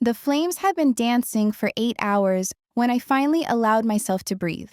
The flames had been dancing for 8 hours when I finally allowed myself to breathe.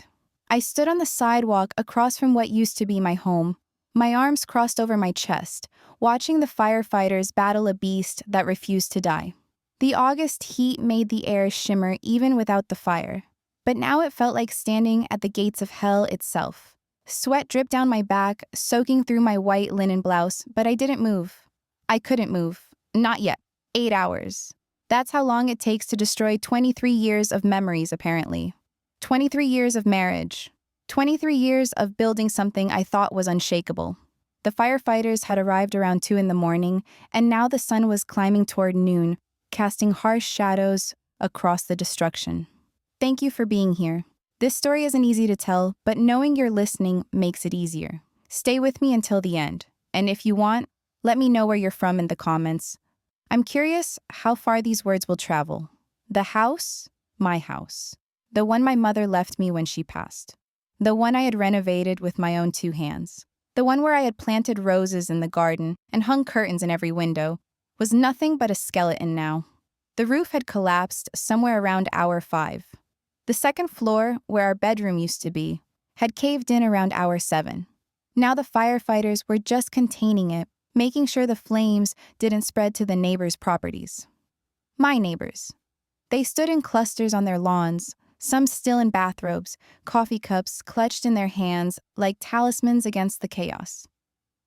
I stood on the sidewalk across from what used to be my home, my arms crossed over my chest, watching the firefighters battle a beast that refused to die. The August heat made the air shimmer even without the fire, but now it felt like standing at the gates of hell itself. Sweat dripped down my back, soaking through my white linen blouse, but I didn't move. I couldn't move. Not yet. 8 hours. That's how long it takes to destroy 23 years of memories, apparently. 23 years of marriage. 23 years of building something I thought was unshakable. The firefighters had arrived around 2 in the morning, and now the sun was climbing toward noon, casting harsh shadows across the destruction. Thank you for being here. This story isn't easy to tell, but knowing you're listening makes it easier. Stay with me until the end, and if you want, let me know where you're from in the comments. I'm curious how far these words will travel. The house, my house. The one my mother left me when she passed. The one I had renovated with my own 2 hands. The one where I had planted roses in the garden and hung curtains in every window, was nothing but a skeleton now. The roof had collapsed somewhere around hour 5. The second floor, where our bedroom used to be, had caved in around hour 7. Now the firefighters were just containing it, making sure the flames didn't spread to the neighbors' properties. My neighbors. They stood in clusters on their lawns, some still in bathrobes, coffee cups clutched in their hands like talismans against the chaos.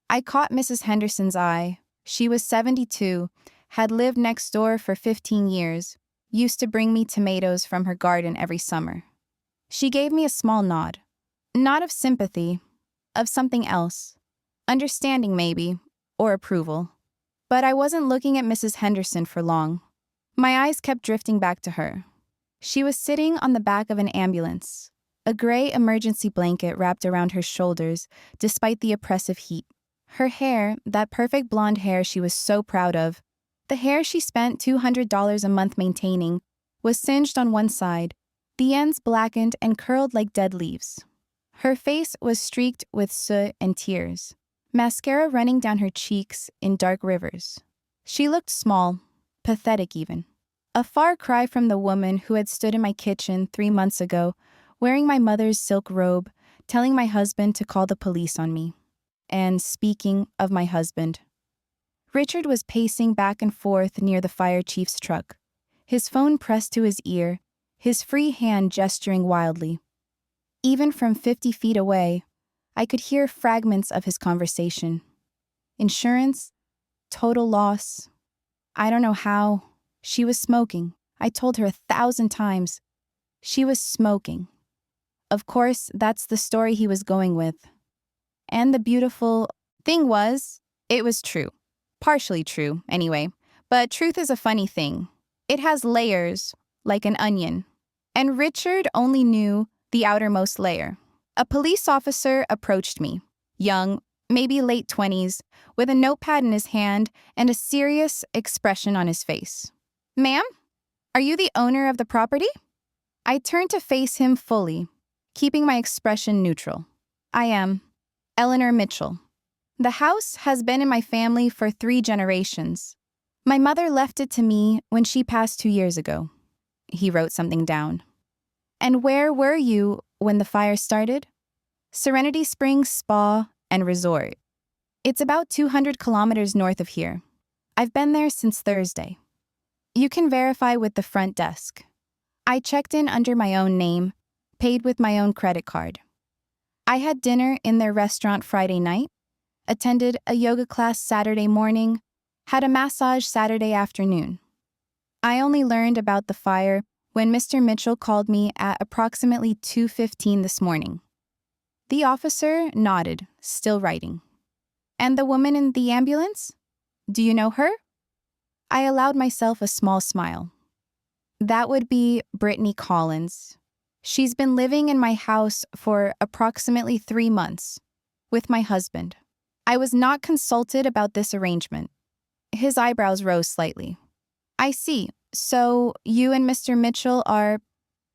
I caught Mrs. Henderson's eye. She was 72, had lived next door for 15 years, used to bring me tomatoes from her garden every summer. She gave me a small nod. Not of sympathy, of something else. Understanding, maybe, or approval. But I wasn't looking at Mrs. Henderson for long. My eyes kept drifting back to her. She was sitting on the back of an ambulance, a gray emergency blanket wrapped around her shoulders despite the oppressive heat. Her hair, that perfect blonde hair she was so proud of, the hair she spent $200 a month maintaining, was singed on one side, the ends blackened and curled like dead leaves. Her face was streaked with soot and tears, mascara running down her cheeks in dark rivers. She looked small, pathetic even. A far cry from the woman who had stood in my kitchen 3 months ago, wearing my mother's silk robe, telling my husband to call the police on me. And speaking of my husband, Richard was pacing back and forth near the fire chief's truck, his phone pressed to his ear, his free hand gesturing wildly. Even from 50 feet away, I could hear fragments of his conversation. Insurance, total loss. I don't know how. She was smoking. I told her 1,000 times. She was smoking. Of course, that's the story he was going with. And the beautiful thing was, it was true. Partially true, anyway. But truth is a funny thing. It has layers, like an onion. And Richard only knew the outermost layer. A police officer approached me, young, maybe late 20s, with a notepad in his hand and a serious expression on his face. "Ma'am, are you the owner of the property?" I turned to face him fully, keeping my expression neutral. "I am. Eleanor Mitchell. The house has been in my family for 3 generations. My mother left it to me when she passed 2 years ago." He wrote something down. "And where were you when the fire started?" "Serenity Springs Spa and Resort. It's about 200 kilometers north of here. I've been there since Thursday. You can verify with the front desk." I checked in under my own name, paid with my own credit card. I had dinner in their restaurant Friday night, attended a yoga class Saturday morning, had a massage Saturday afternoon. I only learned about the fire when Mr. Mitchell called me at approximately 2:15 this morning. The officer nodded, still writing. "And the woman in the ambulance? Do you know her?" I allowed myself a small smile. "That would be Brittany Collins. She's been living in my house for approximately 3 months, with my husband. I was not consulted about this arrangement." His eyebrows rose slightly. "I see. So you and Mr. Mitchell are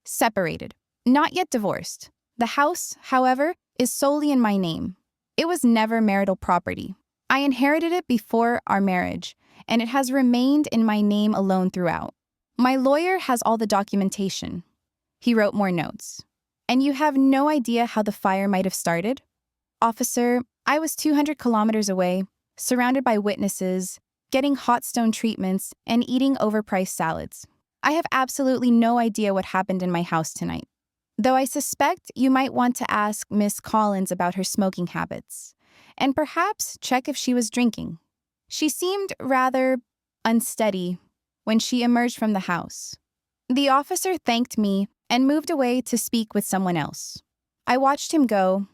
separated, not yet divorced. The house, however, is solely in my name. It was never marital property. I inherited it before our marriage, and it has remained in my name alone throughout. My lawyer has all the documentation. He wrote more notes. And you have no idea how the fire might have started? Officer, I was 200 kilometers away, surrounded by witnesses, getting hot stone treatments, and eating overpriced salads. I have absolutely no idea what happened in my house tonight. Though I suspect you might want to ask Miss Collins about her smoking habits, and perhaps check if she was drinking. She seemed rather unsteady when she emerged from the house. The officer thanked me and moved away to speak with someone else. I watched him go,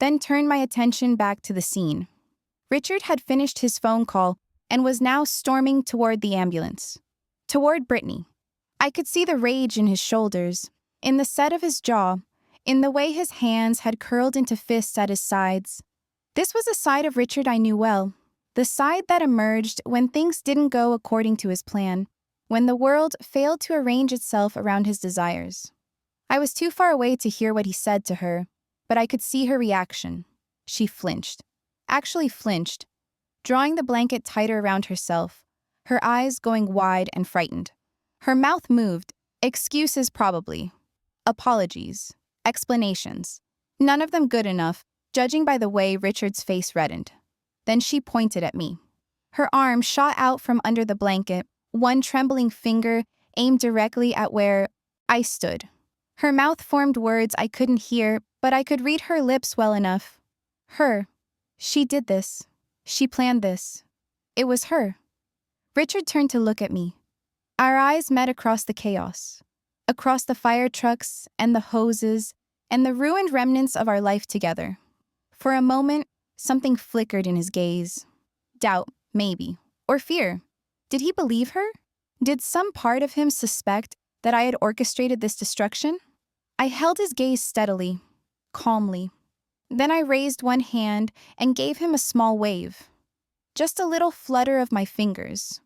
then turned my attention back to the scene. Richard had finished his phone call and was now storming toward the ambulance, toward Brittany. I could see the rage in his shoulders, in the set of his jaw, in the way his hands had curled into fists at his sides. This was a side of Richard I knew well, the side that emerged when things didn't go according to his plan, when the world failed to arrange itself around his desires. I was too far away to hear what he said to her, but I could see her reaction. She flinched. Actually flinched, drawing the blanket tighter around herself, her eyes going wide and frightened. Her mouth moved, excuses probably, apologies, explanations, none of them good enough, judging by the way Richard's face reddened. Then she pointed at me. Her arm shot out from under the blanket, one trembling finger aimed directly at where I stood. Her mouth formed words I couldn't hear, but I could read her lips well enough. Her. She did this. She planned this. It was her. Richard turned to look at me. Our eyes met across the chaos, across the fire trucks and the hoses and the ruined remnants of our life together. For a moment, something flickered in his gaze. Doubt, maybe, or fear. Did he believe her? Did some part of him suspect that I had orchestrated this destruction? I held his gaze steadily, calmly. Then I raised one hand and gave him a small wave. Just a little flutter of my fingers.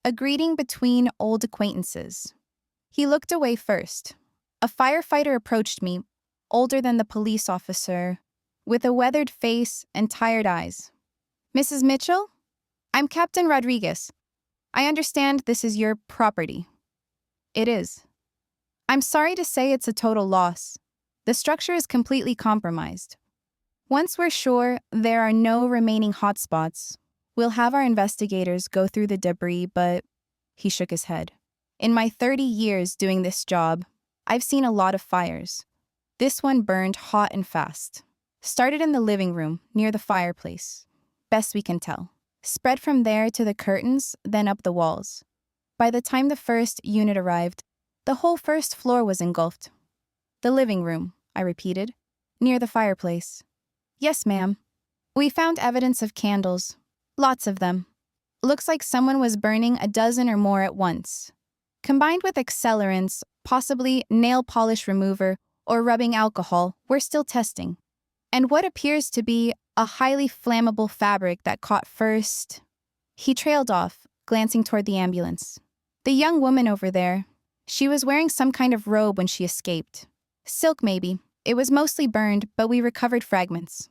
A greeting between old acquaintances. He looked away first. A firefighter approached me, older than the police officer, with a weathered face and tired eyes. Mrs. Mitchell? I'm Captain Rodriguez. I understand this is your property. It is. I'm sorry to say it's a total loss. The structure is completely compromised. Once we're sure there are no remaining hotspots, we'll have our investigators go through the debris, but he shook his head. In my 30 years doing this job, I've seen a lot of fires. This one burned hot and fast. Started in the living room, near the fireplace. Best we can tell. Spread from there to the curtains, then up the walls. By the time the first unit arrived, the whole first floor was engulfed. The living room, I repeated, near the fireplace. Yes, ma'am. We found evidence of candles. Lots of them. Looks like someone was burning a dozen or more at once. Combined with accelerants, possibly nail polish remover, or rubbing alcohol, we're still testing. And what appears to be a highly flammable fabric that caught first. He trailed off, glancing toward the ambulance. The young woman over there, she was wearing some kind of robe when she escaped. Silk, maybe. It was mostly burned, but we recovered fragments.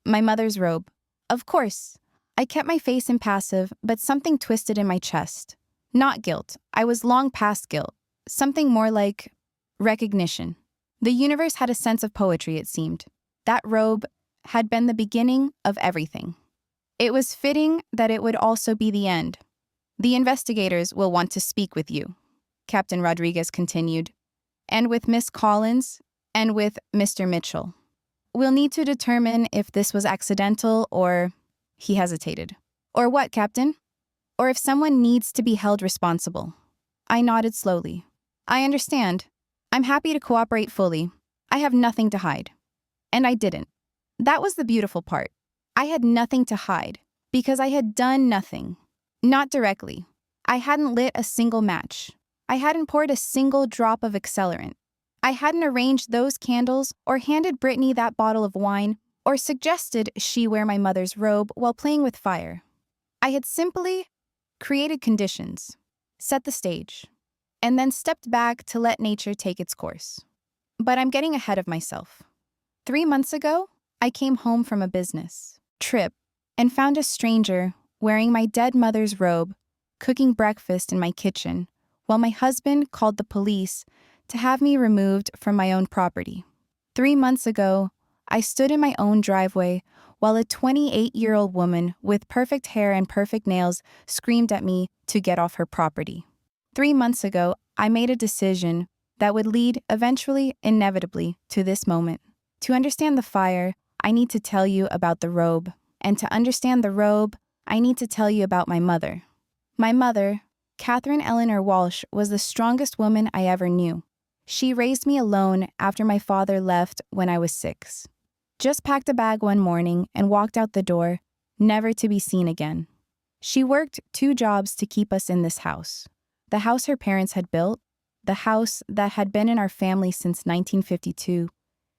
My mother's robe. Of course. I kept my face impassive, but something twisted in my chest. Not guilt. I was long past guilt. Something more like recognition. The universe had a sense of poetry, it seemed. That robe had been the beginning of everything. It was fitting that it would also be the end. The investigators will want to speak with you, Captain Rodriguez continued, and with Miss Collins, and with Mr. Mitchell. We'll need to determine if this was accidental or... He hesitated. Or what, Captain? Or if someone needs to be held responsible. I nodded slowly. I understand. I'm happy to cooperate fully. I have nothing to hide. And I didn't. That was the beautiful part. I had nothing to hide, because I had done nothing. Not directly. I hadn't lit a single match. I hadn't poured a single drop of accelerant. I hadn't arranged those candles or handed Brittany that bottle of wine or suggested she wear my mother's robe while playing with fire. I had simply created conditions, set the stage, and then stepped back to let nature take its course. But I'm getting ahead of myself. 3 months ago, I came home from a business trip and found a stranger wearing my dead mother's robe, cooking breakfast in my kitchen, while my husband called the police to have me removed from my own property. 3 months ago, I stood in my own driveway while a 28-year-old woman with perfect hair and perfect nails screamed at me to get off her property. 3 months ago, I made a decision that would lead eventually, inevitably, to this moment. To understand the fire, I need to tell you about the robe. And to understand the robe, I need to tell you about my mother. My mother, Catherine Eleanor Walsh, was the strongest woman I ever knew. She raised me alone after my father left when I was 6. Just packed a bag one morning and walked out the door, never to be seen again. She worked 2 jobs to keep us in this house. The house her parents had built, the house that had been in our family since 1952.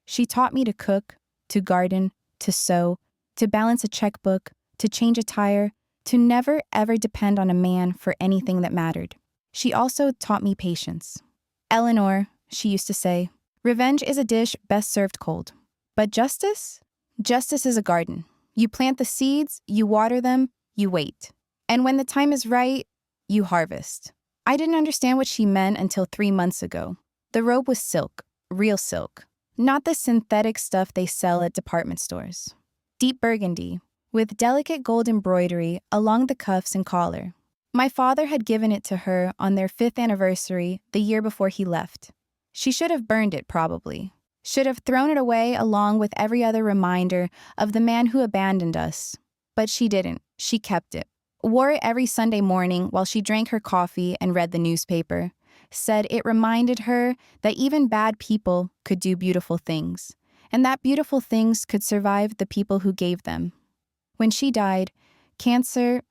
She taught me to cook, to garden, to sew, to balance a checkbook, to change a tire, to never ever depend on a man for anything that mattered. She also taught me patience. Eleanor, she used to say, revenge is a dish best served cold. But justice? Justice is a garden. You plant the seeds, you water them, you wait. And when the time is right, you harvest. I didn't understand what she meant until 3 months ago. The robe was silk, real silk, not the synthetic stuff they sell at department stores. Deep burgundy, with delicate gold embroidery along the cuffs and collar. My father had given it to her on their 5th anniversary the year before he left. She should have burned it, probably. Should have thrown it away along with every other reminder of the man who abandoned us. But she didn't. She kept it. Wore it every Sunday morning while she drank her coffee and read the newspaper. Said it reminded her that even bad people could do beautiful things, and that beautiful things could survive the people who gave them. When she died, cancer,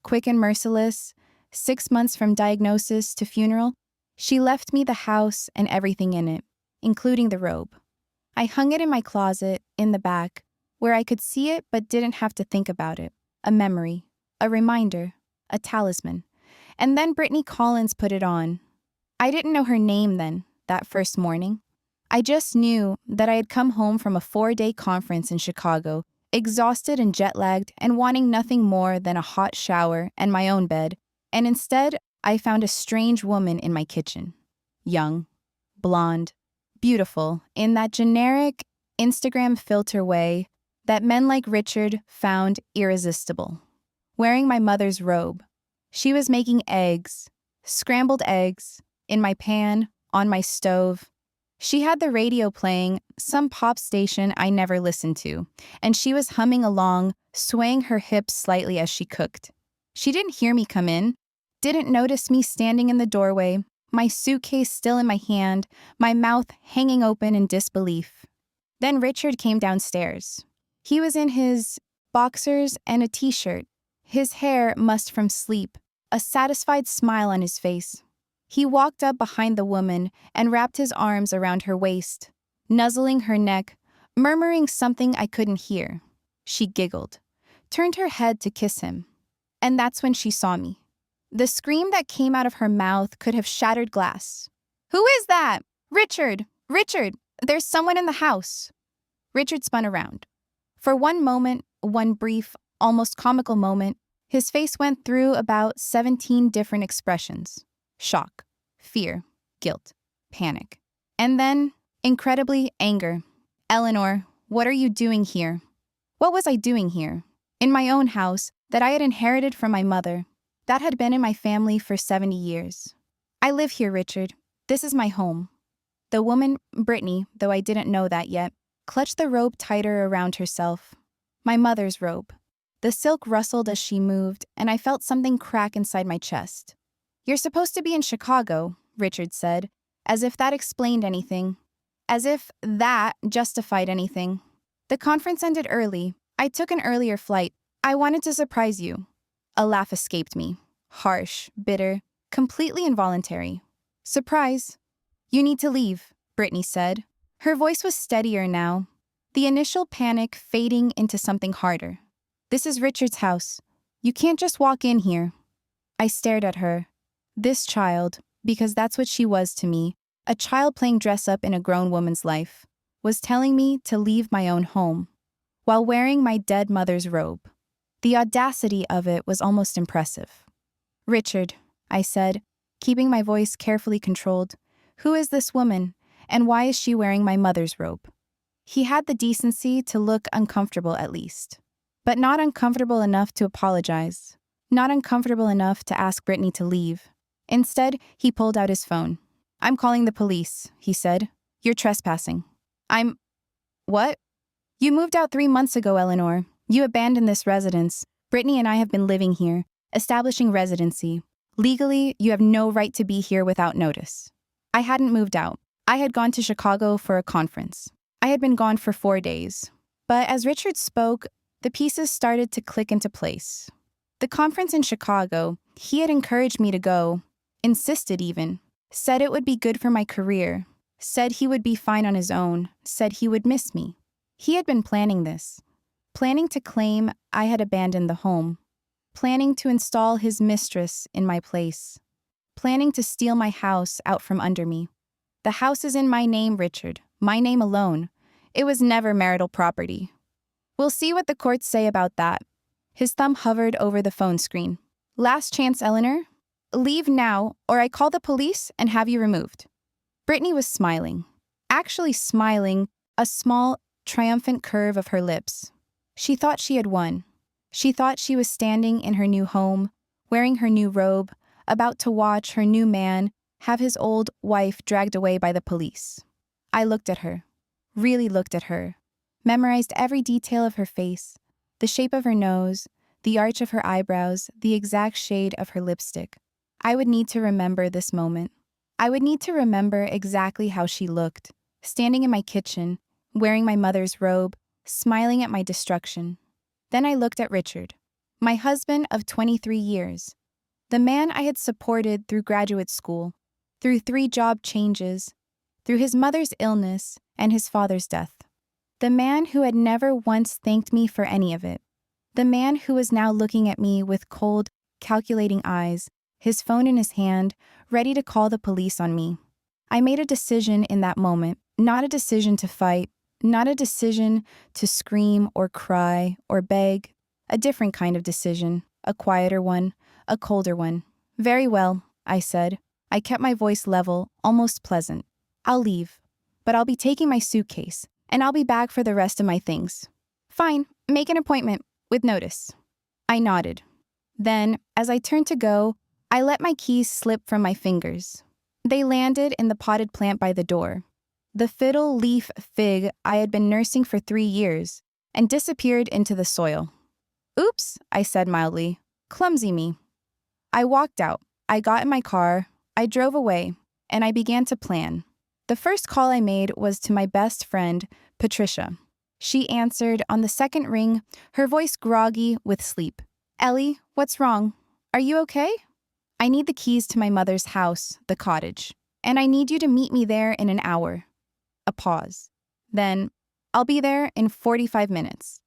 quick and merciless, 6 months from diagnosis to funeral, she left me the house and everything in it, including the robe. I hung it in my closet, in the back, where I could see it but didn't have to think about it. A memory, a reminder, a talisman. And then Brittany Collins put it on. I didn't know her name then, that first morning. I just knew that I had come home from a 4-day conference in Chicago, exhausted and jet-lagged and wanting nothing more than a hot shower and my own bed, and instead, I found a strange woman in my kitchen. Young, blonde, beautiful, in that generic Instagram filter way that men like Richard found irresistible. Wearing my mother's robe, she was making eggs, scrambled eggs, in my pan, on my stove. She had the radio playing, some pop station I never listened to, and she was humming along, swaying her hips slightly as she cooked. She didn't hear me come in, didn't notice me standing in the doorway, my suitcase still in my hand, my mouth hanging open in disbelief. Then Richard came downstairs. He was in his boxers and a t-shirt, his hair mussed from sleep, a satisfied smile on his face. He walked up behind the woman and wrapped his arms around her waist, nuzzling her neck, murmuring something I couldn't hear. She giggled, turned her head to kiss him. And that's when she saw me. The scream that came out of her mouth could have shattered glass. "Who is that? Richard! Richard! There's someone in the house!" Richard spun around. For one moment, one brief, almost comical moment, his face went through about 17 different expressions. Shock, fear, guilt, panic. And then, incredibly, anger. "Eleanor, what are you doing here?" What was I doing here? In my own house that I had inherited from my mother, that had been in my family for 70 years. "I live here, Richard. This is my home." The woman, Brittany, though I didn't know that yet, clutched the robe tighter around herself. My mother's robe. The silk rustled as she moved, and I felt something crack inside my chest. "You're supposed to be in Chicago," Richard said, as if that explained anything, as if that justified anything. "The conference ended early. I took an earlier flight. I wanted to surprise you." A laugh escaped me, harsh, bitter, completely involuntary. "Surprise. You need to leave," Brittany said. Her voice was steadier now, the initial panic fading into something harder. "This is Richard's house. You can't just walk in here." I stared at her. This child, because that's what she was to me, a child playing dress-up in a grown woman's life, was telling me to leave my own home, while wearing my dead mother's robe. The audacity of it was almost impressive. "Richard," I said, keeping my voice carefully controlled. Who is this woman, and why is she wearing my mother's robe? He had the decency to look uncomfortable at least, but not uncomfortable enough to apologize, not uncomfortable enough to ask Brittany to leave. Instead, he pulled out his phone. "I'm calling the police," he said. "You're trespassing." What? "You moved out 3 months ago, Eleanor. You abandoned this residence. Brittany and I have been living here, establishing residency. Legally, you have no right to be here without notice." I hadn't moved out. I had gone to Chicago for a conference. I had been gone for 4 days. But as Richard spoke, the pieces started to click into place. The conference in Chicago, he had encouraged me to go, insisted even, said it would be good for my career, said he would be fine on his own, said he would miss me. He had been planning this, planning to claim I had abandoned the home, planning to install his mistress in my place, planning to steal my house out from under me. The house is in my name, Richard, my name alone. It was never marital property. We'll see what the courts say about that. His thumb hovered over the phone screen. "Last chance, Eleanor. Leave now, or I call the police and have you removed." Brittany was smiling. Actually smiling, a small, triumphant curve of her lips. She thought she had won. She thought she was standing in her new home, wearing her new robe, about to watch her new man have his old wife dragged away by the police. I looked at her, really looked at her, memorized every detail of her face, the shape of her nose, the arch of her eyebrows, the exact shade of her lipstick. I would need to remember this moment. I would need to remember exactly how she looked, standing in my kitchen, wearing my mother's robe, smiling at my destruction. Then I looked at Richard, my husband of 23 years, the man I had supported through graduate school, through 3 job changes, through his mother's illness and his father's death. The man who had never once thanked me for any of it. The man who was now looking at me with cold, calculating eyes, his phone in his hand, ready to call the police on me. I made a decision in that moment, not a decision to fight, not a decision to scream or cry or beg, a different kind of decision, a quieter one, a colder one. "Very well," I said. I kept my voice level, almost pleasant. "I'll leave, but I'll be taking my suitcase, and I'll be back for the rest of my things." "Fine, make an appointment, with notice." I nodded. Then, as I turned to go, I let my keys slip from my fingers. They landed in the potted plant by the door, the fiddle leaf fig I had been nursing for 3 years, and disappeared into the soil. "Oops," I said mildly. "Clumsy me." I walked out. I got in my car. I drove away, and I began to plan. The first call I made was to my best friend, Patricia. She answered on the second ring, her voice groggy with sleep. "Ellie, what's wrong? Are you okay?" "I need the keys to my mother's house, the cottage, and I need you to meet me there in an hour." A pause. Then, "I'll be there in 45 minutes.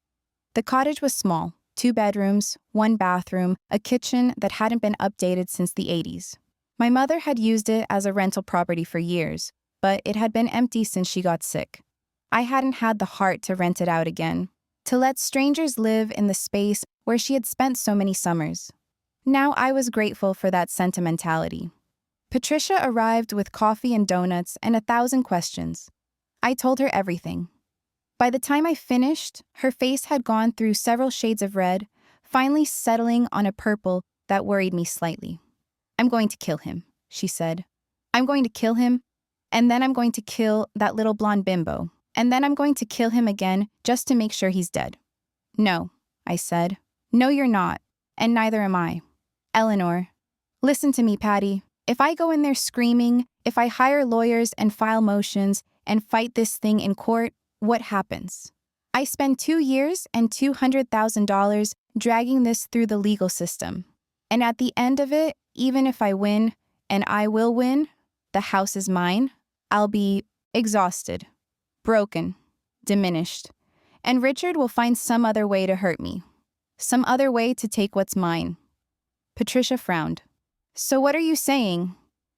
The cottage was small, 2 bedrooms, 1 bathroom, a kitchen that hadn't been updated since the 80s. My mother had used it as a rental property for years, but it had been empty since she got sick. I hadn't had the heart to rent it out again, to let strangers live in the space where she had spent so many summers. Now I was grateful for that sentimentality. Patricia arrived with coffee and donuts and 1,000 questions. I told her everything. By the time I finished, her face had gone through several shades of red, finally settling on a purple that worried me slightly. "I'm going to kill him," she said. "I'm going to kill him, and then I'm going to kill that little blonde bimbo, and then I'm going to kill him again just to make sure he's dead." "No," I said. "No, you're not, and neither am I. Eleanor, listen to me, Patty. If I go in there screaming, if I hire lawyers and file motions and fight this thing in court, what happens? I spend 2 years and $200,000 dragging this through the legal system. And at the end of it, even if I win, and I will win, the house is mine, I'll be exhausted, broken, diminished, and Richard will find some other way to hurt me, some other way to take what's mine." Patricia frowned. "So what are you saying?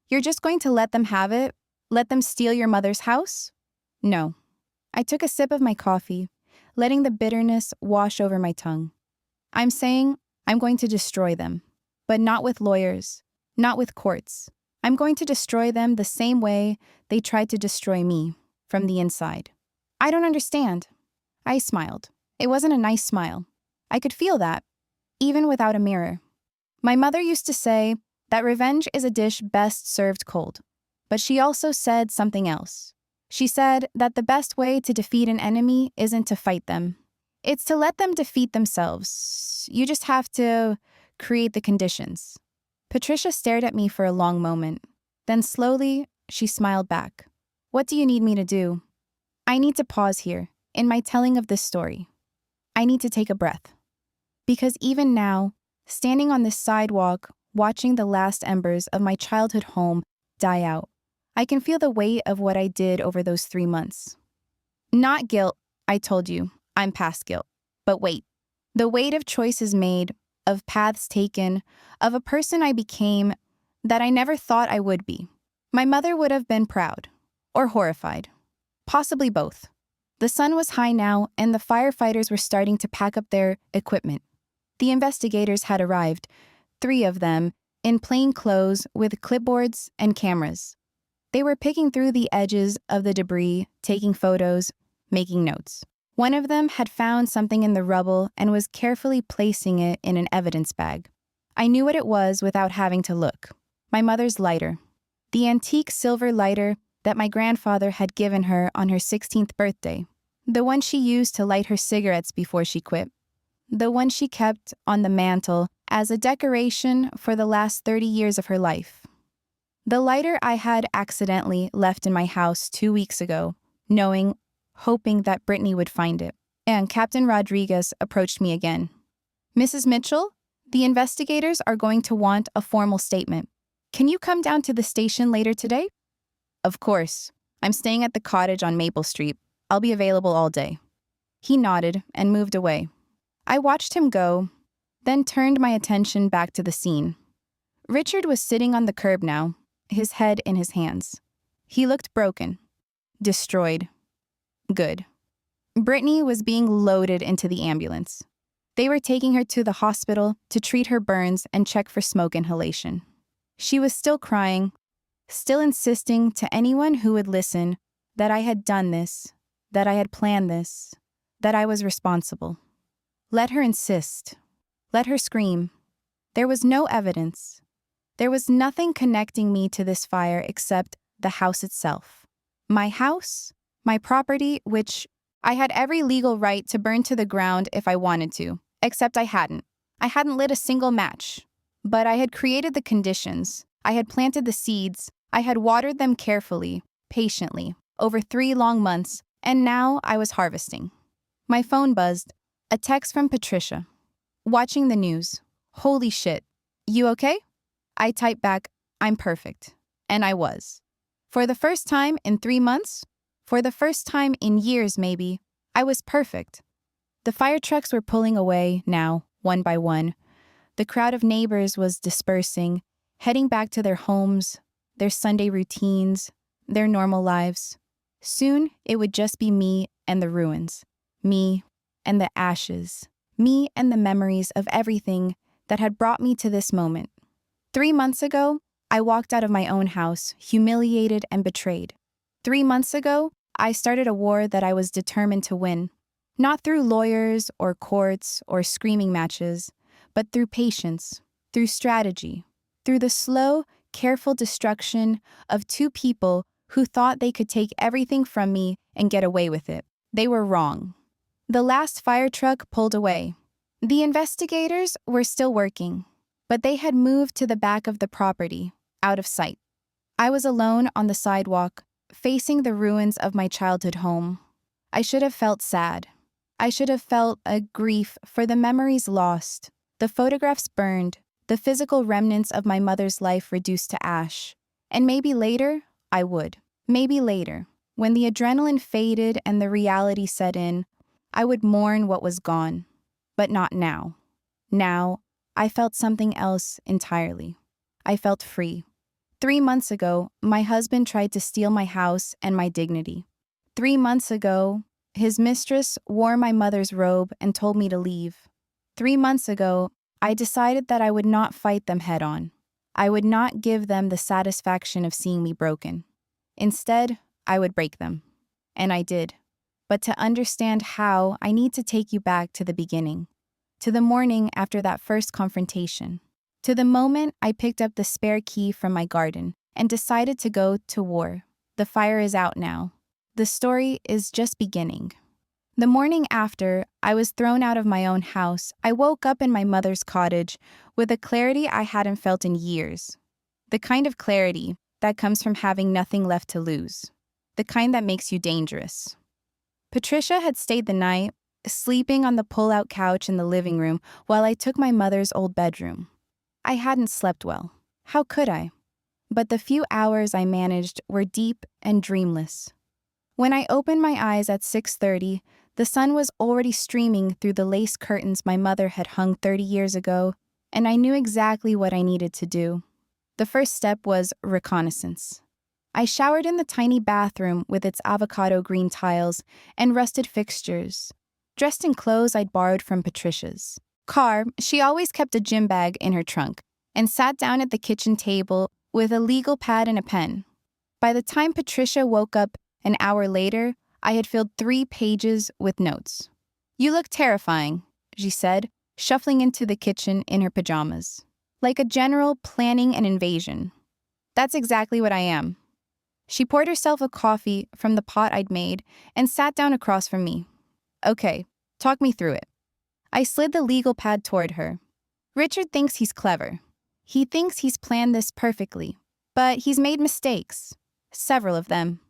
You're just going to let them have it? Let them steal your mother's house?" "No." I took a sip of my coffee, letting the bitterness wash over my tongue. "I'm saying I'm going to destroy them, but not with lawyers, not with courts. I'm going to destroy them the same way they tried to destroy me, from the inside. I don't understand. I smiled. It wasn't a nice smile. I could feel that, even without a mirror. My mother used to say that revenge is a dish best served cold. But she also said something else. She said that the best way to defeat an enemy isn't to fight them. It's to let them defeat themselves. You just have to create the conditions. Patricia stared at me for a long moment. Then slowly, she smiled back. What do you need me to do? I need to pause here, in my telling of this story. I need to take a breath. Because even now, standing on this sidewalk, watching the last embers of my childhood home die out, I can feel the weight of what I did over those 3 months. Not guilt, I told you. I'm past guilt. But wait, the weight of choices made, of paths taken, of a person I became that I never thought I would be. My mother would have been proud, or horrified, possibly both. The sun was high now, and the firefighters were starting to pack up their equipment. The investigators had arrived, 3 of them, in plain clothes with clipboards and cameras. They were picking through the edges of the debris, taking photos, making notes. One of them had found something in the rubble and was carefully placing it in an evidence bag. I knew what it was without having to look. My mother's lighter. The antique silver lighter that my grandfather had given her on her 16th birthday. The one she used to light her cigarettes before she quit. The one she kept on the mantle as a decoration for the last 30 years of her life. The lighter I had accidentally left in my house 2 weeks ago, hoping that Brittany would find it. And Captain Rodriguez approached me again. Mrs. Mitchell, the investigators are going to want a formal statement. Can you come down to the station later today? Of course. I'm staying at the cottage on Maple Street. I'll be available all day. He nodded and moved away. I watched him go, then turned my attention back to the scene. Richard was sitting on the curb now, his head in his hands. He looked broken, destroyed. Good. Brittany was being loaded into the ambulance. They were taking her to the hospital to treat her burns and check for smoke inhalation. She was still crying, still insisting to anyone who would listen that I had done this, that I had planned this, that I was responsible. Let her insist. Let her scream. There was no evidence. There was nothing connecting me to this fire except the house itself. My house, my property, which I had every legal right to burn to the ground if I wanted to, except I hadn't. I hadn't lit a single match. But I had created the conditions. I had planted the seeds. I had watered them carefully, patiently, over 3 long months, and now I was harvesting. My phone buzzed. A text from Patricia. Watching the news. Holy shit. You okay? I typed back, I'm perfect. And I was. For the first time in 3 months, for the first time in years maybe, I was perfect. The fire trucks were pulling away now, one by one. The crowd of neighbors was dispersing, heading back to their homes, their Sunday routines, their normal lives. Soon, it would just be me and the ruins. Me and the ashes. Me and the memories of everything that had brought me to this moment. 3 months ago, I walked out of my own house, humiliated and betrayed. 3 months ago, I started a war that I was determined to win. Not through lawyers or courts or screaming matches, but through patience, through strategy, through the slow, careful destruction of 2 people who thought they could take everything from me and get away with it. They were wrong. The last fire truck pulled away. The investigators were still working, but they had moved to the back of the property, out of sight. I was alone on the sidewalk, facing the ruins of my childhood home. I should have felt sad. I should have felt a grief for the memories lost, the photographs burned, the physical remnants of my mother's life reduced to ash. And maybe later, I would. Maybe later, when the adrenaline faded and the reality set in, I would mourn what was gone. But not now. Now, I felt something else entirely. I felt free. 3 months ago, my husband tried to steal my house and my dignity. 3 months ago, his mistress wore my mother's robe and told me to leave. 3 months ago, I decided that I would not fight them head on. I would not give them the satisfaction of seeing me broken. Instead, I would break them. And I did. But to understand how, I need to take you back to the beginning. To the morning after that first confrontation. To the moment I picked up the spare key from my garden and decided to go to war. The fire is out now. The story is just beginning. The morning after I was thrown out of my own house, I woke up in my mother's cottage with a clarity I hadn't felt in years. The kind of clarity that comes from having nothing left to lose. The kind that makes you dangerous. Patricia had stayed the night, sleeping on the pull-out couch in the living room while I took my mother's old bedroom. I hadn't slept well. How could I? But the few hours I managed were deep and dreamless. When I opened my eyes at 6:30, the sun was already streaming through the lace curtains my mother had hung 30 years ago, and I knew exactly what I needed to do. The first step was reconnaissance. I showered in the tiny bathroom with its avocado green tiles and rusted fixtures, dressed in clothes I'd borrowed from Patricia's car. She always kept a gym bag in her trunk, and sat down at the kitchen table with a legal pad and a pen. By the time Patricia woke up an hour later, I had filled 3 pages with notes. "You look terrifying," she said, shuffling into the kitchen in her pajamas. "Like a general planning an invasion." "That's exactly what I am." She poured herself a coffee from the pot I'd made and sat down across from me. "Okay, talk me through it." I slid the legal pad toward her. "Richard thinks he's clever. He thinks he's planned this perfectly, but he's made mistakes. Several of them.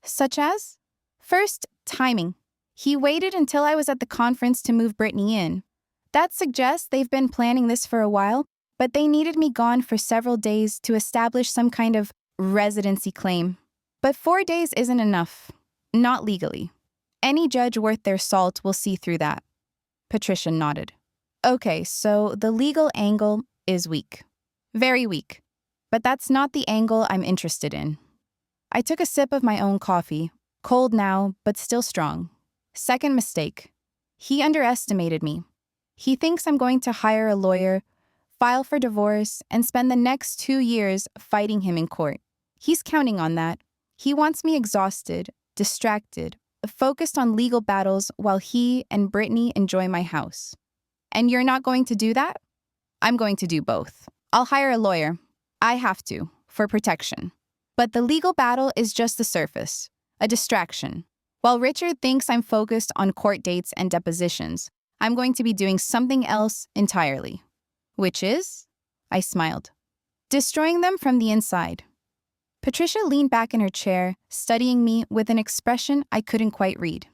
Such as? First, timing. He waited until I was at the conference to move Brittany in. That suggests they've been planning this for a while, but they needed me gone for several days to establish some kind of residency claim. But 4 days isn't enough. Not legally. Any judge worth their salt will see through that." Patricia nodded. "Okay, so the legal angle is weak. Very weak. But that's not the angle I'm interested in." I took a sip of my own coffee, cold now, but still strong. Second mistake. He underestimated me. He thinks I'm going to hire a lawyer, file for divorce, and spend the next 2 years fighting him in court. He's counting on that. He wants me exhausted, distracted, focused on legal battles while he and Brittany enjoy my house. And you're not going to do that? I'm going to do both. I'll hire a lawyer. I have to, for protection. But the legal battle is just the surface, a distraction. While Richard thinks I'm focused on court dates and depositions, I'm going to be doing something else entirely. Which is? I smiled. Destroying them from the inside. Patricia leaned back in her chair, studying me with an expression I couldn't quite read.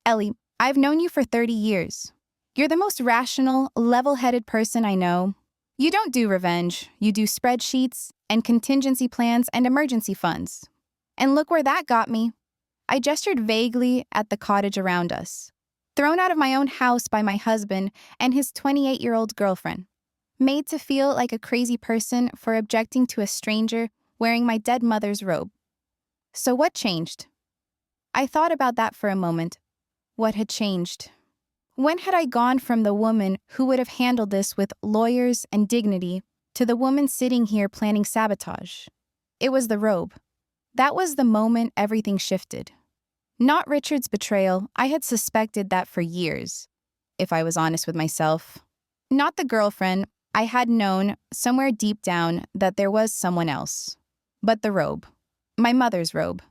"Ellie, I've known you for 30 years. You're the most rational, level-headed person I know. You don't do revenge. You do spreadsheets and contingency plans and emergency funds. And look where that got me." I gestured vaguely at the cottage around us. Thrown out of my own house by my husband and his 28-year-old girlfriend. Made to feel like a crazy person for objecting to a stranger wearing my dead mother's robe. So what changed? I thought about that for a moment. What had changed? When had I gone from the woman who would have handled this with lawyers and dignity to the woman sitting here planning sabotage? It was the robe. That was the moment everything shifted. Not Richard's betrayal. I had suspected that for years, if I was honest with myself. Not the girlfriend. I had known, somewhere deep down, that there was someone else. But the robe. My mother's robe.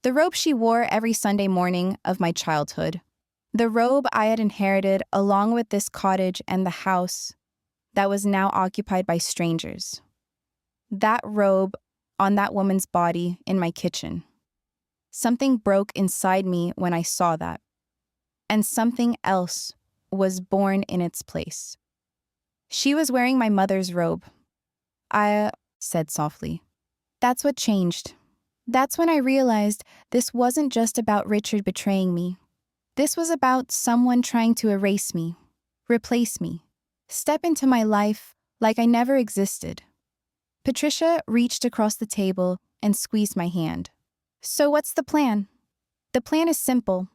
The robe she wore every Sunday morning of my childhood. The robe I had inherited along with this cottage and the house that was now occupied by strangers. That robe on that woman's body in my kitchen. Something broke inside me when I saw that. And something else was born in its place. She was wearing my mother's robe. I said softly. That's what changed. That's when I realized this wasn't just about Richard betraying me. This was about someone trying to erase me, replace me, step into my life like I never existed. Patricia reached across the table and squeezed my hand. "So what's the plan?" "The plan is simple.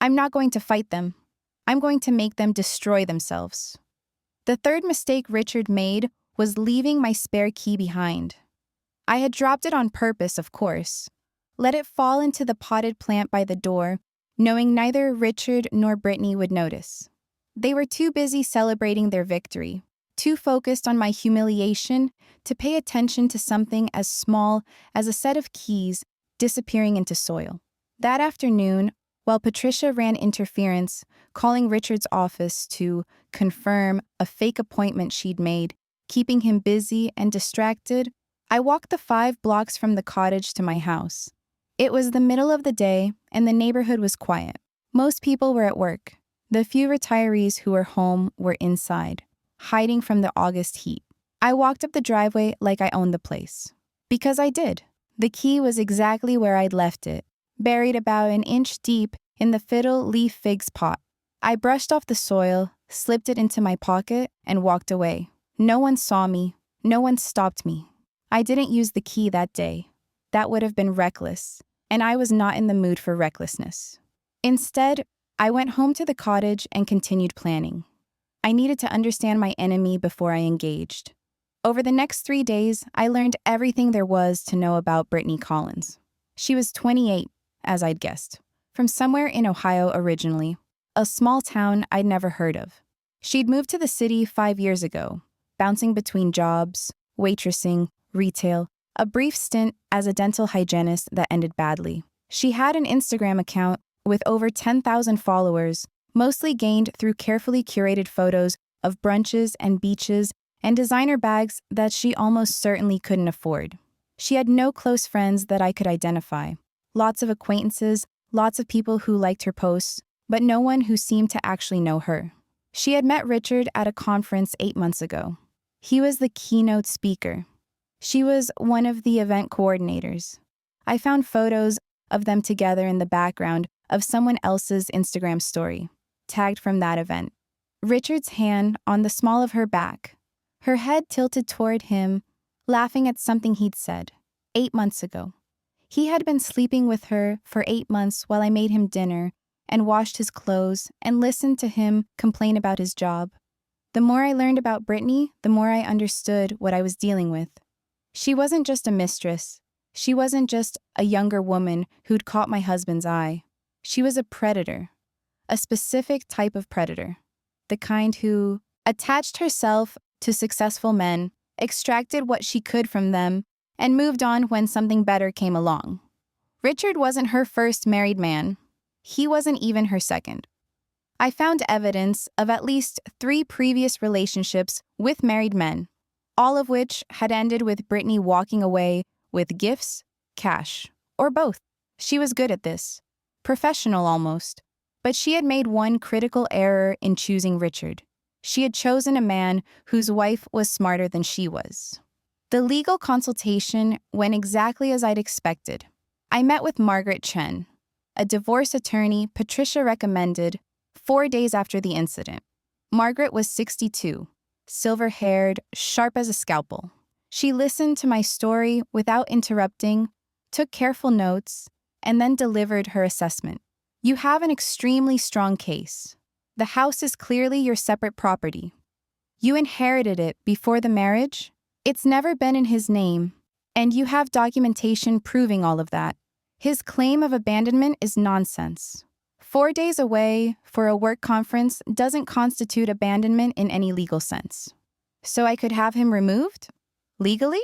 I'm not going to fight them. I'm going to make them destroy themselves." The third mistake Richard made was leaving my spare key behind. I had dropped it on purpose, of course. Let it fall into the potted plant by the door, knowing neither Richard nor Brittany would notice. They were too busy celebrating their victory, too focused on my humiliation to pay attention to something as small as a set of keys disappearing into soil. That afternoon, while Patricia ran interference, calling Richard's office to confirm a fake appointment she'd made, keeping him busy and distracted, I walked the 5 blocks from the cottage to my house. It was the middle of the day, and the neighborhood was quiet. Most people were at work. The few retirees who were home were inside, hiding from the August heat. I walked up the driveway like I owned the place. Because I did. The key was exactly where I'd left it, buried about an inch deep in the fiddle leaf figs pot. I brushed off the soil, slipped it into my pocket, and walked away. No one saw me. No one stopped me. I didn't use the key that day. That would have been reckless, and I was not in the mood for recklessness. Instead, I went home to the cottage and continued planning. I needed to understand my enemy before I engaged. Over the next 3 days, I learned everything there was to know about Brittany Collins. She was 28, as I'd guessed, from somewhere in Ohio originally, a small town I'd never heard of. She'd moved to the city 5 years ago, bouncing between jobs, waitressing, retail, a brief stint as a dental hygienist that ended badly. She had an Instagram account with over 10,000 followers, mostly gained through carefully curated photos of brunches and beaches and designer bags that she almost certainly couldn't afford. She had no close friends that I could identify. Lots of acquaintances, lots of people who liked her posts, but no one who seemed to actually know her. She had met Richard at a conference 8 months ago. He was the keynote speaker. She was one of the event coordinators. I found photos of them together in the background of someone else's Instagram story, tagged from that event. Richard's hand on the small of her back, her head tilted toward him, laughing at something he'd said 8 months ago. He had been sleeping with her for 8 months while I made him dinner and washed his clothes and listened to him complain about his job. The more I learned about Brittany, the more I understood what I was dealing with. She wasn't just a mistress. She wasn't just a younger woman who'd caught my husband's eye. She was a predator, a specific type of predator, the kind who attached herself to successful men, extracted what she could from them, and moved on when something better came along. Richard wasn't her first married man. He wasn't even her second. I found evidence of at least 3 previous relationships with married men, all of which had ended with Brittany walking away with gifts, cash, or both. She was good at this, professional almost, but she had made one critical error in choosing Richard. She had chosen a man whose wife was smarter than she was. The legal consultation went exactly as I'd expected. I met with Margaret Chen, a divorce attorney Patricia recommended, 4 days after the incident. Margaret was 62, silver-haired, sharp as a scalpel. She listened to my story without interrupting, took careful notes, and then delivered her assessment. You have an extremely strong case. The house is clearly your separate property. You inherited it before the marriage. It's never been in his name, and you have documentation proving all of that. His claim of abandonment is nonsense. 4 days away for a work conference doesn't constitute abandonment in any legal sense. So I could have him removed? Legally?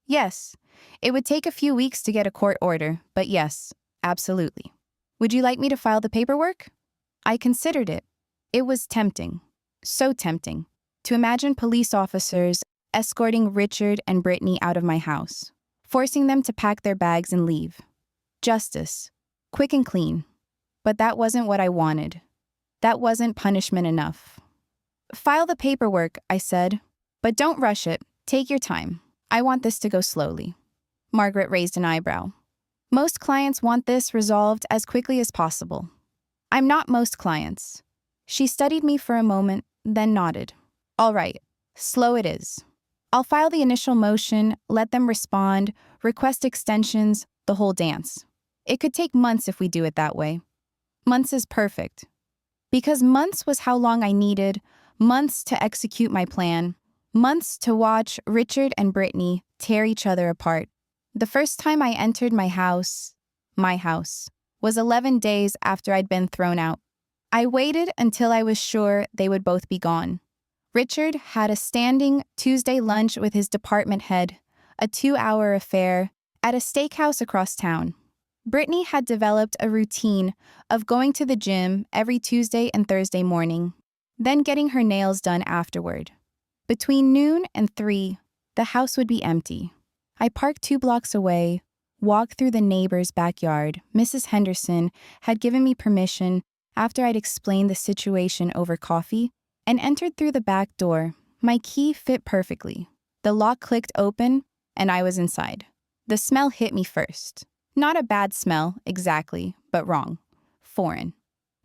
Yes. It would take a few weeks to get a court order, but yes, absolutely. Would you like me to file the paperwork? I considered it. It was tempting, so tempting, to imagine police officers escorting Richard and Brittany out of my house, forcing them to pack their bags and leave. Justice, quick and clean. But that wasn't what I wanted. That wasn't punishment enough. File the paperwork, I said, but don't rush it. Take your time. I want this to go slowly. Margaret raised an eyebrow. Most clients want this resolved as quickly as possible. I'm not most clients. She studied me for a moment, then nodded. All right, slow it is. I'll file the initial motion, let them respond, request extensions, the whole dance. It could take months if we do it that way. Months is perfect. Because months was how long I needed, months to execute my plan, Months to watch Richard and Brittany tear each other apart. The first time I entered my house, was 11 days after I'd been thrown out. I waited until I was sure they would both be gone. Richard had a standing Tuesday lunch with his department head, a 2-hour affair, at a steakhouse across town. Brittany had developed a routine of going to the gym every Tuesday and Thursday morning, then getting her nails done afterward. Between noon and 3, the house would be empty. I parked 2 blocks away, walked through the neighbor's backyard. Mrs. Henderson had given me permission after I'd explained the situation over coffee, and entered through the back door. My key fit perfectly. The lock clicked open, and I was inside. The smell hit me first. Not a bad smell, exactly, but wrong. Foreign.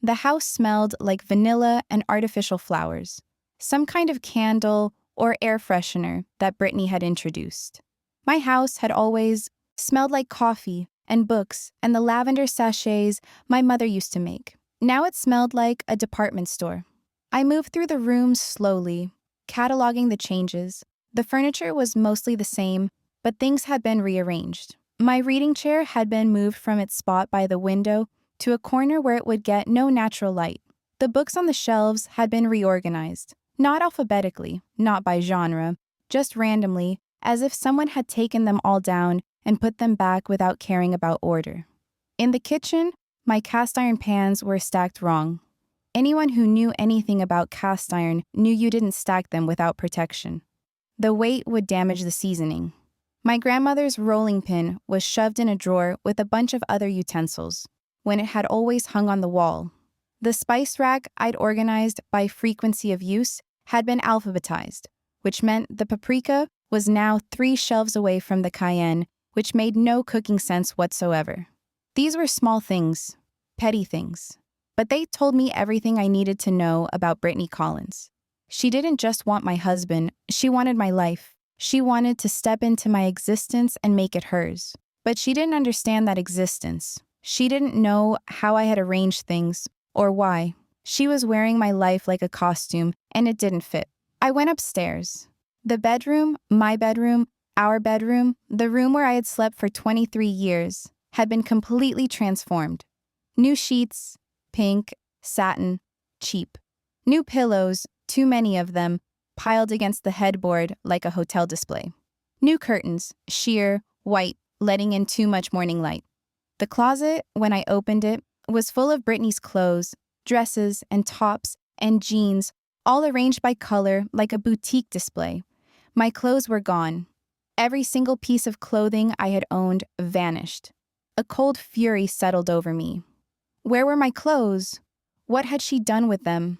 The house smelled like vanilla and artificial flowers, some kind of candle or air freshener that Brittany had introduced. My house had always smelled like coffee and books and the lavender sachets my mother used to make. Now it smelled like a department store. I moved through the rooms slowly, cataloging the changes. The furniture was mostly the same, but things had been rearranged. My reading chair had been moved from its spot by the window to a corner where it would get no natural light. The books on the shelves had been reorganized, not alphabetically, not by genre, just randomly, as if someone had taken them all down and put them back without caring about order. In the kitchen, my cast iron pans were stacked wrong. Anyone who knew anything about cast iron knew you didn't stack them without protection. The weight would damage the seasoning. My grandmother's rolling pin was shoved in a drawer with a bunch of other utensils, when it had always hung on the wall. The spice rack I'd organized by frequency of use had been alphabetized, which meant the paprika was now 3 shelves away from the cayenne, which made no cooking sense whatsoever. These were small things, petty things, but they told me everything I needed to know about Brittany Collins. She didn't just want my husband, she wanted my life. She wanted to step into my existence and make it hers. But she didn't understand that existence. She didn't know how I had arranged things, or why. She was wearing my life like a costume, and it didn't fit. I went upstairs. The bedroom, my bedroom, our bedroom, the room where I had slept for 23 years, had been completely transformed. New sheets, pink, satin, cheap. New pillows, too many of them, piled against the headboard like a hotel display. New curtains, sheer, white, letting in too much morning light. The closet, when I opened it, was full of Brittany's clothes, dresses and tops and jeans, all arranged by color like a boutique display. My clothes were gone. Every single piece of clothing I had owned vanished. A cold fury settled over me. Where were my clothes? What had she done with them?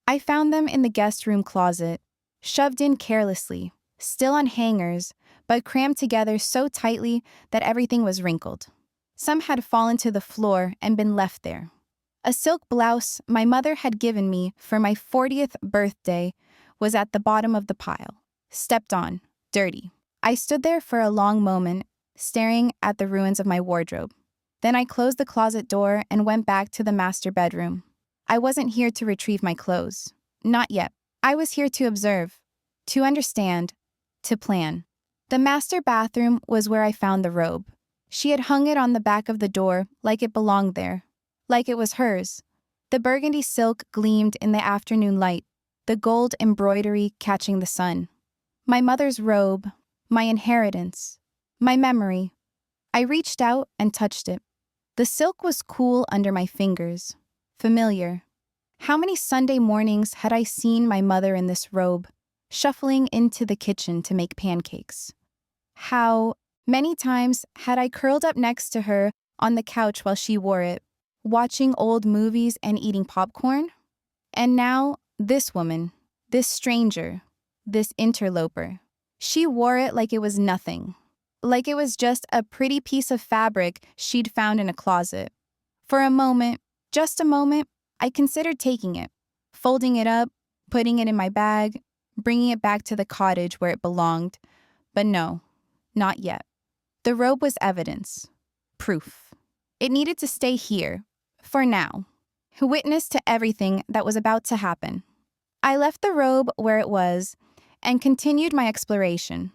I found them in the guest room closet, shoved in carelessly, still on hangers, but crammed together so tightly that everything was wrinkled. Some had fallen to the floor and been left there. A silk blouse my mother had given me for my 40th birthday was at the bottom of the pile, stepped on, dirty. I stood there for a long moment, staring at the ruins of my wardrobe. Then I closed the closet door and went back to the master bedroom. I wasn't here to retrieve my clothes. Not yet. I was here to observe, to understand, to plan. The master bathroom was where I found the robe. She had hung it on the back of the door like it belonged there, like it was hers. The burgundy silk gleamed in the afternoon light, the gold embroidery catching the sun. My mother's robe, my inheritance, my memory. I reached out and touched it. The silk was cool under my fingers, familiar. How many Sunday mornings had I seen my mother in this robe, shuffling into the kitchen to make pancakes? How many times had I curled up next to her on the couch while she wore it, watching old movies and eating popcorn? And now, this woman, this stranger, this interloper, she wore it like it was nothing, like it was just a pretty piece of fabric she'd found in a closet. For a moment, just a moment, I considered taking it, folding it up, putting it in my bag, bringing it back to the cottage where it belonged. But no, not yet. The robe was evidence, proof. It needed to stay here, for now, witness to everything that was about to happen. I left the robe where it was and continued my exploration.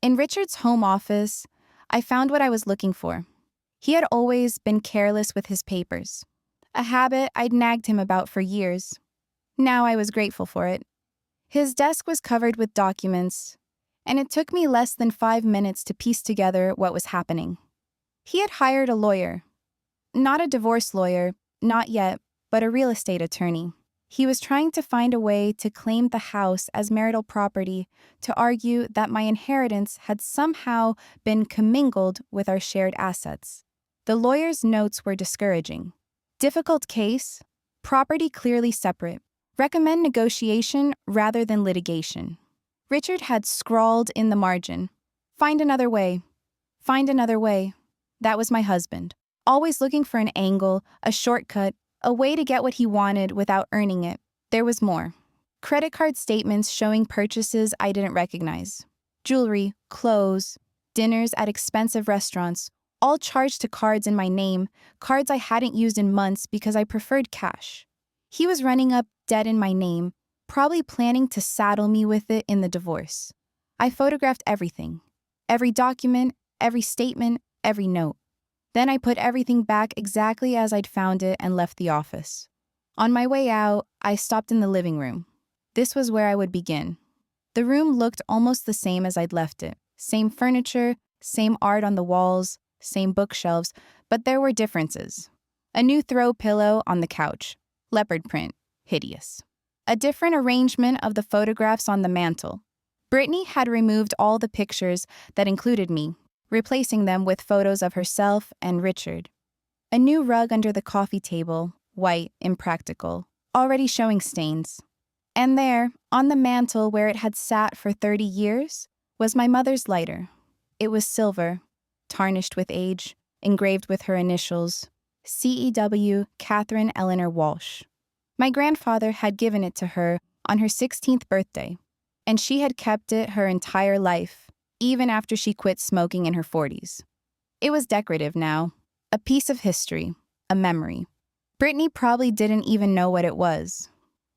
In Richard's home office, I found what I was looking for. He had always been careless with his papers, a habit I'd nagged him about for years. Now I was grateful for it. His desk was covered with documents, and it took me less than 5 minutes to piece together what was happening. He had hired a lawyer. Not a divorce lawyer, not yet, but a real estate attorney. He was trying to find a way to claim the house as marital property to argue that my inheritance had somehow been commingled with our shared assets. The lawyer's notes were discouraging. Difficult case, property clearly separate. Recommend negotiation rather than litigation. Richard had scrawled in the margin, "Find another way. Find another way." That was my husband, always looking for an angle, a shortcut, a way to get what he wanted without earning it. There was more. Credit card statements showing purchases I didn't recognize. Jewelry, clothes, dinners at expensive restaurants, all charged to cards in my name, cards I hadn't used in months because I preferred cash. He was running up debt in my name, probably planning to saddle me with it in the divorce. I photographed everything. Every document, every statement, every note. Then I put everything back exactly as I'd found it and left the office. On my way out, I stopped in the living room. This was where I would begin. The room looked almost the same as I'd left it. Same furniture, same art on the walls, same bookshelves, but there were differences. A new throw pillow on the couch. Leopard print. Hideous. A different arrangement of the photographs on the mantle. Brittany had removed all the pictures that included me, replacing them with photos of herself and Richard. A new rug under the coffee table, white, impractical, already showing stains. And there, on the mantle where it had sat for 30 years, was my mother's lighter. It was silver, tarnished with age, engraved with her initials, CEW Catherine Eleanor Walsh. My grandfather had given it to her on her 16th birthday, and she had kept it her entire life, even after she quit smoking in her 40s. It was decorative now, a piece of history, a memory. Brittany probably didn't even know what it was.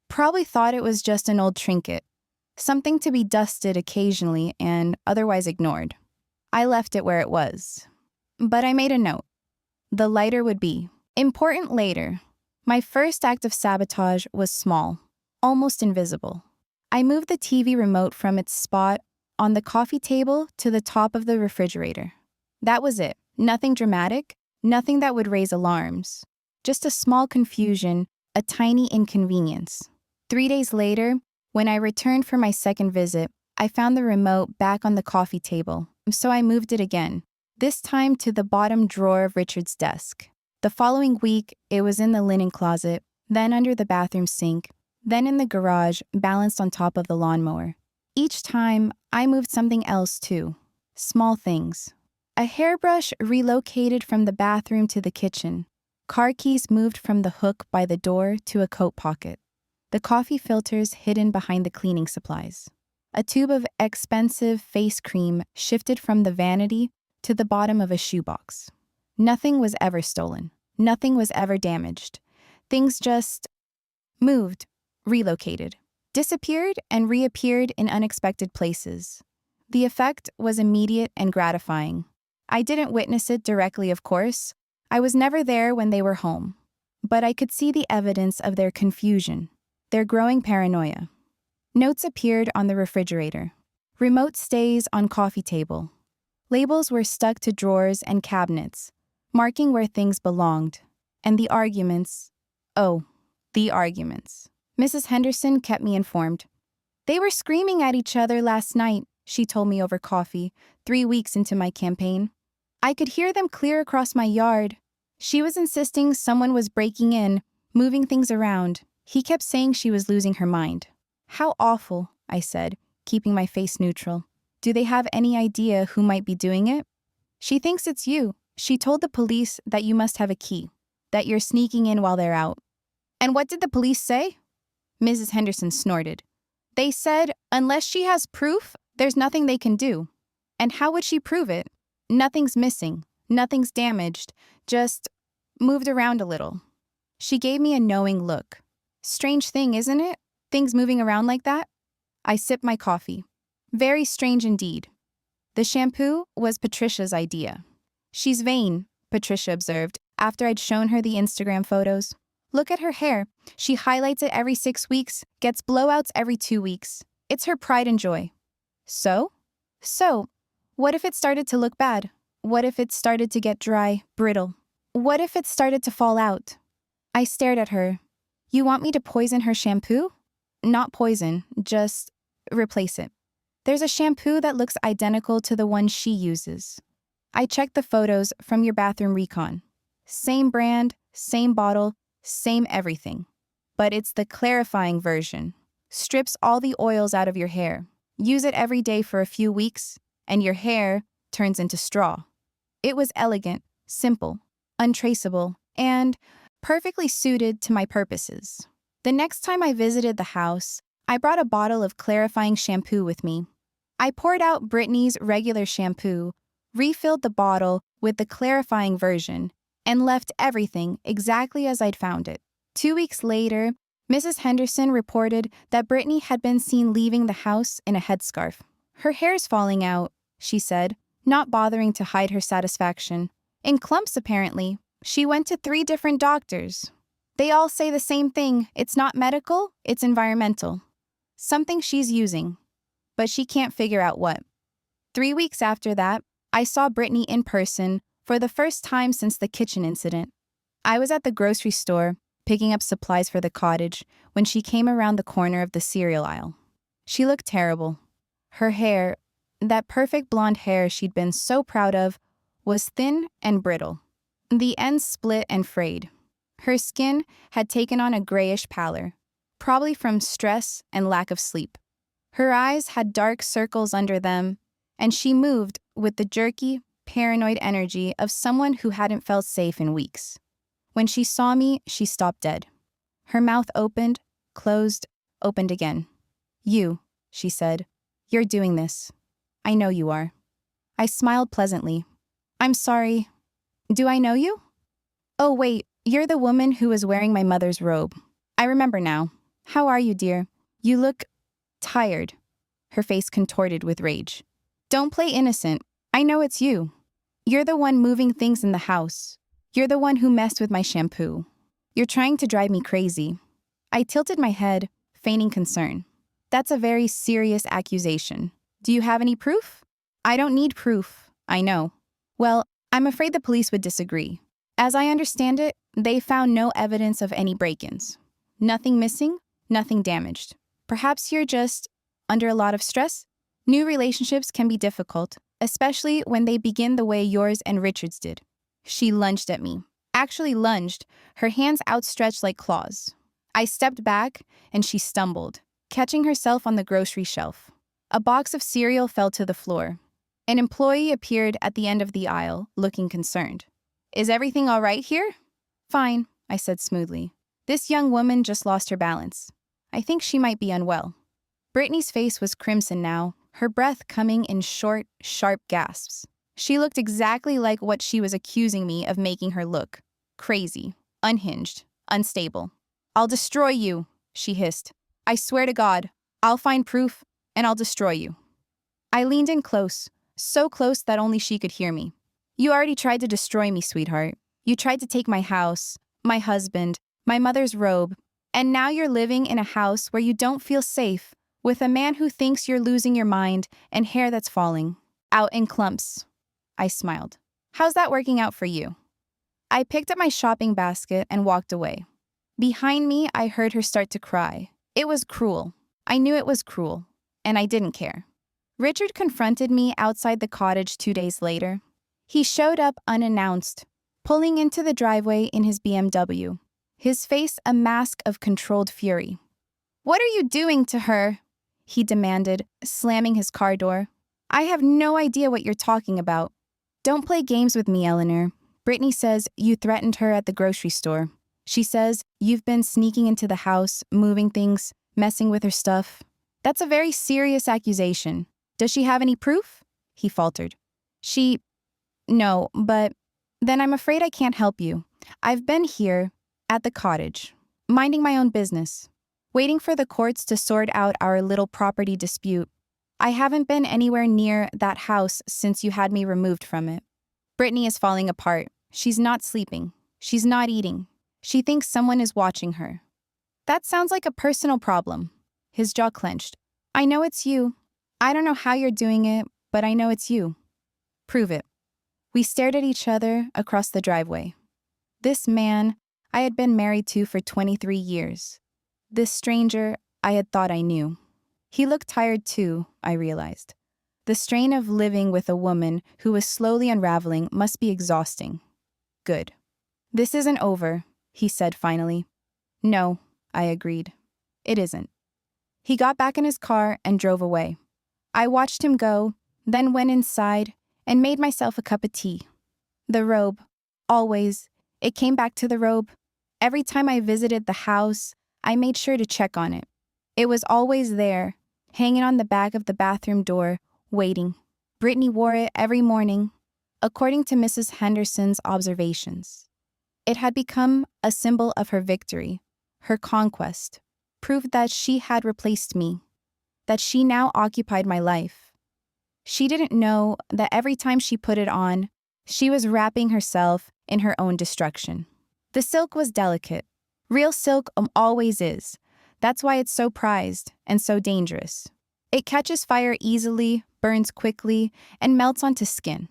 Probably thought it was just an old trinket, something to be dusted occasionally and otherwise ignored. I left it where it was. But I made a note. The lighter would be important later. My first act of sabotage was small, almost invisible. I moved the TV remote from its spot on the coffee table to the top of the refrigerator. That was it. Nothing dramatic, nothing that would raise alarms. Just a small confusion, a tiny inconvenience. 3 days later, when I returned for my second visit, I found the remote back on the coffee table, so I moved it again, this time to the bottom drawer of Richard's desk. The following week, it was in the linen closet, then under the bathroom sink, then in the garage, balanced on top of the lawnmower. Each time, I moved something else too. Small things. A hairbrush relocated from the bathroom to the kitchen. Car keys moved from the hook by the door to a coat pocket. The coffee filters hidden behind the cleaning supplies. A tube of expensive face cream shifted from the vanity to the bottom of a shoebox. Nothing was ever stolen. Nothing was ever damaged. Things just moved, relocated, disappeared and reappeared in unexpected places. The effect was immediate and gratifying. I didn't witness it directly, of course. I was never there when they were home. But I could see the evidence of their confusion, their growing paranoia. Notes appeared on the refrigerator. Remote stays on coffee table. Labels were stuck to drawers and cabinets, marking where things belonged. And the arguments. Oh, the arguments. Mrs. Henderson kept me informed. They were screaming at each other last night, she told me over coffee, 3 weeks into my campaign. I could hear them clear across my yard. She was insisting someone was breaking in, moving things around. He kept saying she was losing her mind. How awful, I said, keeping my face neutral. Do they have any idea who might be doing it? She thinks it's you. She told the police that you must have a key, that you're sneaking in while they're out. And what did the police say? Mrs. Henderson snorted. They said, unless she has proof, there's nothing they can do. And how would she prove it? Nothing's missing, nothing's damaged, just moved around a little. She gave me a knowing look. Strange thing, isn't it? Things moving around like that? I sipped my coffee. Very strange indeed. The shampoo was Patricia's idea. She's vain, Patricia observed, after I'd shown her the Instagram photos. Look at her hair. She highlights it every 6 weeks, gets blowouts every 2 weeks. It's her pride and joy. So? So, what if it started to look bad? What if it started to get dry, brittle? What if it started to fall out? I stared at her. You want me to poison her shampoo? Not poison, just replace it. There's a shampoo that looks identical to the one she uses. I checked the photos from your bathroom recon. Same brand, same bottle, same everything. But it's the clarifying version. Strips all the oils out of your hair. Use it every day for a few weeks, and your hair turns into straw. It was elegant, simple, untraceable, and perfectly suited to my purposes. The next time I visited the house, I brought a bottle of clarifying shampoo with me. I poured out Brittany's regular shampoo, refilled the bottle with the clarifying version, and left everything exactly as I'd found it. 2 weeks later, Mrs. Henderson reported that Brittany had been seen leaving the house in a headscarf. Her hair's falling out, she said, not bothering to hide her satisfaction. In clumps, apparently. She went to 3 different doctors. They all say the same thing. It's not medical, it's environmental. Something she's using. But she can't figure out what. 3 weeks after that, I saw Brittany in person for the first time since the kitchen incident. I was at the grocery store, picking up supplies for the cottage, when she came around the corner of the cereal aisle. She looked terrible. Her hair, that perfect blonde hair she'd been so proud of, was thin and brittle. The ends split and frayed. Her skin had taken on a grayish pallor, probably from stress and lack of sleep. Her eyes had dark circles under them, and she moved with the jerky, paranoid energy of someone who hadn't felt safe in weeks. When she saw me, she stopped dead. Her mouth opened, closed, opened again. You, she said, you're doing this. I know you are. I smiled pleasantly. I'm sorry. Do I know you? Oh, wait, you're the woman who was wearing my mother's robe. I remember now. How are you, dear? You look tired. Her face contorted with rage. Don't play innocent. I know it's you. You're the one moving things in the house. You're the one who messed with my shampoo. You're trying to drive me crazy. I tilted my head, feigning concern. That's a very serious accusation. Do you have any proof? I don't need proof, I know. Well, I'm afraid the police would disagree. As I understand it, they found no evidence of any break-ins. Nothing missing, nothing damaged. Perhaps you're just under a lot of stress? New relationships can be difficult, especially when they begin the way yours and Richard's did. She lunged at me. Actually lunged, her hands outstretched like claws. I stepped back, and she stumbled, catching herself on the grocery shelf. A box of cereal fell to the floor. An employee appeared at the end of the aisle, looking concerned. Is everything all right here? Fine, I said smoothly. This young woman just lost her balance. I think she might be unwell. Brittany's face was crimson now, her breath coming in short, sharp gasps. She looked exactly like what she was accusing me of making her look. Crazy, unhinged, unstable. I'll destroy you, she hissed. I swear to God, I'll find proof, and I'll destroy you. I leaned in close, so close that only she could hear me. You already tried to destroy me, sweetheart. You tried to take my house, my husband, my mother's robe, and now you're living in a house where you don't feel safe, with a man who thinks you're losing your mind and hair that's falling out in clumps. I smiled. How's that working out for you? I picked up my shopping basket and walked away. Behind me, I heard her start to cry. It was cruel. I knew it was cruel, and I didn't care. Richard confronted me outside the cottage 2 days later. He showed up unannounced, pulling into the driveway in his BMW, his face a mask of controlled fury. What are you doing to her? He demanded, slamming his car door. I have no idea what you're talking about. Don't play games with me, Eleanor. Brittany says you threatened her at the grocery store. She says you've been sneaking into the house, moving things, messing with her stuff. That's a very serious accusation. Does she have any proof? He faltered. No, but then I'm afraid I can't help you. I've been here, at the cottage, minding my own business. waiting for the courts to sort out our little property dispute. I haven't been anywhere near that house since you had me removed from it. Brittany is falling apart. She's not sleeping. She's not eating. She thinks someone is watching her. That sounds like a personal problem. His jaw clenched. I know it's you. I don't know how you're doing it, but I know it's you. Prove it. We stared at each other across the driveway. This man I had been married to for 23 years. This stranger I had thought I knew. He looked tired too, I realized. The strain of living with a woman who was slowly unraveling must be exhausting. Good. This isn't over, he said finally. No, I agreed. It isn't. He got back in his car and drove away. I watched him go, then went inside and made myself a cup of tea. The robe, always. It came back to the robe. Every time I visited the house, I made sure to check on it. It was always there, hanging on the back of the bathroom door, waiting. Brittany wore it every morning, according to Mrs. Henderson's observations. It had become a symbol of her victory, her conquest, proof that she had replaced me, that she now occupied my life. She didn't know that every time she put it on, she was wrapping herself in her own destruction. The silk was delicate. Real silk always is. That's why it's so prized and so dangerous. It catches fire easily, burns quickly, and melts onto skin.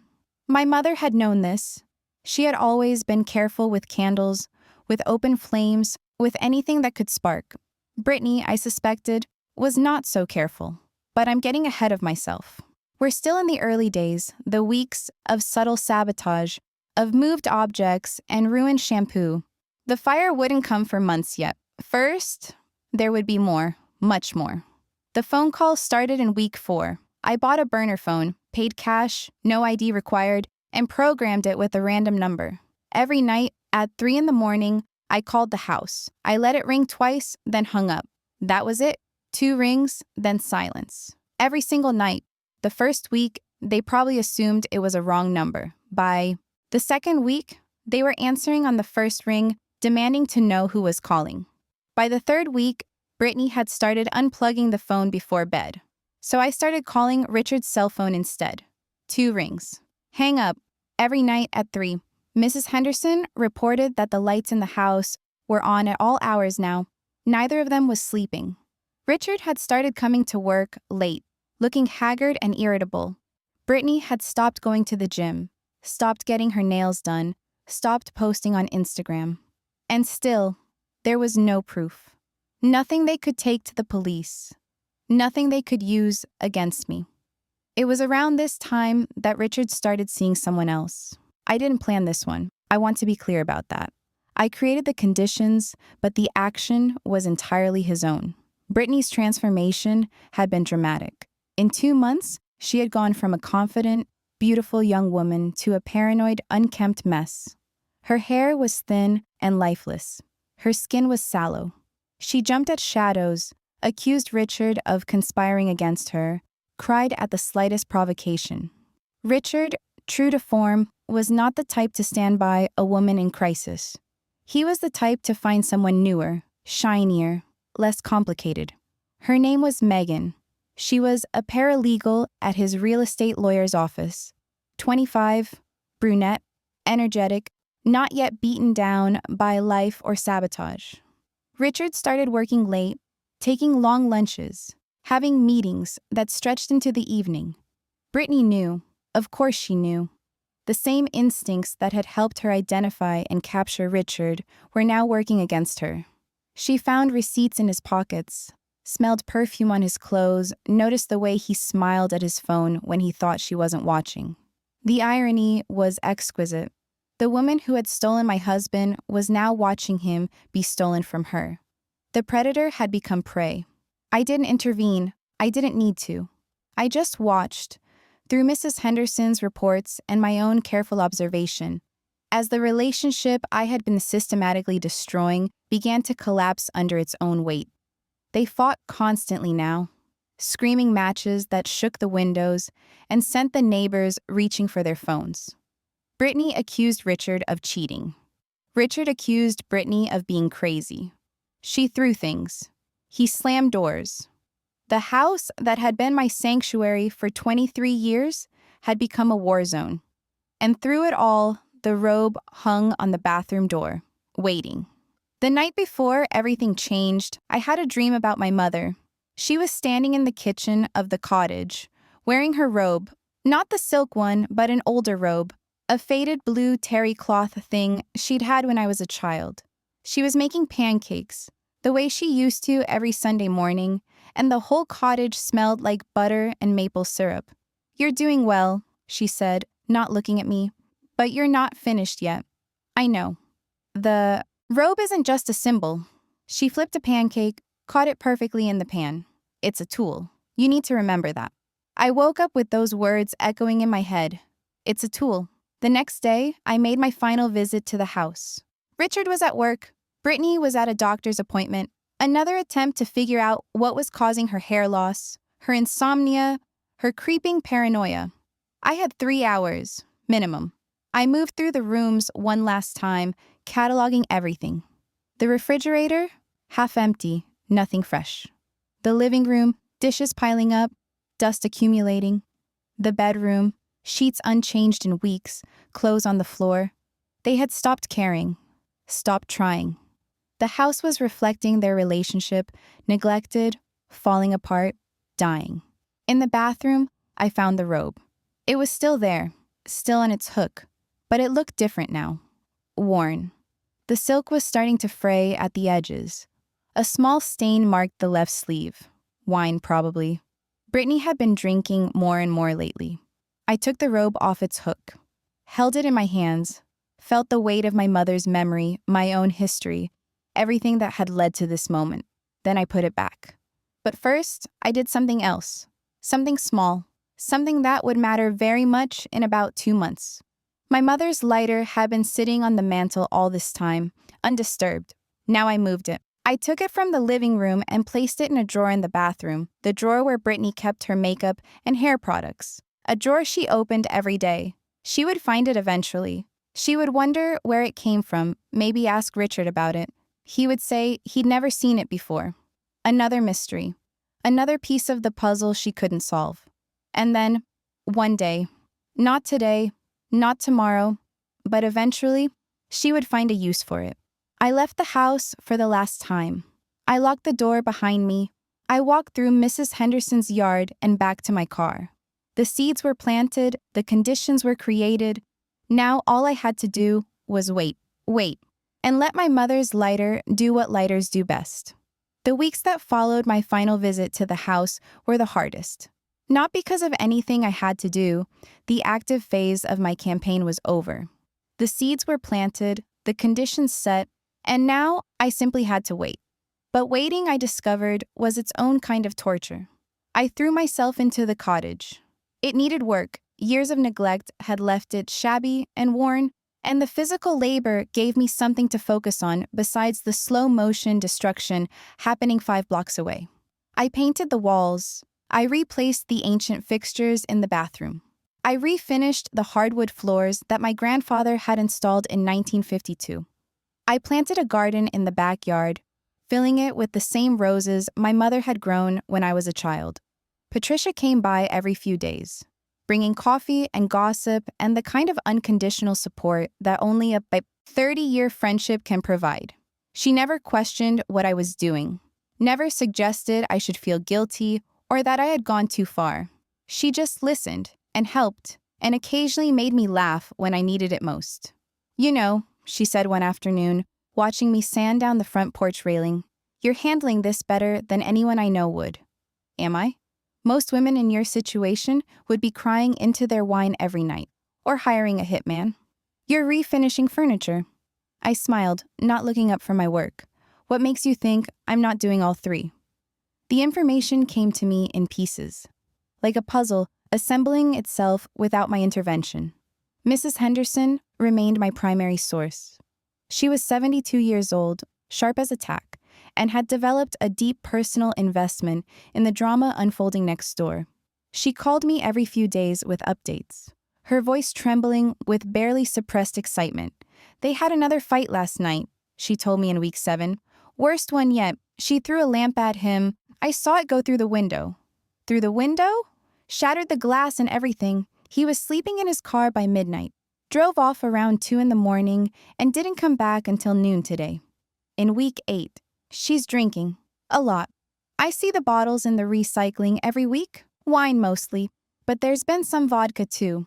My mother had known this. She had always been careful with candles, with open flames, with anything that could spark. Brittany, I suspected, was not so careful. But I'm getting ahead of myself. We're still in the early days, the weeks of subtle sabotage, of moved objects and ruined shampoo. The fire wouldn't come for months yet. First, there would be more, much more. The phone call started in week 4. I bought a burner phone, paid cash, no ID required, and programmed it with a random number. Every night, at 3 a.m, I called the house. I let it ring twice, then hung up. That was it. 2 rings, then silence. Every single night. The first week, they probably assumed it was a wrong number. By the second week, they were answering on the first ring, demanding to know who was calling. By the third week, Brittany had started unplugging the phone before bed. So I started calling Richard's cell phone instead. 2 rings. Hang up. Every night at 3. Mrs. Henderson reported that the lights in the house were on at all hours now. Neither of them was sleeping. Richard had started coming to work late, looking haggard and irritable. Brittany had stopped going to the gym, stopped getting her nails done, stopped posting on Instagram. And still, there was no proof. Nothing they could take to the police. Nothing they could use against me. It was around this time that Richard started seeing someone else. I didn't plan this one. I want to be clear about that. I created the conditions, but the action was entirely his own. Brittany's transformation had been dramatic. In 2 months, she had gone from a confident, beautiful young woman to a paranoid, unkempt mess. Her hair was thin and lifeless. Her skin was sallow. She jumped at shadows, accused Richard of conspiring against her, cried at the slightest provocation. Richard, true to form, was not the type to stand by a woman in crisis. He was the type to find someone newer, shinier, less complicated. Her name was Megan. She was a paralegal at his real estate lawyer's office. 25, brunette, energetic, not yet beaten down by life or sabotage. Richard started working late, taking long lunches, having meetings that stretched into the evening. Brittany knew, of course she knew. The same instincts that had helped her identify and capture Richard were now working against her. She found receipts in his pockets, smelled perfume on his clothes, noticed the way he smiled at his phone when he thought she wasn't watching. The irony was exquisite. The woman who had stolen my husband was now watching him be stolen from her. The predator had become prey. I didn't intervene. I didn't need to. I just watched, through Mrs. Henderson's reports and my own careful observation, as the relationship I had been systematically destroying began to collapse under its own weight. They fought constantly now, screaming matches that shook the windows and sent the neighbors reaching for their phones. Brittany accused Richard of cheating. Richard accused Brittany of being crazy. She threw things. He slammed doors. The house that had been my sanctuary for 23 years had become a war zone. And through it all, the robe hung on the bathroom door, waiting. The night before everything changed, I had a dream about my mother. She was standing in the kitchen of the cottage, wearing her robe, not the silk one, but an older robe, a faded blue terry cloth thing she'd had when I was a child. She was making pancakes, the way she used to every Sunday morning, and the whole cottage smelled like butter and maple syrup. "You're doing well," she said, not looking at me, "but you're not finished yet." I know. The robe isn't just a symbol. She flipped a pancake, caught it perfectly in the pan. It's a tool. You need to remember that. I woke up with those words echoing in my head. It's a tool. The next day, I made my final visit to the house. Richard was at work. Brittany was at a doctor's appointment. Another attempt to figure out what was causing her hair loss, her insomnia, her creeping paranoia. I had 3 hours, minimum. I moved through the rooms one last time, cataloging everything. The refrigerator, half empty, nothing fresh. The living room, dishes piling up, dust accumulating. The bedroom, sheets unchanged in weeks, clothes on the floor. They had stopped caring, stopped trying. The house was reflecting their relationship, neglected, falling apart, dying. In the bathroom, I found the robe. It was still there, still on its hook, but it looked different now. Worn. The silk was starting to fray at the edges. A small stain marked the left sleeve. Wine, probably. Brittany had been drinking more and more lately. I took the robe off its hook, held it in my hands, felt the weight of my mother's memory, my own history, everything that had led to this moment. Then I put it back. But first, I did something else. Something small. Something that would matter very much in about 2 months. My mother's lighter had been sitting on the mantel all this time, undisturbed. Now I moved it. I took it from the living room and placed it in a drawer in the bathroom, the drawer where Brittany kept her makeup and hair products. A drawer she opened every day. She would find it eventually. She would wonder where it came from, maybe ask Richard about it. He would say he'd never seen it before. Another mystery. Another piece of the puzzle she couldn't solve. And then, one day, not today, not tomorrow, but eventually, she would find a use for it. I left the house for the last time. I locked the door behind me. I walked through Mrs. Henderson's yard and back to my car. The seeds were planted, the conditions were created. Now all I had to do was wait, and let my mother's lighter do what lighters do best. The weeks that followed my final visit to the house were the hardest. Not because of anything I had to do, the active phase of my campaign was over. The seeds were planted, the conditions set, and now I simply had to wait. But waiting, I discovered, was its own kind of torture. I threw myself into the cottage. It needed work. Years of neglect had left it shabby and worn, and the physical labor gave me something to focus on besides the slow-motion destruction happening 5 blocks away. I painted the walls. I replaced the ancient fixtures in the bathroom. I refinished the hardwood floors that my grandfather had installed in 1952. I planted a garden in the backyard, filling it with the same roses my mother had grown when I was a child. Patricia came by every few days, bringing coffee and gossip and the kind of unconditional support that only a 30-year friendship can provide. She never questioned what I was doing, never suggested I should feel guilty or that I had gone too far. She just listened and helped and occasionally made me laugh when I needed it most. "You know," she said one afternoon, watching me sand down the front porch railing, "you're handling this better than anyone I know would." Am I? Most women in your situation would be crying into their wine every night, or hiring a hitman. "You're refinishing furniture." I smiled, not looking up from my work. "What makes you think I'm not doing all 3? The information came to me in pieces, like a puzzle assembling itself without my intervention. Mrs. Henderson remained my primary source. She was 72 years old, sharp as a tack, and had developed a deep personal investment in the drama unfolding next door. She called me every few days with updates, her voice trembling with barely suppressed excitement. "They had another fight last night," she told me in week 7. "Worst one yet. She threw a lamp at him. I saw it go through the window. Through the window? Shattered the glass and everything. He was sleeping in his car by midnight. Drove off around 2 in the morning and didn't come back until noon today. In week 8, she's drinking. A lot. I see the bottles in the recycling every week. Wine mostly. But there's been some vodka too.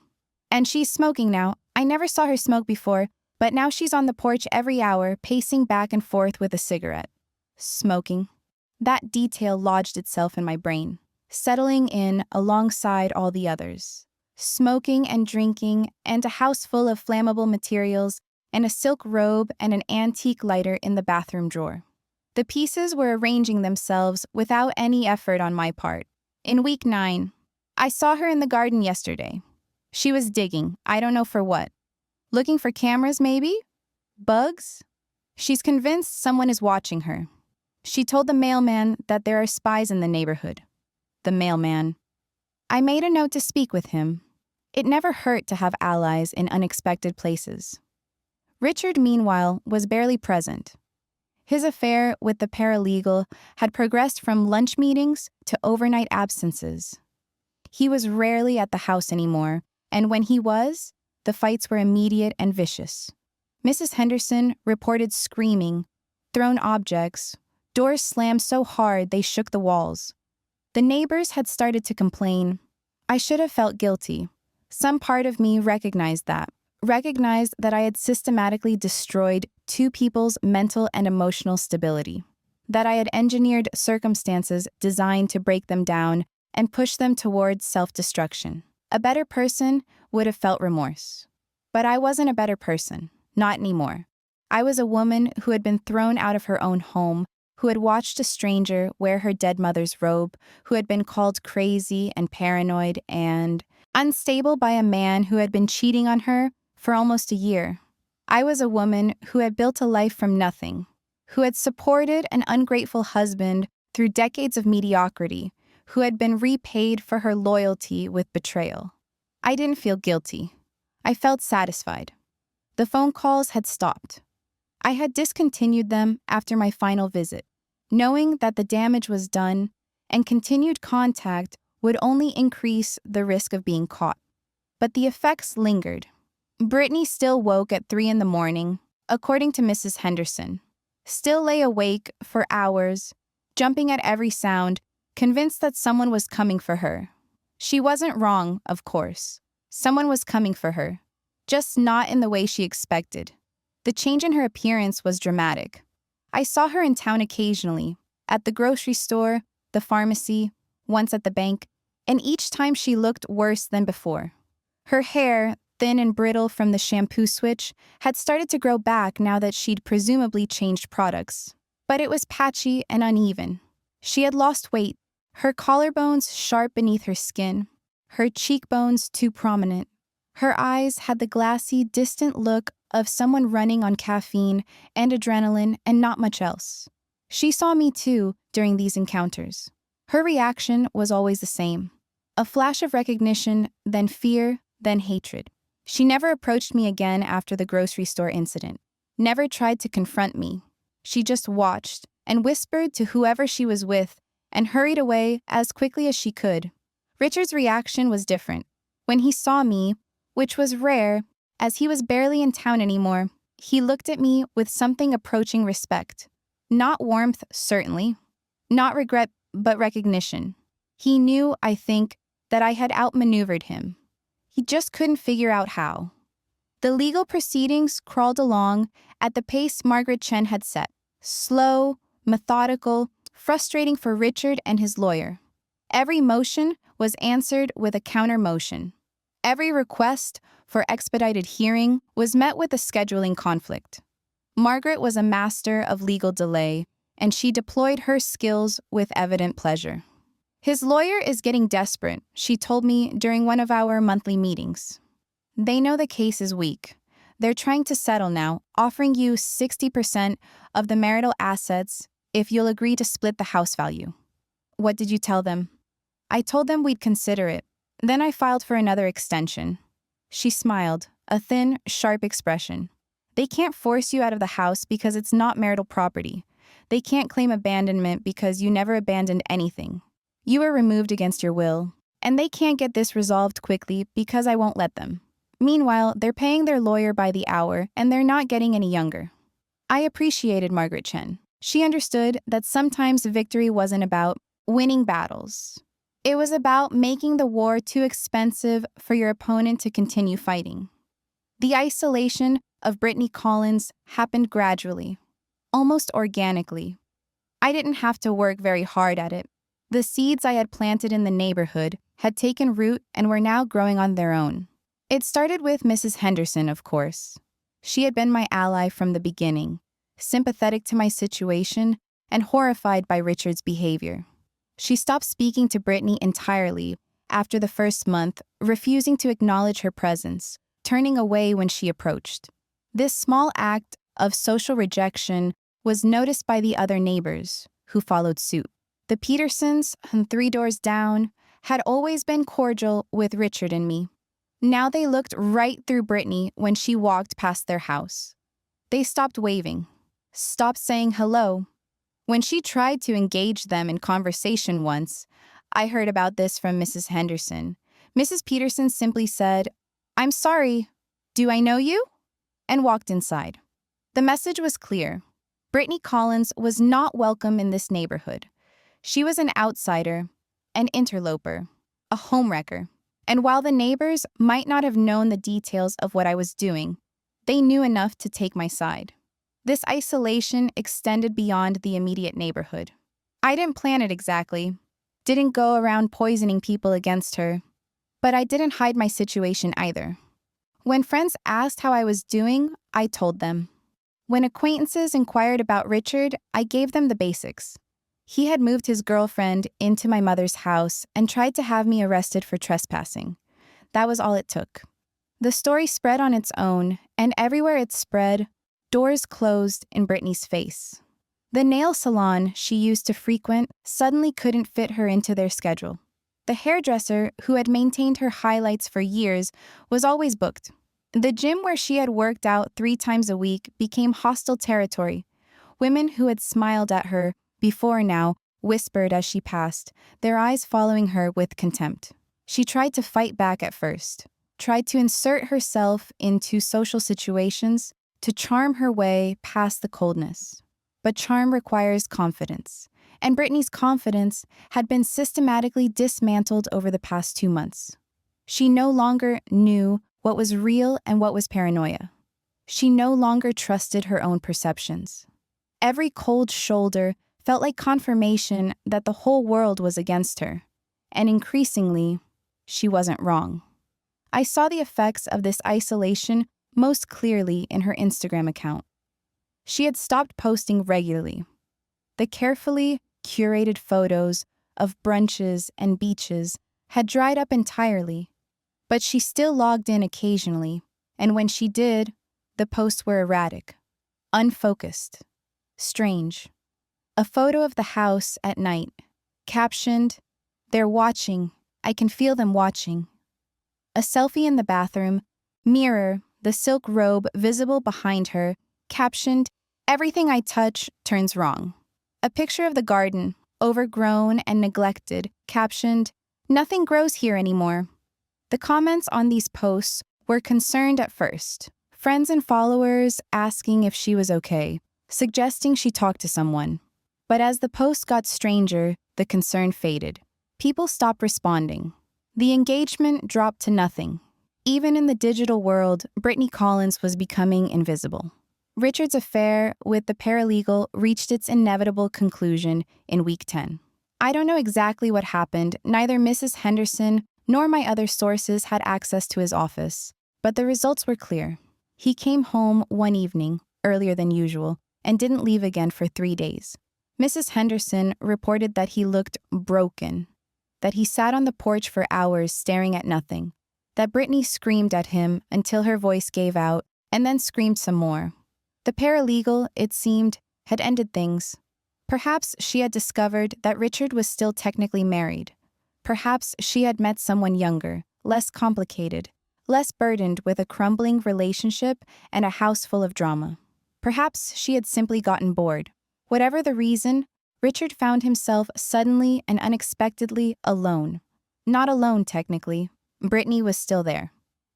And she's smoking now. I never saw her smoke before, but now she's on the porch every hour, pacing back and forth with a cigarette. Smoking. That detail lodged itself in my brain, settling in alongside all the others. Smoking and drinking, and a house full of flammable materials, and a silk robe and an antique lighter in the bathroom drawer. The pieces were arranging themselves without any effort on my part. In week 9, I saw her in the garden yesterday. She was digging, I don't know for what. Looking for cameras, maybe? Bugs? She's convinced someone is watching her. She told the mailman that there are spies in the neighborhood. The mailman. I made a note to speak with him. It never hurt to have allies in unexpected places. Richard, meanwhile, was barely present. His affair with the paralegal had progressed from lunch meetings to overnight absences. He was rarely at the house anymore, and when he was, the fights were immediate and vicious. Mrs. Henderson reported screaming, thrown objects, doors slammed so hard they shook the walls. The neighbors had started to complain. I should have felt guilty. Some part of me recognized that I had systematically destroyed 2 people's mental and emotional stability, that I had engineered circumstances designed to break them down and push them towards self-destruction. A better person would have felt remorse. But I wasn't a better person, not anymore. I was a woman who had been thrown out of her own home, who had watched a stranger wear her dead mother's robe, who had been called crazy and paranoid and unstable by a man who had been cheating on her for almost a year. I was a woman who had built a life from nothing, who had supported an ungrateful husband through decades of mediocrity, who had been repaid for her loyalty with betrayal. I didn't feel guilty. I felt satisfied. The phone calls had stopped. I had discontinued them after my final visit, knowing that the damage was done and continued contact would only increase the risk of being caught. But the effects lingered. Brittany still woke at 3 in the morning, according to Mrs. Henderson. Still lay awake for hours, jumping at every sound, convinced that someone was coming for her. She wasn't wrong, of course. Someone was coming for her, just not in the way she expected. The change in her appearance was dramatic. I saw her in town occasionally, at the grocery store, the pharmacy, once at the bank, and each time she looked worse than before. Her hair, thin and brittle from the shampoo switch, had started to grow back now that she'd presumably changed products. But it was patchy and uneven. She had lost weight, her collarbones sharp beneath her skin, her cheekbones too prominent. Her eyes had the glassy, distant look of someone running on caffeine and adrenaline and not much else. She saw me too during these encounters. Her reaction was always the same. A flash of recognition, then fear, then hatred. She never approached me again after the grocery store incident. Never tried to confront me. She just watched and whispered to whoever she was with and hurried away as quickly as she could. Richard's reaction was different. When he saw me, which was rare, as he was barely in town anymore, he looked at me with something approaching respect. Not warmth, certainly. Not regret, but recognition. He knew, I think, that I had outmaneuvered him. He just couldn't figure out how. The legal proceedings crawled along at the pace Margaret Chen had set. Slow, methodical, frustrating for Richard and his lawyer. Every motion was answered with a counter-motion. Every request for expedited hearing was met with a scheduling conflict. Margaret was a master of legal delay, and she deployed her skills with evident pleasure. His lawyer is getting desperate, she told me during one of our monthly meetings. They know the case is weak. They're trying to settle now, offering you 60% of the marital assets if you'll agree to split the house value. What did you tell them? I told them we'd consider it. Then I filed for another extension. She smiled, a thin, sharp expression. They can't force you out of the house because it's not marital property. They can't claim abandonment because you never abandoned anything. You were removed against your will, and they can't get this resolved quickly because I won't let them. Meanwhile, they're paying their lawyer by the hour, and they're not getting any younger. I appreciated Margaret Chen. She understood that sometimes victory wasn't about winning battles. It was about making the war too expensive for your opponent to continue fighting. The isolation of Brittany Collins happened gradually, almost organically. I didn't have to work very hard at it. The seeds I had planted in the neighborhood had taken root and were now growing on their own. It started with Mrs. Henderson, of course. She had been my ally from the beginning, sympathetic to my situation and horrified by Richard's behavior. She stopped speaking to Brittany entirely after the first month, refusing to acknowledge her presence, turning away when she approached. This small act of social rejection was noticed by the other neighbors, who followed suit. The Petersons, 3 doors down, had always been cordial with Richard and me. Now they looked right through Brittany when she walked past their house. They stopped waving, stopped saying hello. When she tried to engage them in conversation once, I heard about this from Mrs. Henderson. Mrs. Peterson simply said, "I'm sorry, do I know you?" and walked inside. The message was clear. Brittany Collins was not welcome in this neighborhood. She was an outsider, an interloper, a homewrecker. And while the neighbors might not have known the details of what I was doing, they knew enough to take my side. This isolation extended beyond the immediate neighborhood. I didn't plan it exactly, didn't go around poisoning people against her, but I didn't hide my situation either. When friends asked how I was doing, I told them. When acquaintances inquired about Richard, I gave them the basics. He had moved his girlfriend into my mother's house and tried to have me arrested for trespassing. That was all it took. The story spread on its own, and everywhere it spread, doors closed in Brittany's face. The nail salon she used to frequent suddenly couldn't fit her into their schedule. The hairdresser, who had maintained her highlights for years, was always booked. The gym where she had worked out 3 times a week became hostile territory. Women who had smiled at her before now whispered as she passed, their eyes following her with contempt. She tried to fight back at first, tried to insert herself into social situations, to charm her way past the coldness. But charm requires confidence, and Brittany's confidence had been systematically dismantled over the past 2 months. She no longer knew what was real and what was paranoia. She no longer trusted her own perceptions. Every cold shoulder felt like confirmation that the whole world was against her, and increasingly, she wasn't wrong. I saw the effects of this isolation most clearly in her Instagram account. She had stopped posting regularly. The carefully curated photos of brunches and beaches had dried up entirely, but she still logged in occasionally, and when she did, the posts were erratic, unfocused, strange. A photo of the house at night, captioned, "They're watching, I can feel them watching." A selfie in the bathroom, mirror, the silk robe visible behind her, captioned, "Everything I touch turns wrong." A picture of the garden, overgrown and neglected, captioned, "Nothing grows here anymore." The comments on these posts were concerned at first, friends and followers asking if she was okay, suggesting she talk to someone. But as the posts got stranger, the concern faded. People stopped responding. The engagement dropped to nothing. Even in the digital world, Brittany Collins was becoming invisible. Richard's affair with the paralegal reached its inevitable conclusion in week 10. I don't know exactly what happened. Neither Mrs. Henderson nor my other sources had access to his office, but the results were clear. He came home one evening, earlier than usual, and didn't leave again for 3 days. Mrs. Henderson reported that he looked broken, that he sat on the porch for hours staring at nothing, that Brittany screamed at him until her voice gave out, and then screamed some more. The paralegal, it seemed, had ended things. Perhaps she had discovered that Richard was still technically married. Perhaps she had met someone younger, less complicated, less burdened with a crumbling relationship and a house full of drama. Perhaps she had simply gotten bored. Whatever the reason, Richard found himself suddenly and unexpectedly alone. Not alone, technically. Brittany was still there.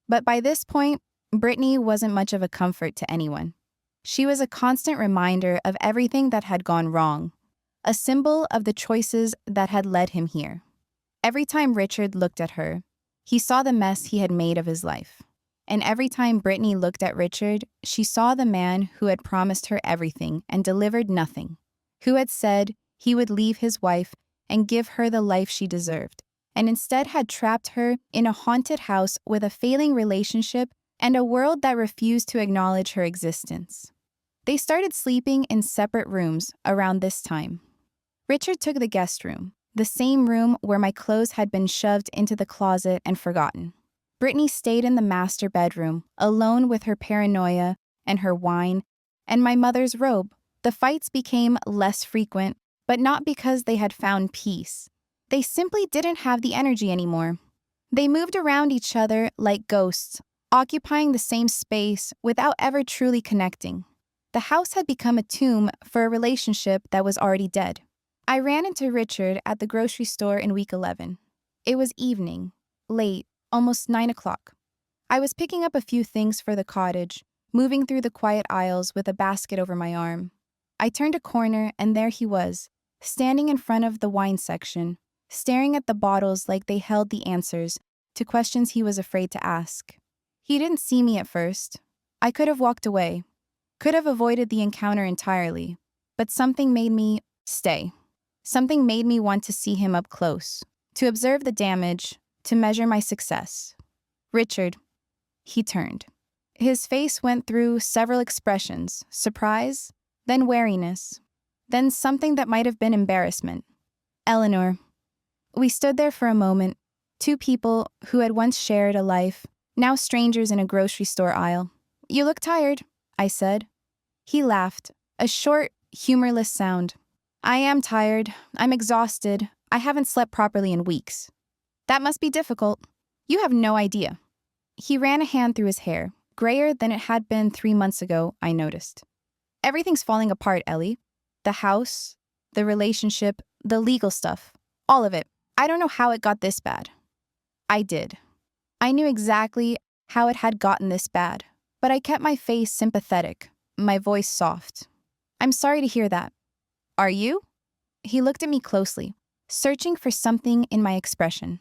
But by this point, Brittany wasn't much of a comfort to anyone. She was a constant reminder of everything that had gone wrong, a symbol of the choices that had led him here. Every time Richard looked at her, he saw the mess he had made of his life. And every time Brittany looked at Richard, she saw the man who had promised her everything and delivered nothing, who had said he would leave his wife and give her the life she deserved, and instead had trapped her in a haunted house with a failing relationship and a world that refused to acknowledge her existence. They started sleeping in separate rooms around this time. Richard took the guest room, the same room where my clothes had been shoved into the closet and forgotten. Brittany stayed in the master bedroom, alone with her paranoia and her wine, and my mother's robe. The fights became less frequent, but not because they had found peace. They simply didn't have the energy anymore. They moved around each other like ghosts, occupying the same space without ever truly connecting. The house had become a tomb for a relationship that was already dead. I ran into Richard at the grocery store in week 11. It was evening, late, almost 9 o'clock. I was picking up a few things for the cottage, moving through the quiet aisles with a basket over my arm. I turned a corner and there he was, standing in front of the wine section, staring at the bottles like they held the answers to questions he was afraid to ask. He didn't see me at first. I could have walked away, could have avoided the encounter entirely, but something made me stay. Something made me want to see him up close, to observe the damage, to measure my success. Richard, he turned. His face went through several expressions, surprise, then wariness, then something that might have been embarrassment. Eleanor. We stood there for a moment, two people who had once shared a life, now strangers in a grocery store aisle. You look tired, I said. He laughed, a short, humorless sound. I am tired. I'm exhausted. I haven't slept properly in weeks. That must be difficult. You have no idea. He ran a hand through his hair, grayer than it had been 3 months ago, I noticed. Everything's falling apart, Ellie. The house, the relationship, the legal stuff, all of it. I don't know how it got this bad. I did. I knew exactly how it had gotten this bad, but I kept my face sympathetic, my voice soft. I'm sorry to hear that. Are you? He looked at me closely, searching for something in my expression.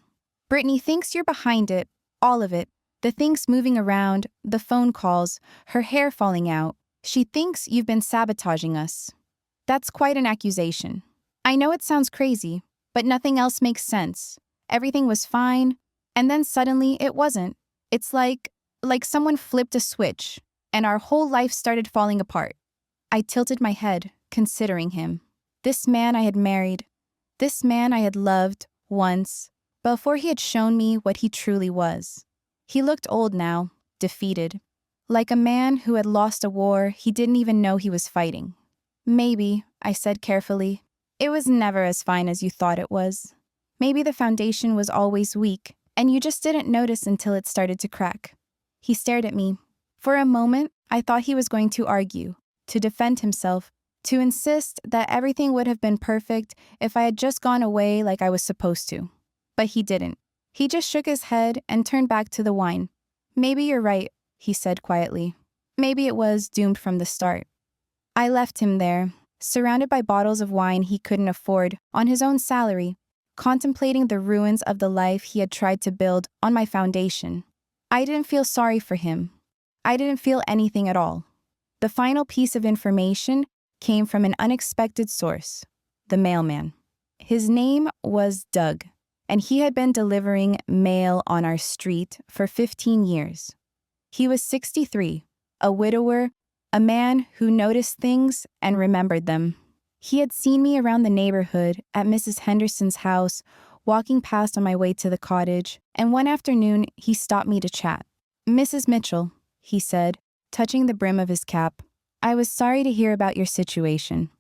Brittany thinks you're behind it, all of it. The things moving around, the phone calls, her hair falling out. She thinks you've been sabotaging us. That's quite an accusation. I know it sounds crazy, but nothing else makes sense. Everything was fine, and then suddenly it wasn't. It's like someone flipped a switch, and our whole life started falling apart. I tilted my head, considering him. This man I had married, this man I had loved once, before he had shown me what he truly was. He looked old now, defeated, like a man who had lost a war he didn't even know he was fighting. Maybe, I said carefully, it was never as fine as you thought it was. Maybe the foundation was always weak, and you just didn't notice until it started to crack. He stared at me. For a moment, I thought he was going to argue, to defend himself, to insist that everything would have been perfect if I had just gone away like I was supposed to. But he didn't. He just shook his head and turned back to the wine. Maybe you're right, he said quietly. Maybe it was doomed from the start. I left him there, surrounded by bottles of wine he couldn't afford, on his own salary, contemplating the ruins of the life he had tried to build on my foundation. I didn't feel sorry for him. I didn't feel anything at all. The final piece of information came from an unexpected source, the mailman. His name was Doug, and he had been delivering mail on our street for 15 years. He was 63, a widower, a man who noticed things and remembered them. He had seen me around the neighborhood at Mrs. Henderson's house, walking past on my way to the cottage, and one afternoon he stopped me to chat. Mrs. Mitchell, he said, touching the brim of his cap, I was sorry to hear about your situation.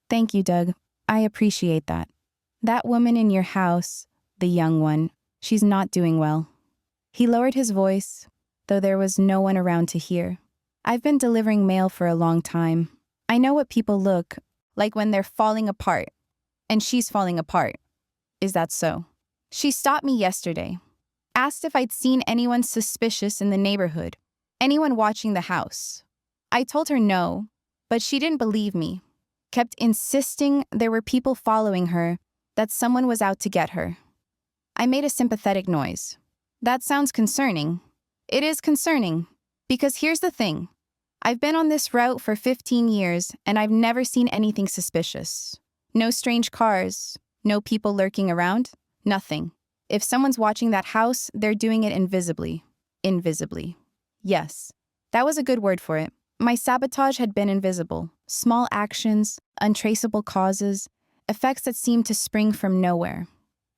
Thank you, Doug. I appreciate that. That woman in your house, the young one, she's not doing well. He lowered his voice, though there was no one around to hear. I've been delivering mail for a long time. I know what people look, like when they're falling apart. And she's falling apart. Is that so? She stopped me yesterday, asked if I'd seen anyone suspicious in the neighborhood, anyone watching the house. I told her no, but she didn't believe me, kept insisting there were people following her, that someone was out to get her. I made a sympathetic noise. That sounds concerning. It is concerning, because here's the thing. I've been on this route for 15 years, and I've never seen anything suspicious. No strange cars, no people lurking around, nothing. If someone's watching that house, they're doing it invisibly. Invisibly. Yes, that was a good word for it. My sabotage had been invisible. Small actions, untraceable causes, effects that seemed to spring from nowhere.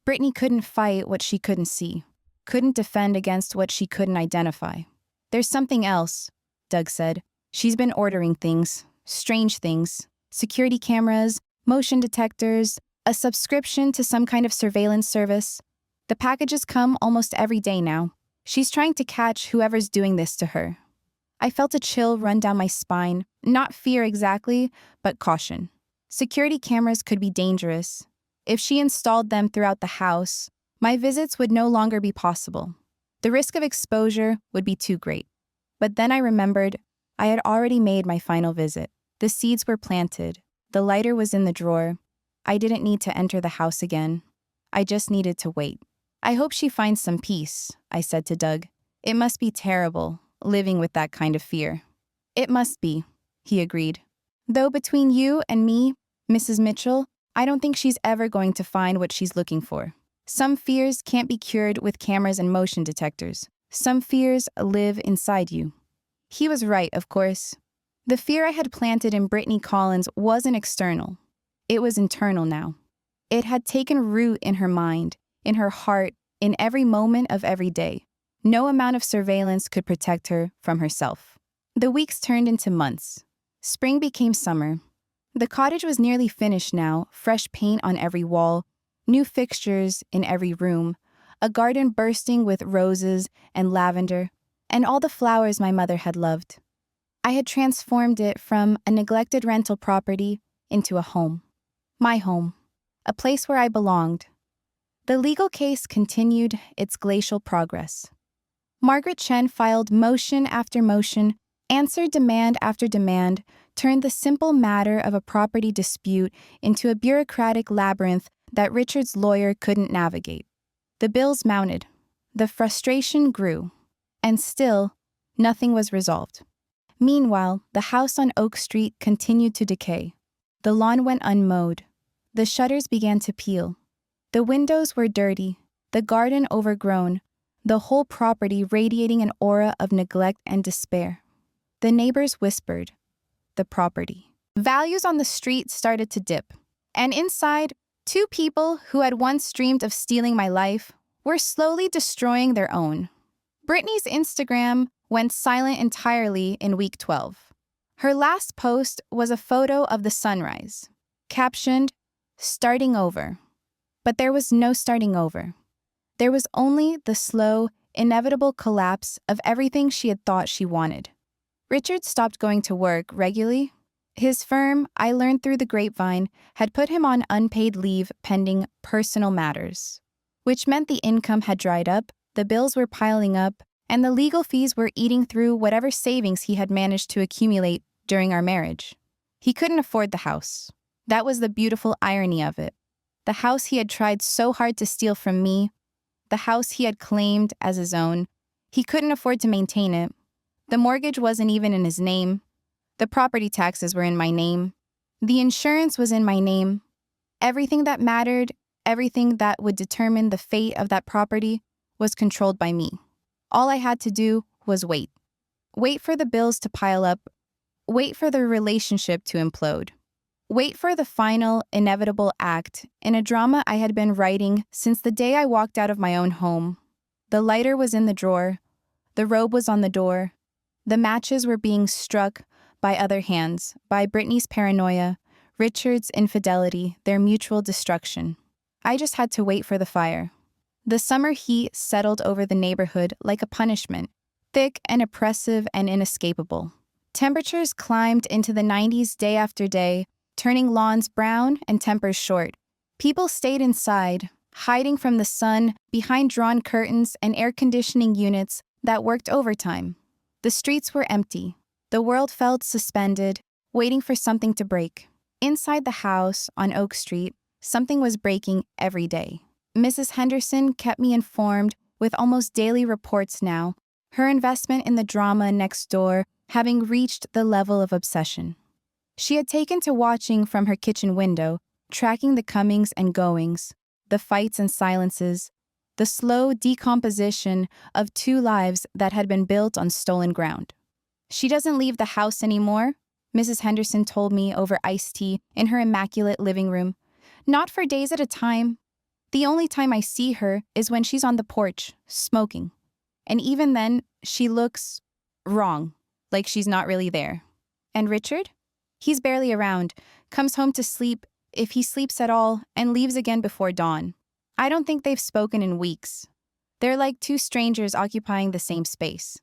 Brittany couldn't fight what she couldn't see, couldn't defend against what she couldn't identify. There's something else, Doug said. She's been ordering things, strange things, security cameras, motion detectors, a subscription to some kind of surveillance service. The packages come almost every day now. She's trying to catch whoever's doing this to her. I felt a chill run down my spine, not fear exactly, but caution. Security cameras could be dangerous. If she installed them throughout the house, my visits would no longer be possible. The risk of exposure would be too great. But then I remembered I had already made my final visit. The seeds were planted. The lighter was in the drawer. I didn't need to enter the house again. I just needed to wait. I hope she finds some peace, I said to Doug. It must be terrible, living with that kind of fear. It must be, he agreed. Though between you and me, Mrs. Mitchell, I don't think she's ever going to find what she's looking for. Some fears can't be cured with cameras and motion detectors. Some fears live inside you. He was right, of course. The fear I had planted in Brittany Collins wasn't external. It was internal now. It had taken root in her mind, in her heart, in every moment of every day. No amount of surveillance could protect her from herself. The weeks turned into months. Spring became summer. The cottage was nearly finished now, fresh paint on every wall, new fixtures in every room, a garden bursting with roses and lavender, and all the flowers my mother had loved. I had transformed it from a neglected rental property into a home. My home. A place where I belonged. The legal case continued its glacial progress. Margaret Chen filed motion after motion, answered demand after demand, turned the simple matter of a property dispute into a bureaucratic labyrinth that Richard's lawyer couldn't navigate. The bills mounted. The frustration grew. And still, nothing was resolved. Meanwhile, the house on Oak Street continued to decay. The lawn went unmowed. The shutters began to peel. The windows were dirty, the garden overgrown, the whole property radiating an aura of neglect and despair. The neighbors whispered, the property. Values on the street started to dip. And inside, two people who had once dreamed of stealing my life were slowly destroying their own. Brittany's Instagram went silent entirely in week 12. Her last post was a photo of the sunrise, captioned, "Starting over." But there was no starting over. There was only the slow, inevitable collapse of everything she had thought she wanted. Richard stopped going to work regularly. His firm, I learned through the grapevine, had put him on unpaid leave pending personal matters, which meant the income had dried up, the bills were piling up, and the legal fees were eating through whatever savings he had managed to accumulate during our marriage. He couldn't afford the house. That was the beautiful irony of it. The house he had tried so hard to steal from me, the house he had claimed as his own, he couldn't afford to maintain it. The mortgage wasn't even in his name. The property taxes were in my name. The insurance was in my name. Everything that mattered, everything that would determine the fate of that property, was controlled by me. All I had to do was wait. Wait for the bills to pile up. Wait for the relationship to implode. Wait for the final, inevitable act in a drama I had been writing since the day I walked out of my own home. The lighter was in the drawer. The robe was on the door. The matches were being struck by other hands, by Brittany's paranoia, Richard's infidelity, their mutual destruction. I just had to wait for the fire. The summer heat settled over the neighborhood like a punishment, thick and oppressive and inescapable. Temperatures climbed into the 90s day after day, turning lawns brown and tempers short. People stayed inside, hiding from the sun behind drawn curtains and air conditioning units that worked overtime. The streets were empty. The world felt suspended, waiting for something to break. Inside the house on Oak Street, something was breaking every day. Mrs. Henderson kept me informed with almost daily reports now, her investment in the drama next door having reached the level of obsession. She had taken to watching from her kitchen window, tracking the comings and goings, the fights and silences, the slow decomposition of two lives that had been built on stolen ground. She doesn't leave the house anymore, Mrs. Henderson told me over iced tea in her immaculate living room. Not for days at a time. The only time I see her is when she's on the porch, smoking. And even then, she looks wrong, like she's not really there. And Richard? He's barely around, comes home to sleep, if he sleeps at all, and leaves again before dawn. I don't think they've spoken in weeks. They're like two strangers occupying the same space.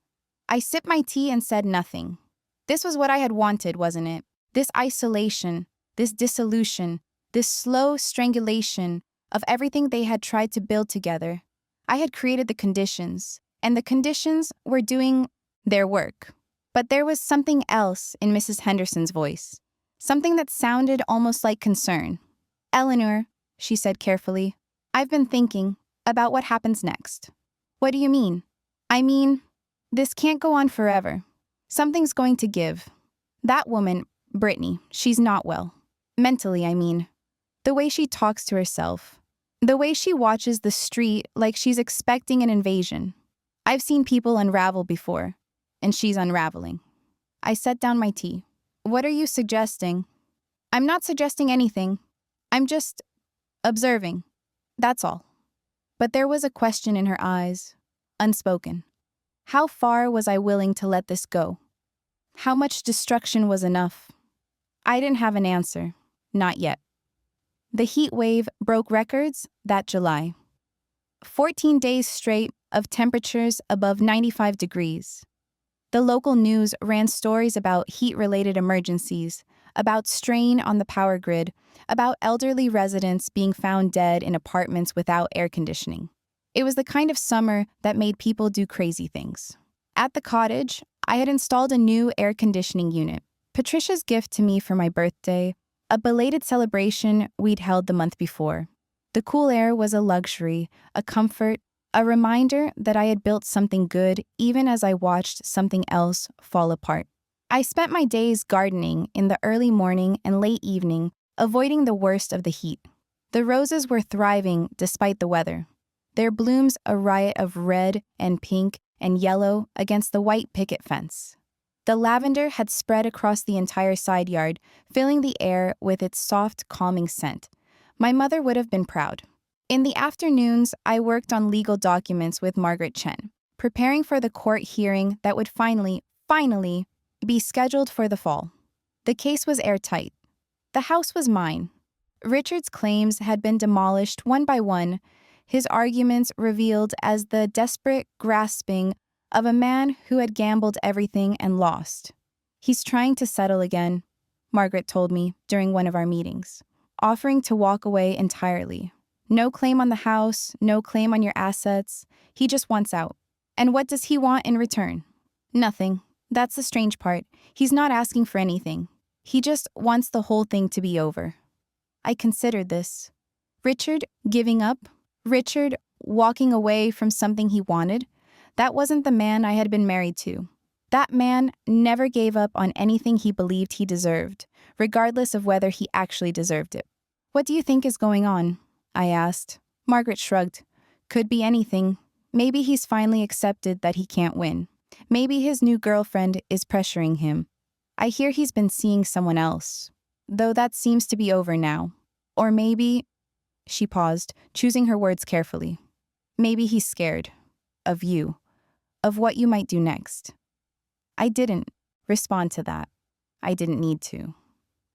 I sipped my tea and said nothing. This was what I had wanted, wasn't it? This isolation, this dissolution, this slow strangulation of everything they had tried to build together. I had created the conditions, and the conditions were doing their work. But there was something else in Mrs. Henderson's voice, something that sounded almost like concern. "Eleanor," she said carefully, "I've been thinking about what happens next." "What do you mean?" "I mean, this can't go on forever. Something's going to give. That woman, Brittany, she's not well. Mentally, I mean. The way she talks to herself. The way she watches the street like she's expecting an invasion. I've seen people unravel before, and she's unraveling." I set down my tea. "What are you suggesting?" "I'm not suggesting anything. I'm just observing. That's all." But there was a question in her eyes, unspoken. How far was I willing to let this go? How much destruction was enough? I didn't have an answer, not yet. The heat wave broke records that July. 14 days straight of temperatures above 95 degrees. The local news ran stories about heat-related emergencies, about strain on the power grid, about elderly residents being found dead in apartments without air conditioning. It was the kind of summer that made people do crazy things. At the cottage, I had installed a new air conditioning unit. Patricia's gift to me for my birthday, a belated celebration we'd held the month before. The cool air was a luxury, a comfort, a reminder that I had built something good even as I watched something else fall apart. I spent my days gardening in the early morning and late evening, avoiding the worst of the heat. The roses were thriving despite the weather, their blooms a riot of red and pink and yellow against the white picket fence. The lavender had spread across the entire side yard, filling the air with its soft, calming scent. My mother would have been proud. In the afternoons, I worked on legal documents with Margaret Chen, preparing for the court hearing that would finally be scheduled for the fall. The case was airtight. The house was mine. Richard's claims had been demolished one by one, his arguments revealed as the desperate grasping of a man who had gambled everything and lost. "He's trying to settle again," Margaret told me during one of our meetings, offering to walk away entirely. "No claim on the house, no claim on your assets. He just wants out." "And what does he want in return?" "Nothing. That's the strange part. He's not asking for anything. He just wants the whole thing to be over." I considered this. Richard giving up? Richard walking away from something he wanted? That wasn't the man I had been married to. That man never gave up on anything he believed he deserved, regardless of whether he actually deserved it. "What do you think is going on?" I asked. Margaret shrugged. "Could be anything. Maybe he's finally accepted that he can't win. Maybe his new girlfriend is pressuring him. I hear he's been seeing someone else, though that seems to be over now. Or maybe..." She paused, choosing her words carefully. "Maybe he's scared. Of you. Of what you might do next." I didn't respond to that. I didn't need to.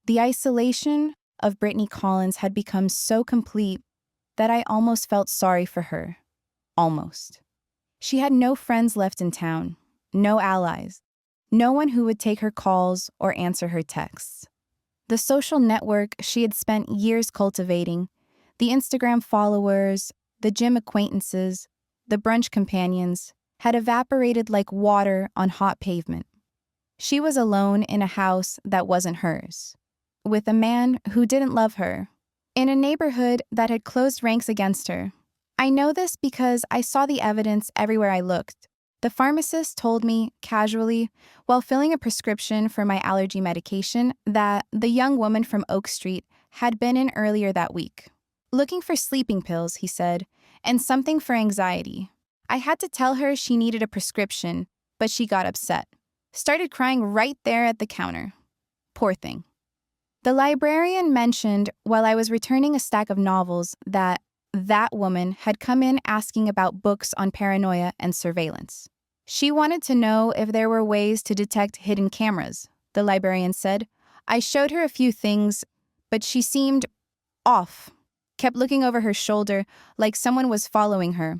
The isolation of Brittany Collins had become so complete that I almost felt sorry for her. Almost. She had no friends left in town, no allies, no one who would take her calls or answer her texts. The social network she had spent years cultivating, the Instagram followers, the gym acquaintances, the brunch companions, had evaporated like water on hot pavement. She was alone in a house that wasn't hers, with a man who didn't love her, in a neighborhood that had closed ranks against her. I know this because I saw the evidence everywhere I looked. The pharmacist told me, casually, while filling a prescription for my allergy medication, that the young woman from Oak Street had been in earlier that week. Looking for sleeping pills, he said, and something for anxiety. I had to tell her she needed a prescription, but she got upset. Started crying right there at the counter. Poor thing. The librarian mentioned, while I was returning a stack of novels, that woman had come in asking about books on paranoia and surveillance. She wanted to know if there were ways to detect hidden cameras, the librarian said. I showed her a few things, but she seemed off, kept looking over her shoulder like someone was following her.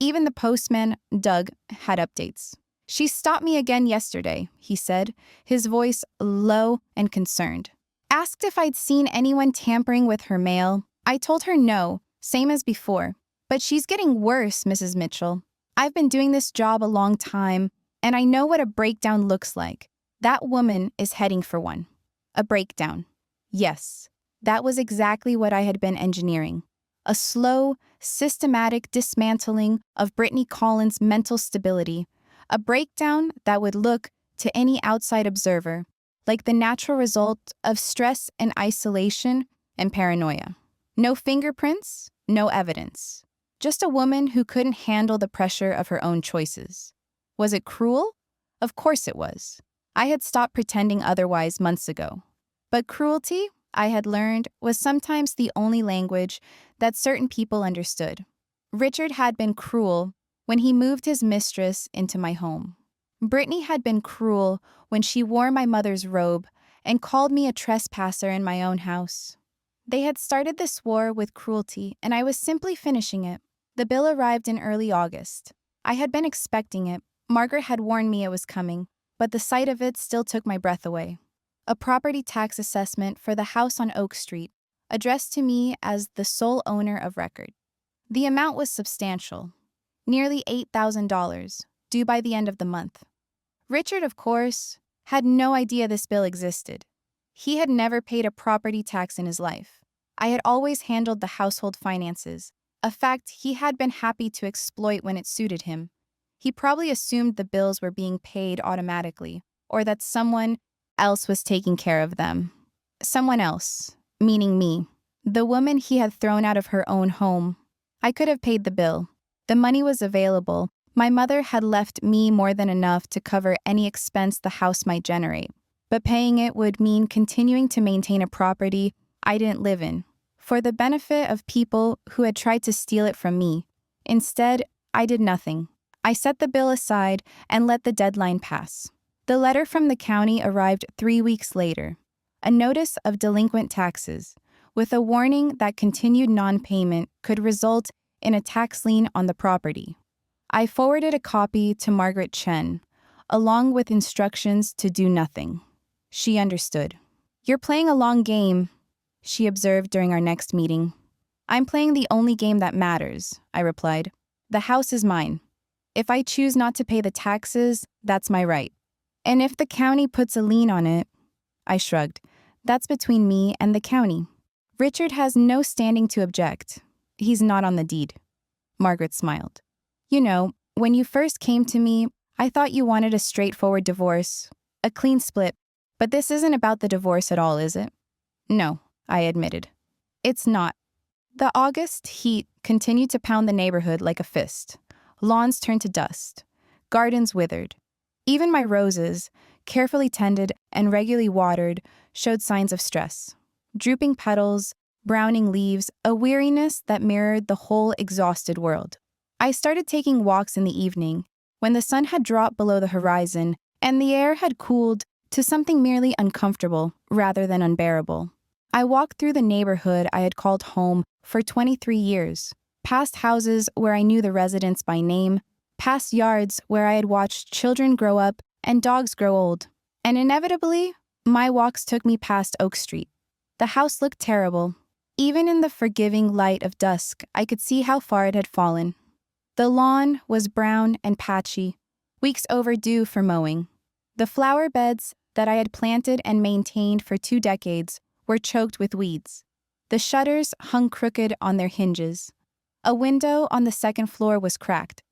Even the postman, Doug, had updates. She stopped me again yesterday, he said, his voice low and concerned. Asked if I'd seen anyone tampering with her mail. I told her no, same as before. But she's getting worse, Mrs. Mitchell. I've been doing this job a long time, and I know what a breakdown looks like. That woman is heading for one. A breakdown. Yes, that was exactly what I had been engineering. A slow, systematic dismantling of Brittany Collins' mental stability. A breakdown that would look, to any outside observer, like the natural result of stress and isolation and paranoia. No fingerprints, no evidence. Just a woman who couldn't handle the pressure of her own choices. Was it cruel? Of course it was. I had stopped pretending otherwise months ago. But cruelty, I had learned, was sometimes the only language that certain people understood. Richard had been cruel when he moved his mistress into my home. Brittany had been cruel when she wore my mother's robe and called me a trespasser in my own house. They had started this war with cruelty, and I was simply finishing it. The bill arrived in early August. I had been expecting it. Margaret had warned me it was coming, but the sight of it still took my breath away. A property tax assessment for the house on Oak Street, addressed to me as the sole owner of record. The amount was substantial, nearly $8,000, due by the end of the month. Richard, of course, had no idea this bill existed. He had never paid a property tax in his life. I had always handled the household finances, a fact he had been happy to exploit when it suited him. He probably assumed the bills were being paid automatically, or that someone else was taking care of them. Someone else, meaning me, the woman he had thrown out of her own home. I could have paid the bill. The money was available. My mother had left me more than enough to cover any expense the house might generate. But paying it would mean continuing to maintain a property I didn't live in, for the benefit of people who had tried to steal it from me. Instead, I did nothing. I set the bill aside and let the deadline pass. The letter from the county arrived 3 weeks later, a notice of delinquent taxes, with a warning that continued non-payment could result in a tax lien on the property. I forwarded a copy to Margaret Chen, along with instructions to do nothing. She understood. You're playing a long game, she observed during our next meeting. I'm playing the only game that matters, I replied. The house is mine. If I choose not to pay the taxes, that's my right. And if the county puts a lien on it, I shrugged. That's between me and the county. Richard has no standing to object. He's not on the deed. Margaret smiled. You know, when you first came to me, I thought you wanted a straightforward divorce, a clean split. But this isn't about the divorce at all, is it? No, I admitted. It's not. The August heat continued to pound the neighborhood like a fist. Lawns turned to dust. Gardens withered. Even my roses, carefully tended and regularly watered, showed signs of stress. Drooping petals, browning leaves, a weariness that mirrored the whole exhausted world. I started taking walks in the evening, when the sun had dropped below the horizon and the air had cooled to something merely uncomfortable rather than unbearable. I walked through the neighborhood I had called home for 23 years, past houses where I knew the residents by name, past yards where I had watched children grow up and dogs grow old. And inevitably, My walks took me past Oak Street. The house looked terrible. Even in the forgiving light of dusk, I could see how far it had fallen. The lawn was brown and patchy, weeks overdue for mowing. The flower beds that I had planted and maintained for 2 decades were choked with weeds. The shutters hung crooked on their hinges. A window on the second floor was cracked.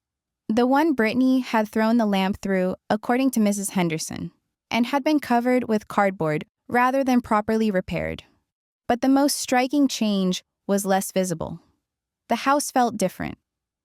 The one Brittany had thrown the lamp through, according to Mrs. Henderson, and had been covered with cardboard rather than properly repaired. But the most striking change was less visible. The house felt different,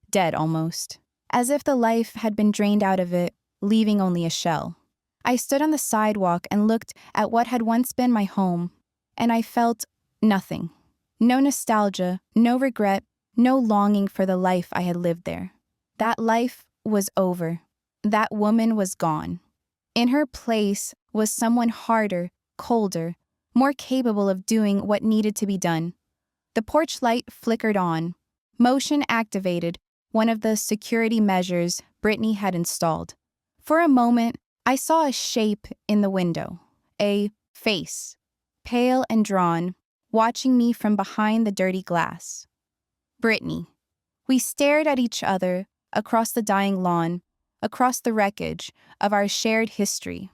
dead almost, as if the life had been drained out of it, leaving only a shell. I stood on the sidewalk and looked at what had once been my home, and I felt nothing. No nostalgia, no regret, no longing for the life I had lived there. That life was over. That woman was gone. In her place was someone harder, colder, more capable of doing what needed to be done. The porch light flickered on. Motion activated one of the security measures Brittany had installed. For a moment, I saw a shape in the window, a face, pale and drawn, watching me from behind the dirty glass. Brittany. We stared at each other across the dying lawn, across the wreckage of our shared history.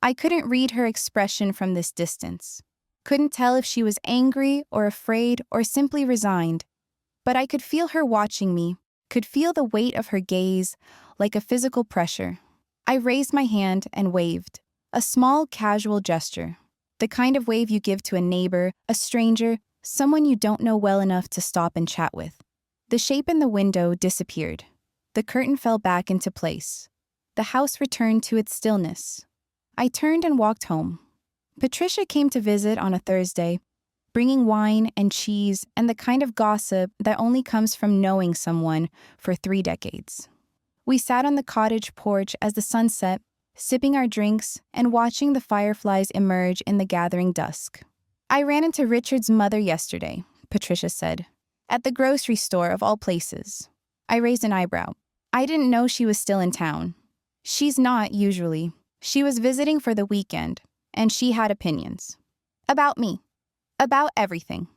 I couldn't read her expression from this distance. Couldn't tell if she was angry or afraid or simply resigned. But I could feel her watching me, could feel the weight of her gaze like a physical pressure. I raised my hand and waved, a small, casual gesture, the kind of wave you give to a neighbor, a stranger, someone you don't know well enough to stop and chat with. The shape in the window disappeared. The curtain fell back into place. The house returned to its stillness. I turned and walked home. Patricia came to visit on a Thursday, bringing wine and cheese and the kind of gossip that only comes from knowing someone for 3 decades. We sat on the cottage porch as the sun set, sipping our drinks and watching the fireflies emerge in the gathering dusk. I ran into Richard's mother yesterday, Patricia said. At the grocery store of all places. I raised an eyebrow. I didn't know she was still in town. She's not, usually. She was visiting for the weekend, and she had opinions. About me. About everything.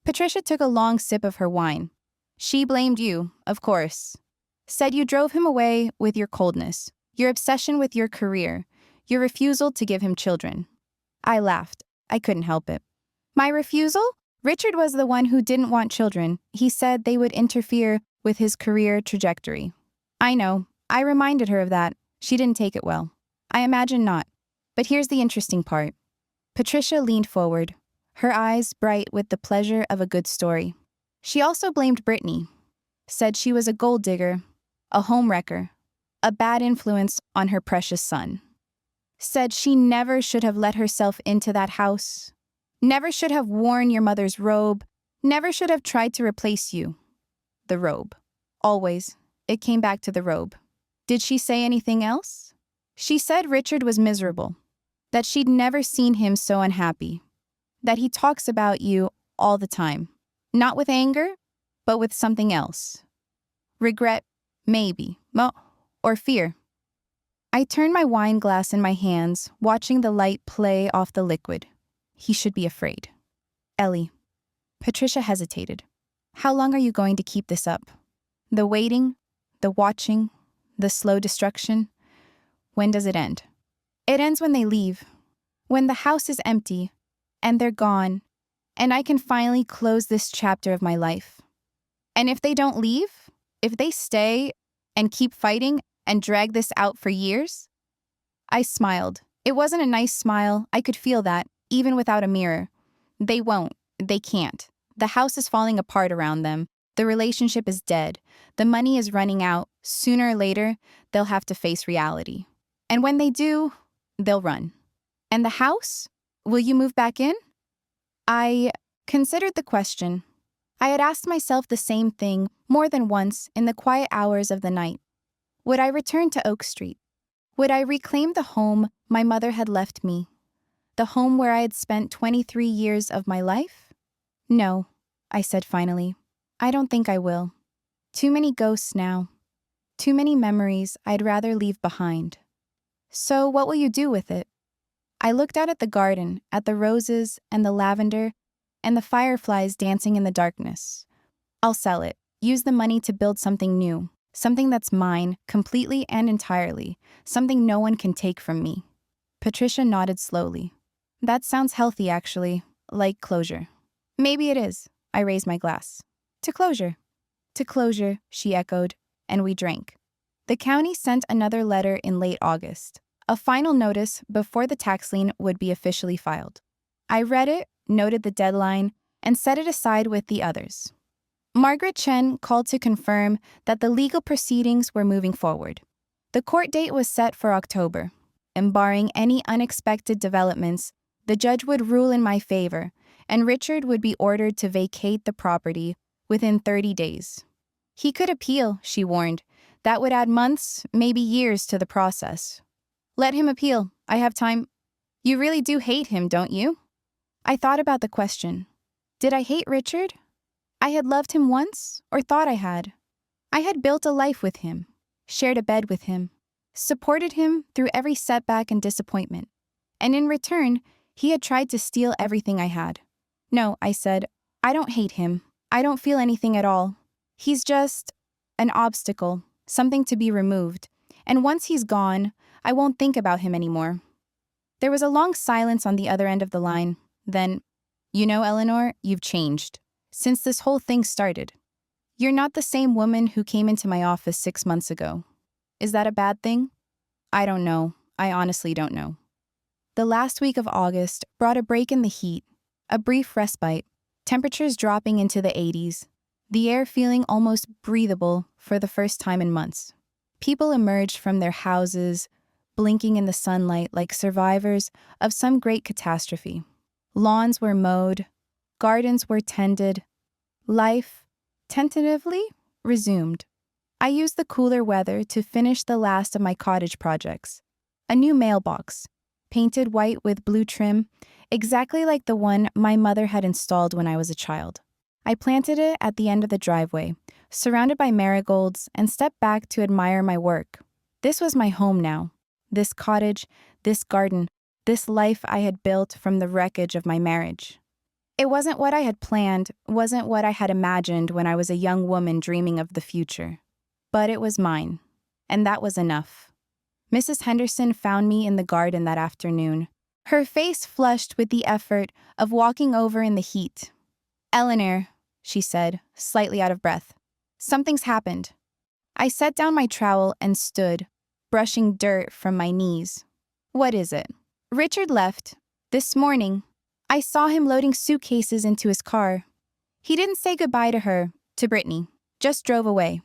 Patricia took a long sip of her wine. She blamed you, of course. Said you drove him away with your coldness, your obsession with your career, your refusal to give him children. I laughed. I couldn't help it. My refusal? Richard was the one who didn't want children. He said they would interfere with his career trajectory. I know. I reminded her of that. She didn't take it well. I imagine not. But here's the interesting part. Patricia leaned forward, her eyes bright with the pleasure of a good story. She also blamed Brittany. Said she was a gold digger, a homewrecker, a bad influence on her precious son. Said she never should have let herself into that house. Never should have worn your mother's robe. Never should have tried to replace you. The robe. Always. It came back to the robe. Did she say anything else? She said Richard was miserable. That she'd never seen him so unhappy. That he talks about you all the time. Not with anger, but with something else. Regret, maybe. Or fear. I turned my wine glass in my hands, watching the light play off the liquid. He should be afraid. Ellie. Patricia hesitated. How long are you going to keep this up? The waiting, the watching, the slow destruction. When does it end? It ends when they leave. When the house is empty, and they're gone, and I can finally close this chapter of my life. And if they don't leave, if they stay and keep fighting and drag this out for years? I smiled. It wasn't a nice smile. I could feel that. Even without a mirror. They won't. They can't. The house is falling apart around them. The relationship is dead. The money is running out. Sooner or later, they'll have to face reality. And when they do, they'll run. And the house? Will you move back in? I considered the question. I had asked myself the same thing more than once in the quiet hours of the night. Would I return to Oak Street? Would I reclaim the home my mother had left me? The home where I had spent 23 years of my life? No, I said finally. I don't think I will. Too many ghosts now. Too many memories I'd rather leave behind. So what will you do with it? I looked out at the garden, at the roses and the lavender, and the fireflies dancing in the darkness. I'll sell it, use the money to build something new, something that's mine, completely and entirely, something no one can take from me. Patricia nodded slowly. That sounds healthy, actually, like closure. Maybe it is. I raised my glass. To closure. To closure, she echoed, and we drank. The county sent another in late August, a final notice before the tax lien would be officially filed. I read it, noted the deadline, and set it aside with the others. Margaret Chen called to confirm that the legal proceedings were moving forward. The court date was set for October, and barring any unexpected developments, the judge would rule in my favor, and Richard would be ordered to vacate the property within 30 days. He could appeal, she warned. That would add months, maybe years to the process. Let him appeal. I have time. You really do hate him, don't you? I thought about the question. Did I hate Richard? I had loved him once, or thought I had. I had built a life with him, shared a bed with him, supported him through every setback and disappointment. And in return, he had tried to steal everything I had. No, I said, I don't hate him. I don't feel anything at all. He's just an obstacle, something to be removed. And once he's gone, I won't think about him anymore. There was a long silence on the other end of the line. Then, you know, Eleanor, you've changed. Since this whole thing started. You're not the same woman who came into my office 6 months ago. Is that a bad thing? I don't know. I honestly don't know. The last week of August brought a break in the heat, a brief respite, temperatures dropping into the 80s, the air feeling almost breathable for the first time in months. People emerged from their houses, blinking in the sunlight like survivors of some great catastrophe. Lawns were mowed, gardens were tended. Life, tentatively, resumed. I used the cooler weather to finish the last of my cottage projects. A new mailbox, painted white with blue trim, exactly like the one my mother had installed when I was a child. I planted it at the end of the driveway, surrounded by marigolds, and stepped back to admire my work. This was my home now. This cottage, this garden, this life I had built from the wreckage of my marriage. It wasn't what I had planned, wasn't what I had imagined when I was a young woman dreaming of the future. But it was mine, and that was enough. Mrs. Henderson found me in the garden that afternoon, her face flushed with the effort of walking over in the heat. Eleanor, she said, slightly out of breath. Something's happened. I set down my trowel and stood, brushing dirt from my knees. What is it? Richard left. This morning. I saw him loading suitcases into his car. He didn't say goodbye to her, to Brittany, just drove away.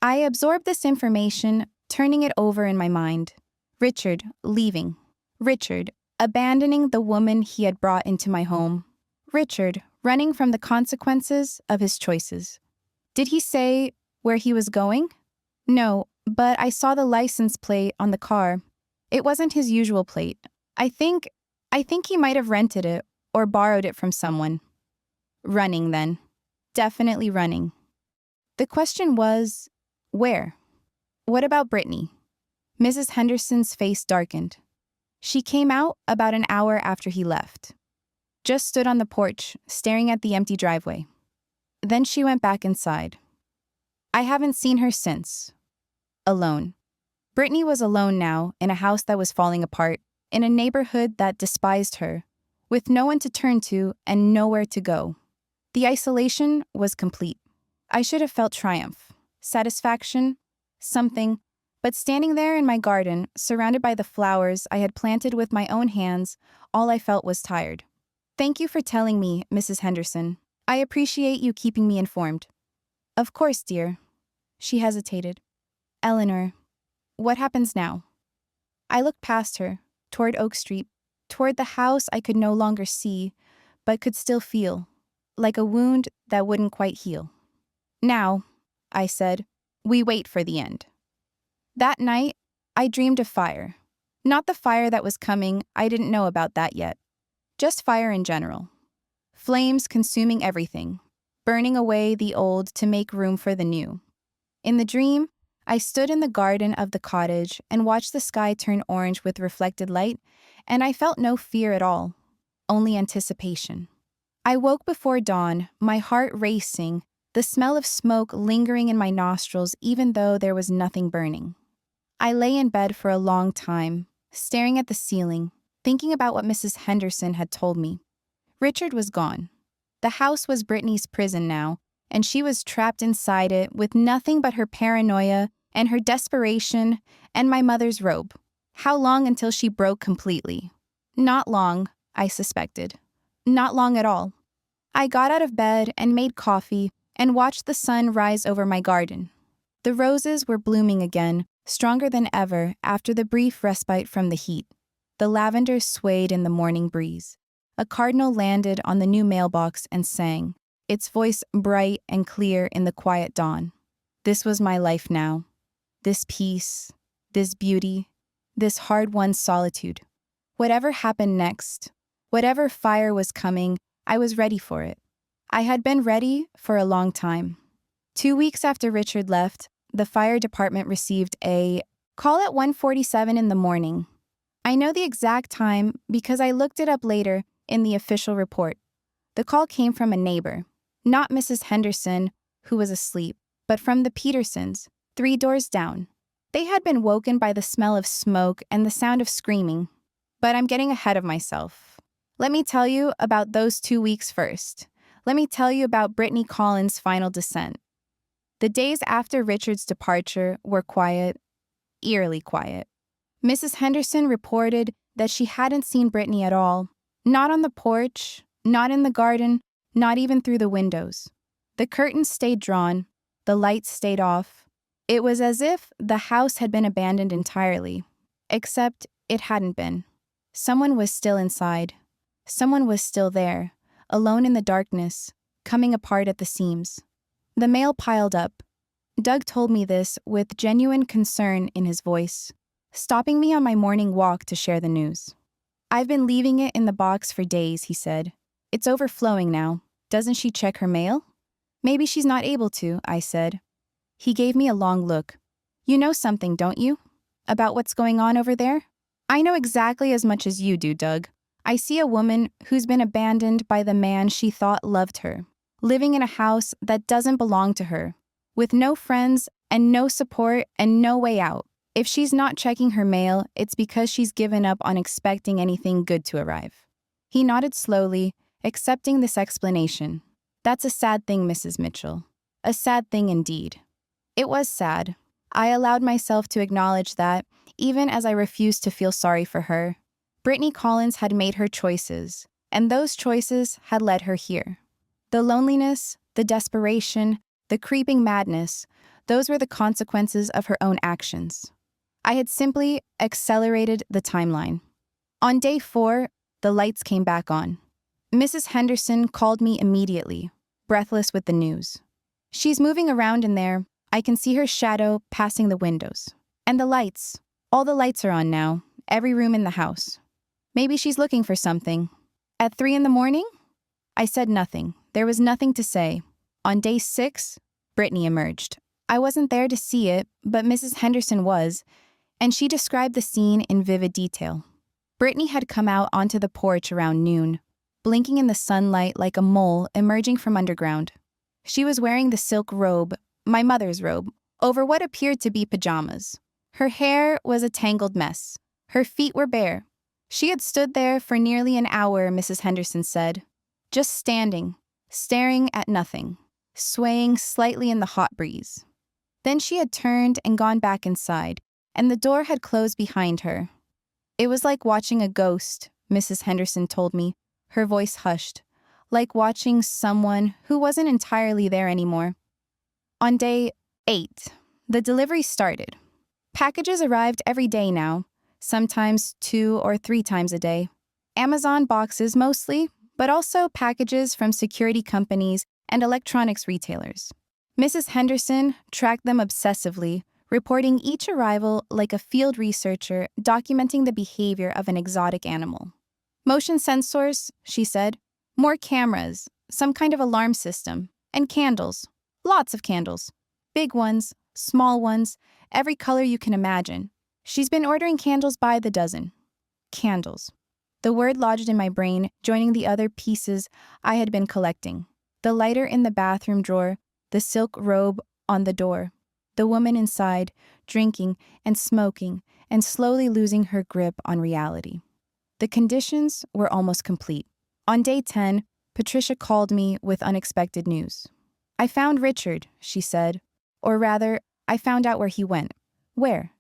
I absorbed this information, turning it over in my mind. Richard leaving. Richard abandoning the woman he had brought into my home. Richard running from the consequences of his choices. Did he say where he was going? No, but I saw the license plate on the car. It wasn't his usual plate. I think he might have rented it or borrowed it from someone. Running, then. Definitely running. The question was, where? What about Brittany? Mrs. Henderson's face darkened. She came out about an hour after he left. Just stood on the porch, staring at the empty driveway. Then she went back inside. I haven't seen her since. Alone. Brittany was alone now, in a house that was falling apart, in a neighborhood that despised her, with no one to turn to and nowhere to go. The isolation was complete. I should have felt triumph, satisfaction, something, but standing there in my garden, surrounded by the flowers I had planted with my own hands, all I felt was tired. Thank you for telling me, Mrs. Henderson. I appreciate you keeping me informed. Of course, dear. She hesitated. Eleanor, what happens now? I looked past her, toward Oak Street, toward the house I could no longer see, but could still feel, like a wound that wouldn't quite heal. Now, I said, we wait for the end. That night, I dreamed of fire. Not the fire that was coming, I didn't know about that yet. Just fire in general. Flames consuming everything, burning away the old to make room for the new. In the dream, I stood in the garden of the cottage and watched the sky turn orange with reflected light, and I felt no fear at all, only anticipation. I woke before dawn, my heart racing, the smell of smoke lingering in my nostrils even though there was nothing burning. I lay in bed for a long time, staring at the ceiling, thinking about what Mrs. Henderson had told me. Richard was gone. The house was Brittany's prison now, and she was trapped inside it with nothing but her paranoia and her desperation and my mother's robe. How long until she broke completely? Not long, I suspected. Not long at all. I got out of bed and made coffee and watched the sun rise over my garden. The roses were blooming again, stronger than ever after the brief respite from the heat. The lavender swayed in the morning breeze. A cardinal landed on the new mailbox and sang, its voice bright and clear in the quiet dawn. This was my life now. This peace, this beauty, this hard-won solitude. Whatever happened next, whatever fire was coming, I was ready for it. I had been ready for a long time. 2 weeks after Richard left, the fire department received a call at 1:47 in the morning. I know the exact time because I looked it up later in the official report. The call came from a neighbor, not Mrs. Henderson, who was asleep, but from the Petersons, 3 doors down. They had been woken by the smell of smoke and the sound of screaming. But I'm getting ahead of myself. Let me tell you about those 2 weeks first. Let me tell you about Brittany Collins' final descent. The days after Richard's departure were quiet, eerily quiet. Mrs. Henderson reported that she hadn't seen Brittany at all. Not on the porch, not in the garden, not even through the windows. The curtains stayed drawn, the lights stayed off. It was as if the house had been abandoned entirely, except it hadn't been. Someone was still inside. Someone was still there, alone in the darkness, coming apart at the seams. The mail piled up. Doug told me this with genuine concern in his voice, stopping me on my morning walk to share the news. I've been leaving it in the box for days, he said. It's overflowing now. Doesn't she check her mail? Maybe she's not able to, I said. He gave me a long look. You know something, don't you? About what's going on over there? I know exactly as much as you do, Doug. I see a woman who's been abandoned by the man she thought loved her, living in a house that doesn't belong to her, with no friends and no support and no way out. If she's not checking her mail, it's because she's given up on expecting anything good to arrive. He nodded slowly, accepting this explanation. That's a sad thing, Mrs. Mitchell. A sad thing indeed. It was sad. I allowed myself to acknowledge that, even as I refused to feel sorry for her. Brittany Collins had made her choices, and those choices had led her here. The loneliness, the desperation, the creeping madness, those were the consequences of her own actions. I had simply accelerated the timeline. On day 4, the lights came back on. Mrs. Henderson called me immediately, breathless with the news. She's moving around in there. I can see her shadow passing the windows. And the lights. All the lights are on now, every room in the house. Maybe she's looking for something. At 3 in the morning? I said nothing. There was nothing to say. On day 6, Brittany emerged. I wasn't there to see it, but Mrs. Henderson was, and she described the scene in vivid detail. Brittany had come out onto the porch around noon, blinking in the sunlight like a mole emerging from underground. She was wearing the silk robe, my mother's robe, over what appeared to be pajamas. Her hair was a tangled mess. Her feet were bare. She had stood there for nearly an hour, Mrs. Henderson said, just standing, staring at nothing, swaying slightly in the hot breeze. Then she had turned and gone back inside, and the door had closed behind her. It was like watching a ghost, Mrs. Henderson told me, her voice hushed, like watching someone who wasn't entirely there anymore. On day 8, the delivery started. Packages arrived every day now, sometimes 2 or 3 times a day. Amazon boxes mostly, but also packages from security companies and electronics retailers. Mrs. Henderson tracked them obsessively, reporting each arrival like a field researcher documenting the behavior of an exotic animal. Motion sensors, she said. More cameras, some kind of alarm system, and candles. Lots of candles. Big ones, small ones, every color you can imagine. She's been ordering candles by the dozen. Candles. The word lodged in my brain, joining the other pieces I had been collecting. The lighter in the bathroom drawer, the silk robe on the door, the woman inside, drinking and smoking and slowly losing her grip on reality. The conditions were almost complete. On day 10, Patricia called me with unexpected news. "I found Richard," she said. Or rather, I found out where he went. Where?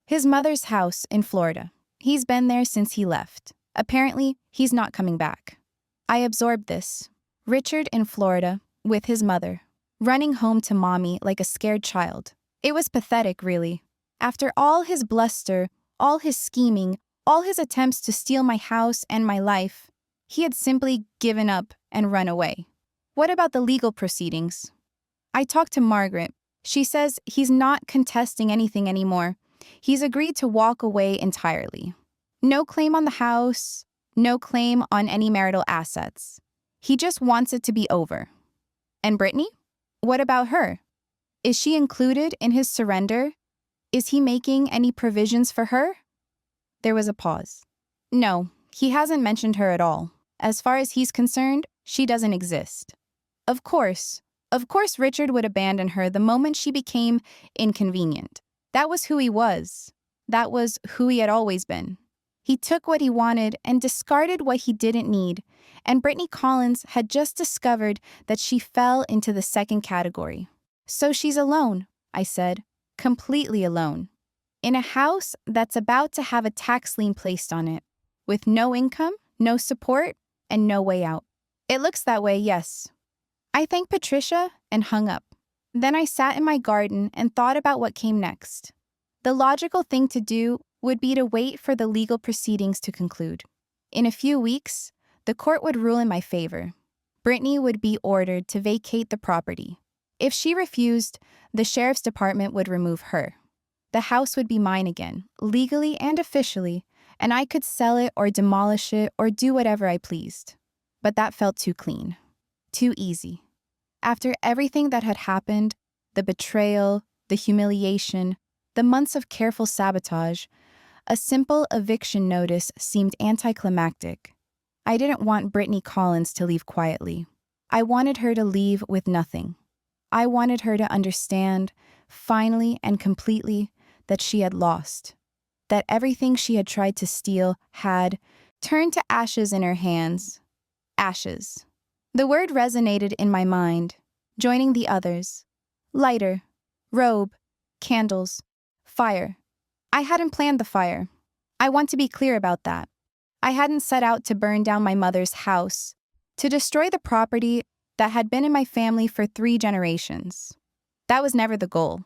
His mother's house in Florida. He's been there since he left. Apparently, he's not coming back. I absorbed this. Richard in Florida, with his mother, running home to mommy like a scared child. It was pathetic, really. After all his bluster, all his scheming, all his attempts to steal my house and my life, he had simply given up and run away. What about the legal proceedings? I talked to Margaret. She says he's not contesting anything anymore. He's agreed to walk away entirely. No claim on the house, no claim on any marital assets. He just wants it to be over. And Brittany? What about her? Is she included in his surrender? Is he making any provisions for her? There was a pause. No, he hasn't mentioned her at all. As far as he's concerned, she doesn't exist. Of course Richard would abandon her the moment she became inconvenient. That was who he was. That was who he had always been. He took what he wanted and discarded what he didn't need, and Brittany Collins had just discovered that she fell into the second category. So she's alone, I said, completely alone. In a house that's about to have a tax lien placed on it, with no income, no support, and no way out. It looks that way, yes. I thanked Patricia and hung up. Then I sat in my garden and thought about what came next. The logical thing to do would be to wait for the legal proceedings to conclude. In a few weeks, the court would rule in my favor. Brittany would be ordered to vacate the property. If she refused, the sheriff's department would remove her. The house would be mine again, legally and officially, and I could sell it or demolish it or do whatever I pleased. But that felt too clean, too easy. After everything that had happened, the betrayal, the humiliation, the months of careful sabotage, a simple eviction notice seemed anticlimactic. I didn't want Brittany Collins to leave quietly. I wanted her to leave with nothing. I wanted her to understand, finally and completely, that she had lost. That everything she had tried to steal had turned to ashes in her hands. Ashes. The word resonated in my mind, joining the others. Lighter, robe, candles, fire. I hadn't planned the fire. I want to be clear about that. I hadn't set out to burn down my mother's house, to destroy the property that had been in my family for 3 generations. That was never the goal.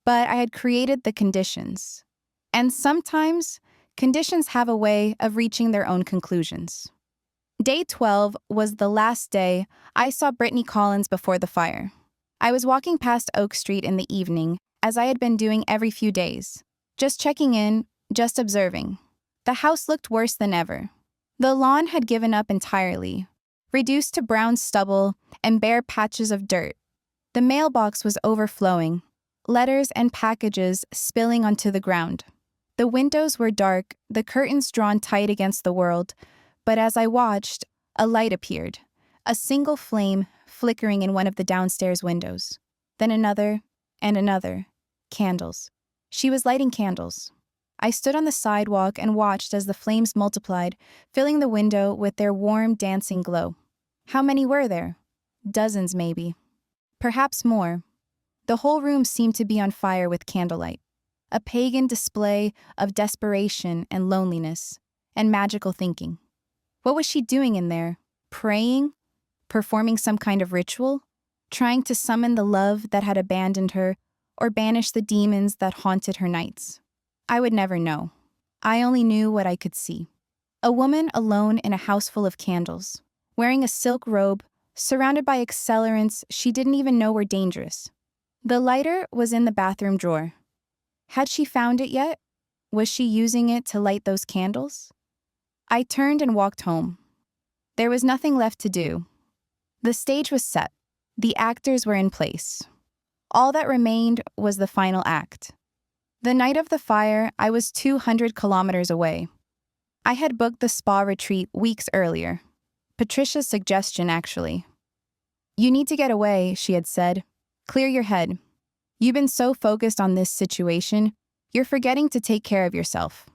But I had created the conditions. And sometimes, conditions have a way of reaching their own conclusions. Day 12 was the last day I saw Brittany Collins before the fire. I was walking past Oak Street in the evening, as I had been doing every few days. Just checking in, just observing. The house looked worse than ever. The lawn had given up entirely, reduced to brown stubble and bare patches of dirt. The mailbox was overflowing, letters and packages spilling onto the ground. The windows were dark, the curtains drawn tight against the world, but as I watched, a light appeared, a single flame flickering in one of the downstairs windows. Then another and another. Candles. She was lighting candles. I stood on the sidewalk and watched as the flames multiplied, filling the window with their warm, dancing glow. How many were there? Dozens, maybe. Perhaps more. The whole room seemed to be on fire with candlelight. A pagan display of desperation and loneliness, and magical thinking. What was she doing in there? Praying? Performing some kind of ritual? Trying to summon the love that had abandoned her, or banish the demons that haunted her nights? I would never know. I only knew what I could see. A woman alone in a house full of candles, wearing a silk robe, surrounded by accelerants she didn't even know were dangerous. The lighter was in the bathroom drawer. Had she found it yet? Was she using it to light those candles? I turned and walked home. There was nothing left to do. The stage was set. The actors were in place. All that remained was the final act. The night of the fire, I was 200 kilometers away. I had booked the spa retreat weeks earlier. Patricia's suggestion, actually. "You need to get away," she had said. "Clear your head. You've been so focused on this situation, you're forgetting to take care of yourself."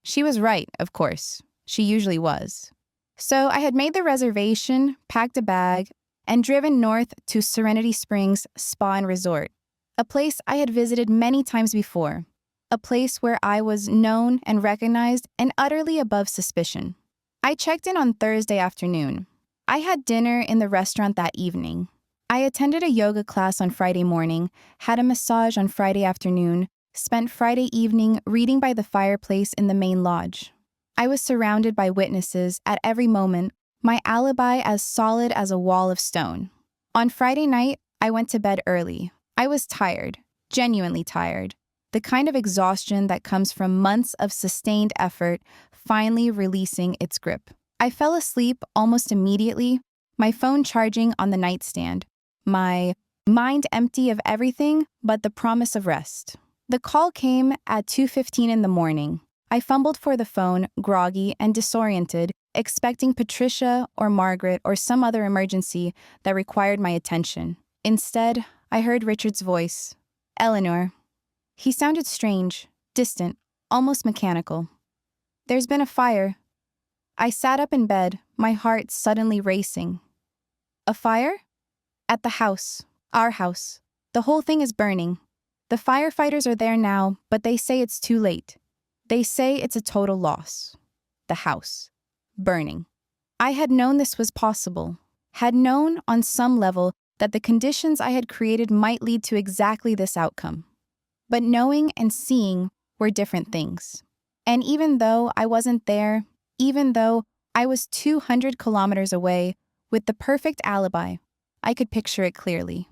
She was right, of course. She usually was. So I had made the reservation, packed a bag, and driven north to Serenity Springs Spa and Resort, a place I had visited many times before, a place where I was known and recognized and utterly above suspicion. I checked in on Thursday afternoon. I had dinner in the restaurant that evening. I attended a yoga class on Friday morning, had a massage on Friday afternoon, spent Friday evening reading by the fireplace in the main lodge. I was surrounded by witnesses at every moment, my alibi as solid as a wall of stone. On Friday night, I went to bed early. I was tired, genuinely tired. The kind of exhaustion that comes from months of sustained effort finally releasing its grip. I fell asleep almost immediately, my phone charging on the nightstand, my mind empty of everything but the promise of rest. The call came at 2:15 in the morning. I fumbled for the phone, groggy and disoriented, expecting Patricia or Margaret or some other emergency that required my attention. Instead, I heard Richard's voice. "Eleanor." He sounded strange, distant, almost mechanical. "There's been a fire." I sat up in bed, my heart suddenly racing. "A fire?" "At the house. Our house. The whole thing is burning. The firefighters are there now, but they say it's too late. They say it's a total loss." The house. Burning. I had known this was possible. Had known, on some level, that the conditions I had created might lead to exactly this outcome. But knowing and seeing were different things. And even though I wasn't there, even though I was 200 kilometers away, with the perfect alibi, I could picture it clearly.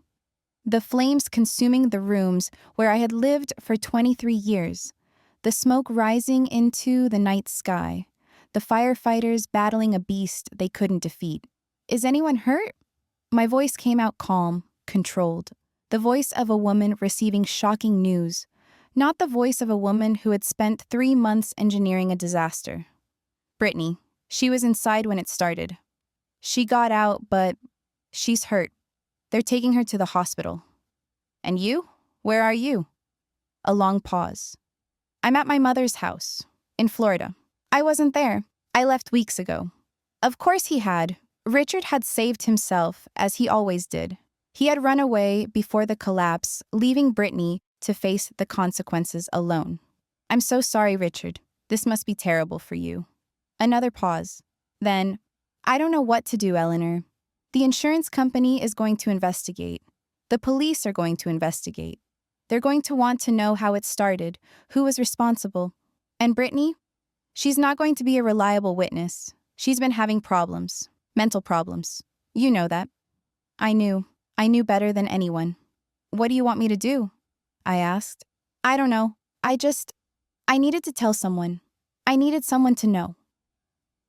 The flames consuming the rooms where I had lived for 23 years, the smoke rising into the night sky, the firefighters battling a beast they couldn't defeat. "Is anyone hurt?" My voice came out calm, controlled, the voice of a woman receiving shocking news, not the voice of a woman who had spent 3 months engineering a disaster. "Brittany. She was inside when it started. She got out, but she's hurt. They're taking her to the hospital." "And you? Where are you?" A long pause. "I'm at my mother's house, in Florida." "I wasn't there. I left weeks ago." Of course he had. Richard had saved himself, as he always did. He had run away before the collapse, leaving Brittany to face the consequences alone. "I'm so sorry, Richard. This must be terrible for you." Another pause. Then, "I don't know what to do, Eleanor. The insurance company is going to investigate. The police are going to investigate. They're going to want to know how it started, who was responsible. And Brittany? She's not going to be a reliable witness. She's been having problems, mental problems. You know that." I knew better than anyone. "What do you want me to do?" I asked. "I don't know. I needed to tell someone. I needed someone to know."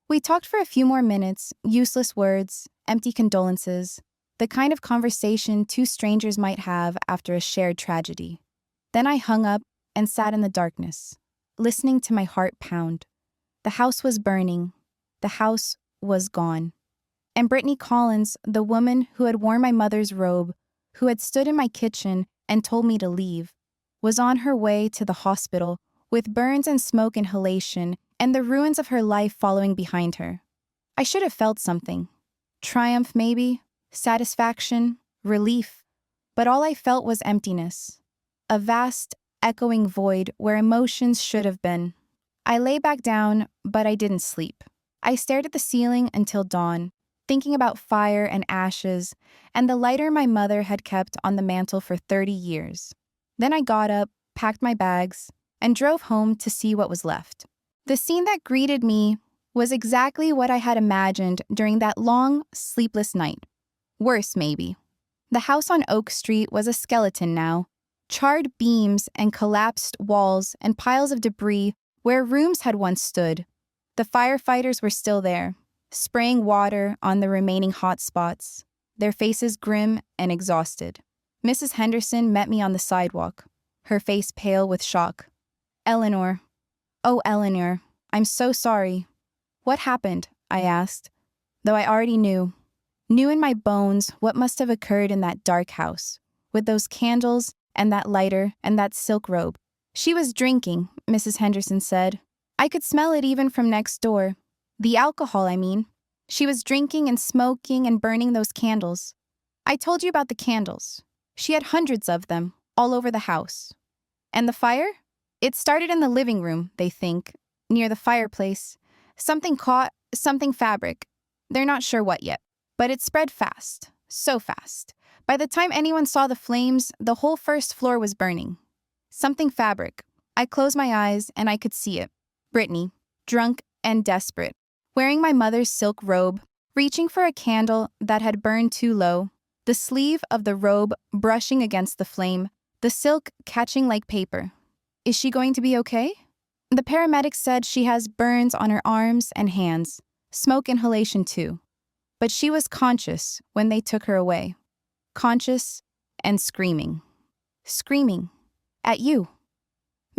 We talked for a few more minutes, useless words, empty condolences, the kind of conversation two strangers might have after a shared tragedy. Then I hung up and sat in the darkness, listening to my heart pound. The house was burning. The house was gone. And Brittany Collins, the woman who had worn my mother's robe, who had stood in my kitchen and told me to leave, was on her way to the hospital with burns and smoke inhalation and the ruins of her life following behind her. I should have felt something. Triumph, maybe, satisfaction, relief. But all I felt was emptiness. A vast, echoing void where emotions should have been. I lay back down, but I didn't sleep. I stared at the ceiling until dawn, thinking about fire and ashes, and the lighter my mother had kept on the mantle for 30 years. Then I got up, packed my bags, and drove home to see what was left. The scene that greeted me was exactly what I had imagined during that long, sleepless night. Worse, maybe. The house on Oak Street was a skeleton now. Charred beams and collapsed walls and piles of debris where rooms had once stood. The firefighters were still there, spraying water on the remaining hot spots, their faces grim and exhausted. Mrs. Henderson met me on the sidewalk, her face pale with shock. Eleanor. Oh, Eleanor, I'm so sorry. What happened? I asked, though I already knew in my bones what must have occurred in that dark house, with those candles and that lighter and that silk robe. She was drinking, Mrs. Henderson said. I could smell it even from next door. The alcohol, I mean. She was drinking and smoking and burning those candles. I told you about the candles. She had hundreds of them, all over the house. And the fire? It started in the living room, they think, near the fireplace. Something caught, something fabric. They're not sure what yet. But it spread fast, so fast. By the time anyone saw the flames, the whole first floor was burning. Something fabric. I closed my eyes and I could see it. Brittany, drunk and desperate, wearing my mother's silk robe, reaching for a candle that had burned too low, the sleeve of the robe brushing against the flame, the silk catching like paper. Is she going to be okay? The paramedics said she has burns on her arms and hands, smoke inhalation too. But she was conscious when they took her away. Conscious and screaming. Screaming. At you.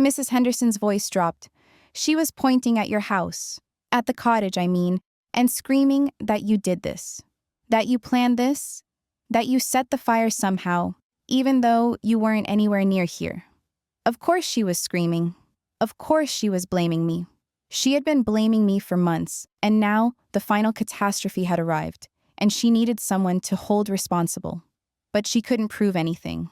Mrs. Henderson's voice dropped. She was pointing at your house, at the cottage, I mean, and screaming that you did this, that you planned this, that you set the fire somehow, even though you weren't anywhere near here. Of course she was screaming. Of course she was blaming me. She had been blaming me for months, and now the final catastrophe had arrived, and she needed someone to hold responsible. But she couldn't prove anything.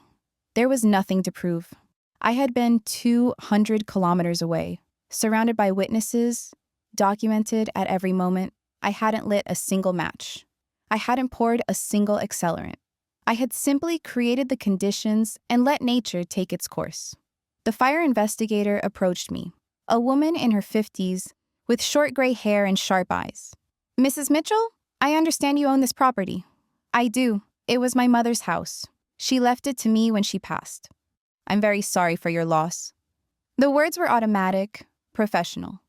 There was nothing to prove. I had been 200 kilometers away, surrounded by witnesses, documented at every moment. I hadn't lit a single match. I hadn't poured a single accelerant. I had simply created the conditions and let nature take its course. The fire investigator approached me, a woman in her 50s with short gray hair and sharp eyes. Mrs. Mitchell, I understand you own this property. I do. It was my mother's house. She left it to me when she passed. I'm very sorry for your loss. The words were automatic, professional.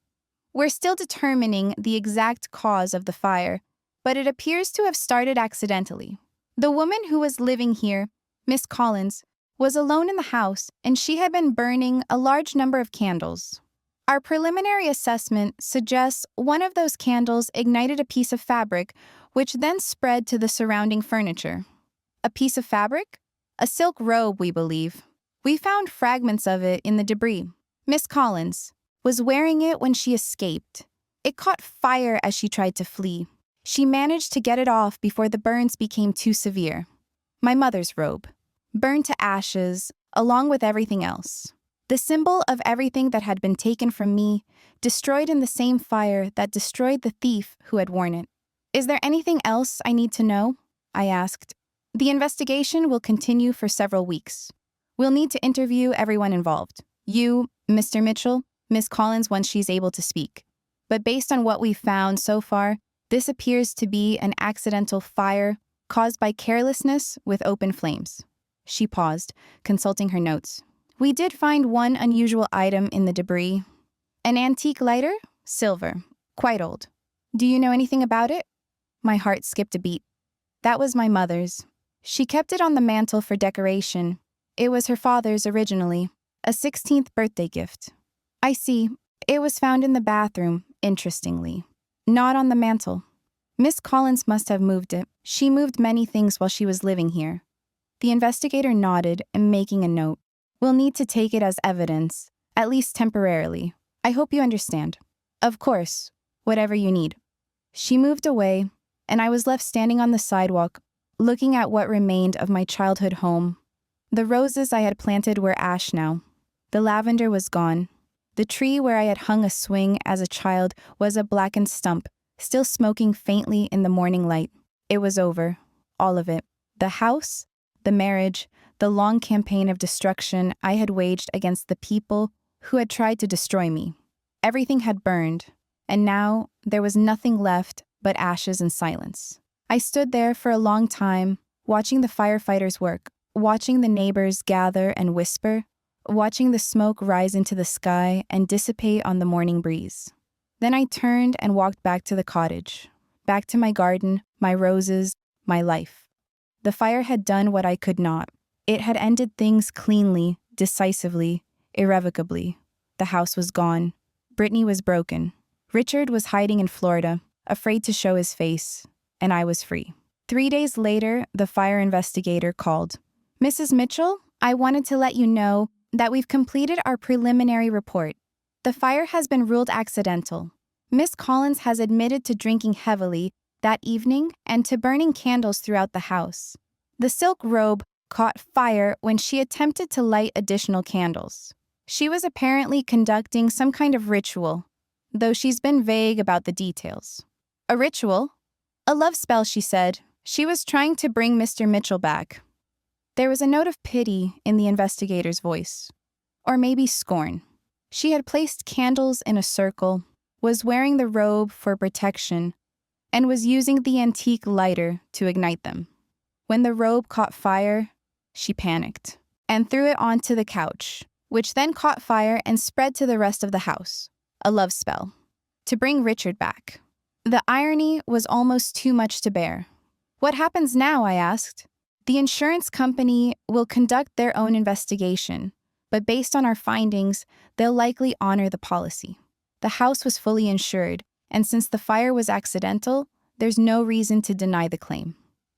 We're still determining the exact cause of the fire, but it appears to have started accidentally. The woman who was living here, Miss Collins, was alone in the house, and she had been burning a large number of candles. Our preliminary assessment suggests one of those candles ignited a piece of fabric, which then spread to the surrounding furniture. A piece of fabric? A silk robe, we believe. We found fragments of it in the debris. Miss Collins was wearing it when she escaped. It caught fire as she tried to flee. She managed to get it off before the burns became too severe. My mother's robe, burned to ashes, along with everything else. The symbol of everything that had been taken from me, destroyed in the same fire that destroyed the thief who had worn it. Is there anything else I need to know? I asked. The investigation will continue for several weeks. We'll need to interview everyone involved. You, Mr. Mitchell, Miss Collins once she's able to speak. But based on what we've found so far, this appears to be an accidental fire caused by carelessness with open flames. She paused, consulting her notes. We did find one unusual item in the debris. An antique lighter, silver, quite old. Do you know anything about it? My heart skipped a beat. That was my mother's. She kept it on the mantel for decoration. It was her father's originally, a 16th birthday gift. I see. It was found in the bathroom, interestingly. Not on the mantel. Miss Collins must have moved it. She moved many things while she was living here. The investigator nodded and making a note. We'll need to take it as evidence, at least temporarily. I hope you understand. Of course, whatever you need. She moved away, and I was left standing on the sidewalk, looking at what remained of my childhood home. The roses I had planted were ash now. The lavender was gone. The tree where I had hung a swing as a child was a blackened stump, still smoking faintly in the morning light. It was over, all of it. The house, the marriage, the long campaign of destruction I had waged against the people who had tried to destroy me. Everything had burned, and now there was nothing left but ashes and silence. I stood there for a long time, watching the firefighters work, watching the neighbors gather and whisper, watching the smoke rise into the sky and dissipate on the morning breeze. Then I turned and walked back to the cottage, back to my garden, my roses, my life. The fire had done what I could not. It had ended things cleanly, decisively, irrevocably. The house was gone. Brittany was broken. Richard was hiding in Florida, afraid to show his face, and I was free. 3 days later, the fire investigator called. "Mrs. Mitchell, I wanted to let you know that we've completed our preliminary report. The fire has been ruled accidental. Miss Collins has admitted to drinking heavily that evening and to burning candles throughout the house. The silk robe caught fire when she attempted to light additional candles. She was apparently conducting some kind of ritual, though she's been vague about the details." "A ritual?" "A love spell," she said. "She was trying to bring Mr. Mitchell back." There was a note of pity in the investigator's voice, or maybe scorn. She had placed candles in a circle, was wearing the robe for protection, and was using the antique lighter to ignite them. When the robe caught fire, she panicked and threw it onto the couch, which then caught fire and spread to the rest of the house. A love spell. To bring Richard back. The irony was almost too much to bear. "What happens now?" I asked. "The insurance company will conduct their own investigation, but based on our findings, they'll likely honor the policy. The house was fully insured, and since the fire was accidental, there's no reason to deny the claim."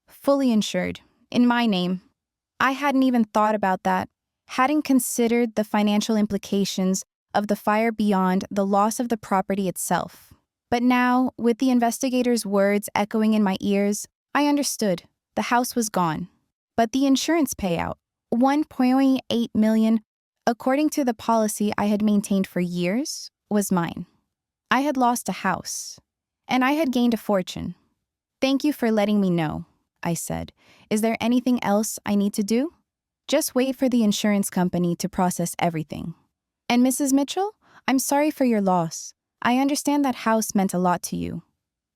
Fully insured. In my name. I hadn't even thought about that, hadn't considered the financial implications of the fire beyond the loss of the property itself. But now, with the investigator's words echoing in my ears, I understood. The house was gone. But the insurance payout, $1.8 million, according to the policy I had maintained for years, was mine. I had lost a house, and I had gained a fortune. "Thank you for letting me know," I said. "Is there anything else I need to do?" "Just wait for the insurance company to process everything." "And Mrs. Mitchell, I'm sorry for your loss. I understand that house meant a lot to you."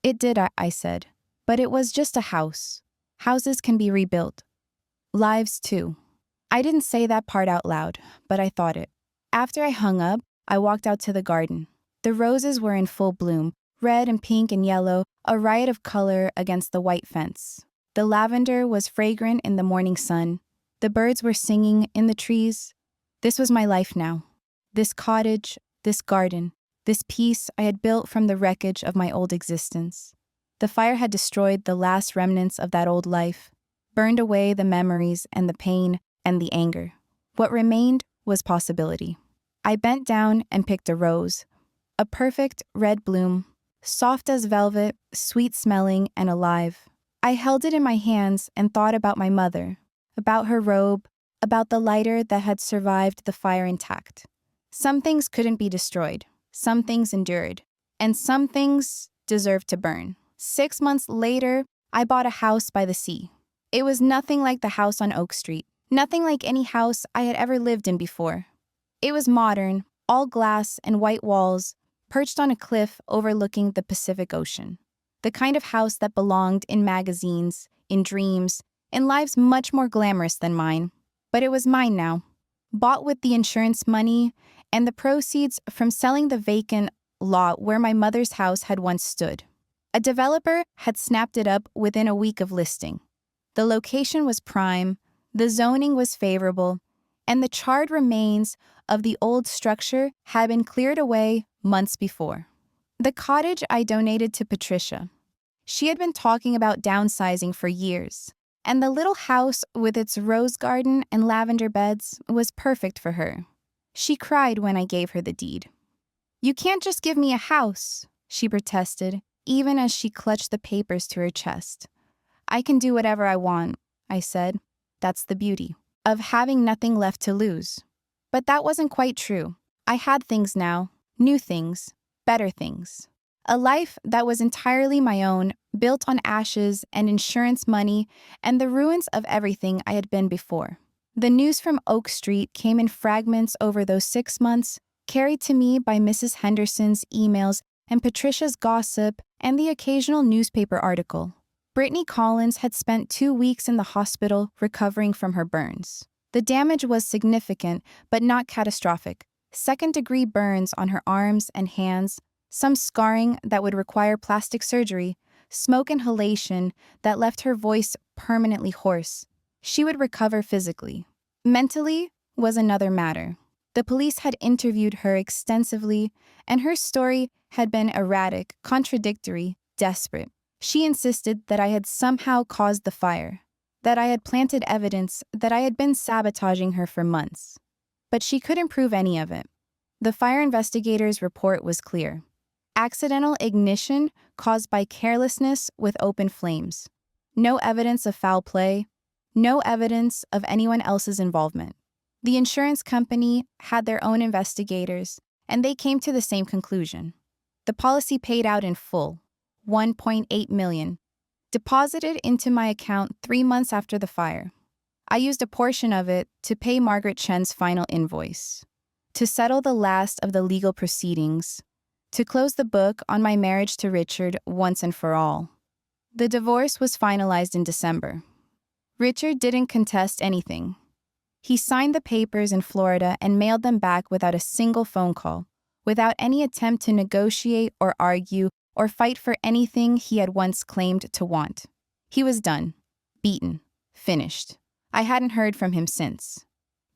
"It did," I said. "But it was just a house. Houses can be rebuilt. Lives, too." I didn't say that part out loud, but I thought it. After I hung up, I walked out to the garden. The roses were in full bloom, red and pink and yellow, a riot of color against the white fence. The lavender was fragrant in the morning sun. The birds were singing in the trees. This was my life now. This cottage, this garden, this piece I had built from the wreckage of my old existence. The fire had destroyed the last remnants of that old life, burned away the memories and the pain and the anger. What remained was possibility. I bent down and picked a rose, a perfect red bloom, soft as velvet, sweet-smelling and alive. I held it in my hands and thought about my mother, about her robe, about the lighter that had survived the fire intact. Some things couldn't be destroyed, some things endured, and some things deserved to burn. 6 months later, I bought a house by the sea. It was nothing like the house on Oak Street, nothing like any house I had ever lived in before. It was modern, all glass and white walls, perched on a cliff overlooking the Pacific Ocean. The kind of house that belonged in magazines, in dreams, in lives much more glamorous than mine. But it was mine now, bought with the insurance money and the proceeds from selling the vacant lot where my mother's house had once stood. A developer had snapped it up within a week of listing. The location was prime, the zoning was favorable, and the charred remains of the old structure had been cleared away months before. The cottage I donated to Patricia. She had been talking about downsizing for years, and the little house with its rose garden and lavender beds was perfect for her. She cried when I gave her the deed. "You can't just give me a house," she protested, even as she clutched the papers to her chest. "I can do whatever I want," I said. "That's the beauty of having nothing left to lose." But that wasn't quite true. I had things now, new things, better things. A life that was entirely my own, built on ashes and insurance money and the ruins of everything I had been before. The news from Oak Street came in fragments over those 6 months, carried to me by Mrs. Henderson's emails and Patricia's gossip and the occasional newspaper article. Brittany Collins had spent 2 weeks in the hospital recovering from her burns. The damage was significant, but not catastrophic. Second-degree burns on her arms and hands, some scarring that would require plastic surgery, smoke inhalation that left her voice permanently hoarse. She would recover physically. Mentally was another matter. The police had interviewed her extensively, and her story had been erratic, contradictory, desperate. She insisted that I had somehow caused the fire, that I had planted evidence, that I had been sabotaging her for months. But she couldn't prove any of it. The fire investigator's report was clear. Accidental ignition caused by carelessness with open flames. No evidence of foul play, no evidence of anyone else's involvement. The insurance company had their own investigators, and they came to the same conclusion. The policy paid out in full, $1.8 million, deposited into my account 3 months after the fire. I used a portion of it to pay Margaret Chen's final invoice, to settle the last of the legal proceedings, to close the book on my marriage to Richard once and for all. The divorce was finalized in December. Richard didn't contest anything. He signed the papers in Florida and mailed them back without a single phone call, without any attempt to negotiate or argue or fight for anything he had once claimed to want. He was done, beaten, finished. I hadn't heard from him since.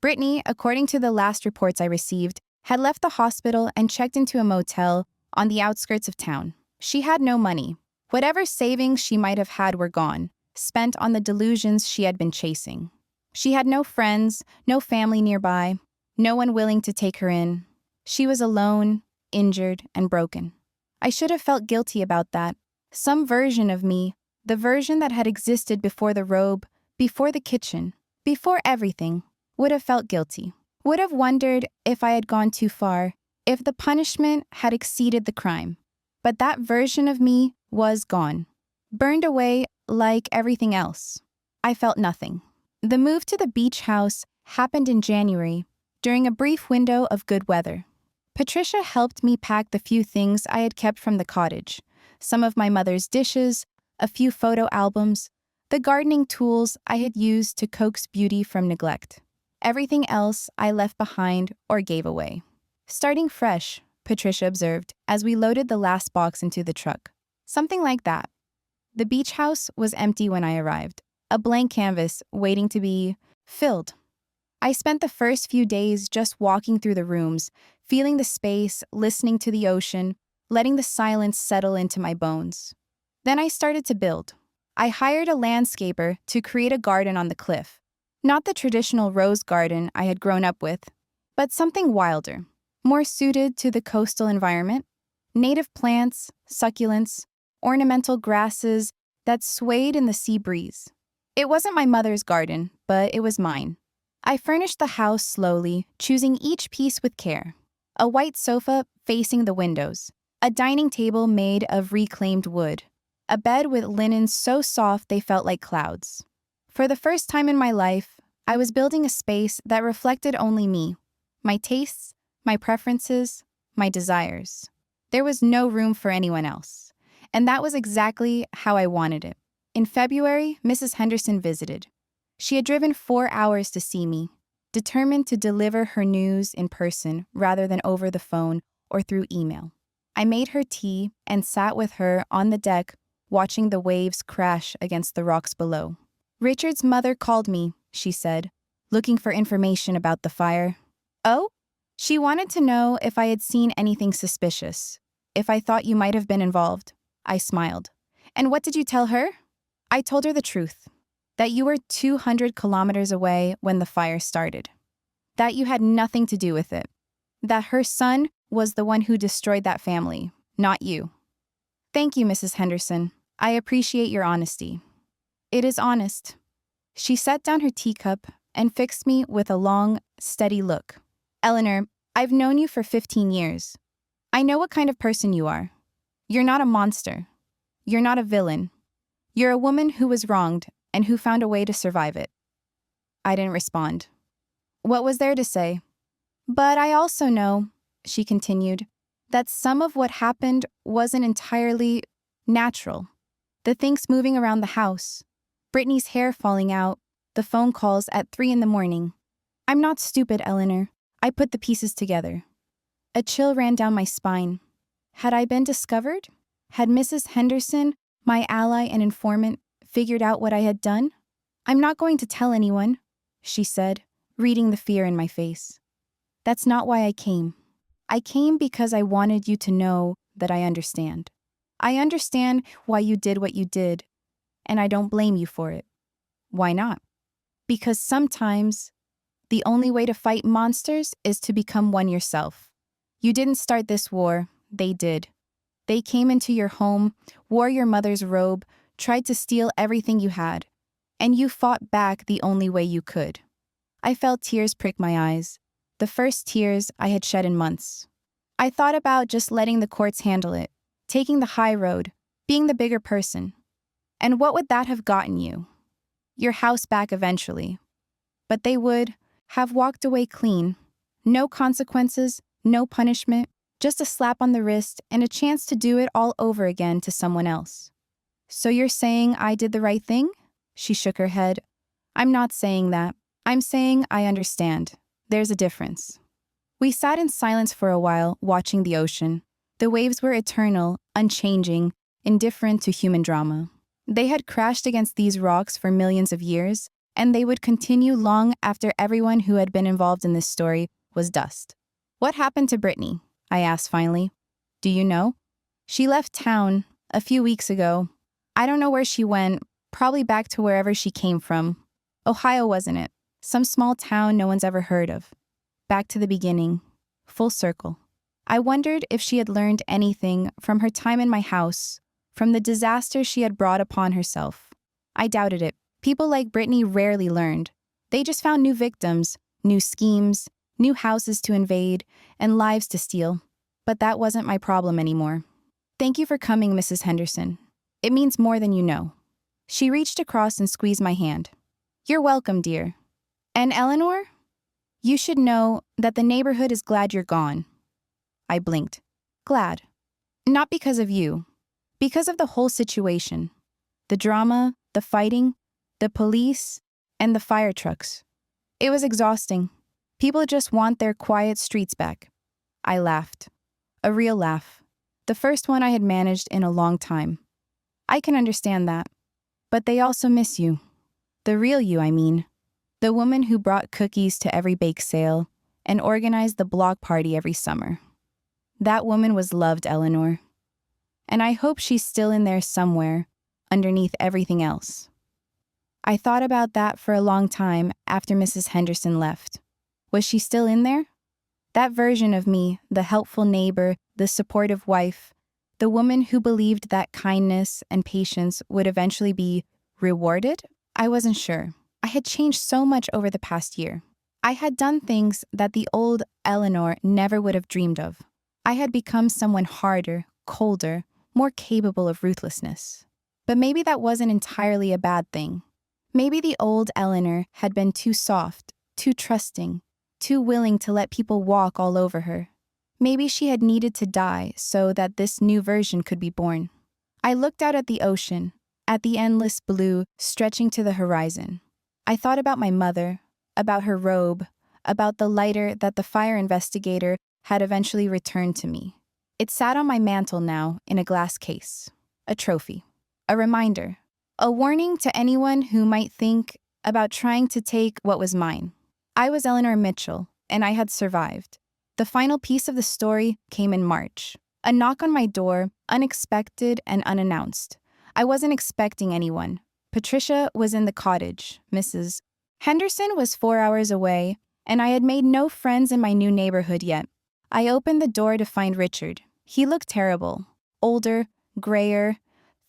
Brittany, according to the last reports I received, had left the hospital and checked into a motel on the outskirts of town. She had no money. Whatever savings she might have had were gone, spent on the delusions she had been chasing. She had no friends, no family nearby, no one willing to take her in. She was alone, injured, and broken. I should have felt guilty about that. Some version of me, the version that had existed before the robe, before the kitchen, before everything, would have felt guilty. Would have wondered if I had gone too far, if the punishment had exceeded the crime. But that version of me was gone, burned away like everything else. I felt nothing. The move to the beach house happened in January, during a brief window of good weather. Patricia helped me pack the few things I had kept from the cottage, some of my mother's dishes, a few photo albums, the gardening tools I had used to coax beauty from neglect. Everything else I left behind or gave away. Starting fresh, Patricia observed, as we loaded the last box into the truck. Something like that. The beach house was empty when I arrived, a blank canvas waiting to be filled. I spent the first few days just walking through the rooms, feeling the space, listening to the ocean, letting the silence settle into my bones. Then I started to build. I hired a landscaper to create a garden on the cliff. Not the traditional rose garden I had grown up with, but something wilder, more suited to the coastal environment. Native plants, succulents, ornamental grasses that swayed in the sea breeze. It wasn't my mother's garden, but it was mine. I furnished the house slowly, choosing each piece with care. A white sofa facing the windows, a dining table made of reclaimed wood, a bed with linens so soft they felt like clouds. For the first time in my life, I was building a space that reflected only me, my tastes, my preferences, my desires. There was no room for anyone else, and that was exactly how I wanted it. In February, Mrs. Henderson visited. She had driven 4 hours to see me, determined to deliver her news in person rather than over the phone or through email. I made her tea and sat with her on the deck, watching the waves crash against the rocks below. Richard's mother called me, she said, looking for information about the fire. Oh? She wanted to know if I had seen anything suspicious, if I thought you might have been involved. I smiled. And what did you tell her? I told her the truth, that you were 200 kilometers away when the fire started, that you had nothing to do with it, that her son was the one who destroyed that family, not you. Thank you, Mrs. Henderson. I appreciate your honesty. It is honest. She set down her teacup and fixed me with a long, steady look. Eleanor, I've known you for 15 years. I know what kind of person you are. You're not a monster. You're not a villain. You're a woman who was wronged and who found a way to survive it. I didn't respond. What was there to say? But I also know, she continued, that some of what happened wasn't entirely natural. The things moving around the house, Brittany's hair falling out, the phone calls at 3 a.m. I'm not stupid, Eleanor. I put the pieces together. A chill ran down my spine. Had I been discovered? Had Mrs. Henderson, my ally and informant, figured out what I had done? I'm not going to tell anyone, she said, reading the fear in my face. That's not why I came. I came because I wanted you to know that I understand. I understand why you did what you did, and I don't blame you for it. Why not? Because sometimes the only way to fight monsters is to become one yourself. You didn't start this war, they did. They came into your home, wore your mother's robe, tried to steal everything you had, and you fought back the only way you could. I felt tears prick my eyes, the first tears I had shed in months. I thought about just letting the courts handle it, taking the high road, being the bigger person. And what would that have gotten you? Your house back eventually. But they would have walked away clean. No consequences, no punishment, just a slap on the wrist and a chance to do it all over again to someone else. So you're saying I did the right thing? She shook her head. I'm not saying that. I'm saying I understand. There's a difference. We sat in silence for a while, watching the ocean. The waves were eternal, unchanging, indifferent to human drama. They had crashed against these rocks for millions of years, and they would continue long after everyone who had been involved in this story was dust. What happened to Brittany? I asked finally. Do you know? She left town a few weeks ago. I don't know where she went, probably back to wherever she came from. Ohio, wasn't it? Some small town no one's ever heard of. Back to the beginning. Full circle. I wondered if she had learned anything from her time in my house, from the disaster she had brought upon herself. I doubted it. People like Brittany rarely learned. They just found new victims, new schemes, new houses to invade, and lives to steal. But that wasn't my problem anymore. Thank you for coming, Mrs. Henderson. It means more than you know. She reached across and squeezed my hand. You're welcome, dear. And Eleanor? You should know that the neighborhood is glad you're gone. I blinked. Glad. Not because of you. Because of the whole situation. The drama, the fighting, the police, and the fire trucks. It was exhausting. People just want their quiet streets back. I laughed. A real laugh. The first one I had managed in a long time. I can understand that. But they also miss you. The real you, I mean. The woman who brought cookies to every bake sale and organized the block party every summer. That woman was loved, Eleanor. And I hope she's still in there somewhere, underneath everything else. I thought about that for a long time after Mrs. Henderson left. Was she still in there? That version of me, the helpful neighbor, the supportive wife, the woman who believed that kindness and patience would eventually be rewarded? I wasn't sure. I had changed so much over the past year. I had done things that the old Eleanor never would have dreamed of. I had become someone harder, colder, more capable of ruthlessness. But maybe that wasn't entirely a bad thing. Maybe the old Eleanor had been too soft, too trusting, too willing to let people walk all over her. Maybe she had needed to die so that this new version could be born. I looked out at the ocean, at the endless blue stretching to the horizon. I thought about my mother, about her robe, about the lighter that the fire investigator had eventually returned to me. It sat on my mantle now in a glass case. A trophy. A reminder. A warning to anyone who might think about trying to take what was mine. I was Eleanor Mitchell, and I had survived. The final piece of the story came in March. A knock on my door, unexpected and unannounced. I wasn't expecting anyone. Patricia was in the cottage. Mrs. Henderson was 4 hours away, and I had made no friends in my new neighborhood yet. I opened the door to find Richard. He looked terrible. Older, grayer,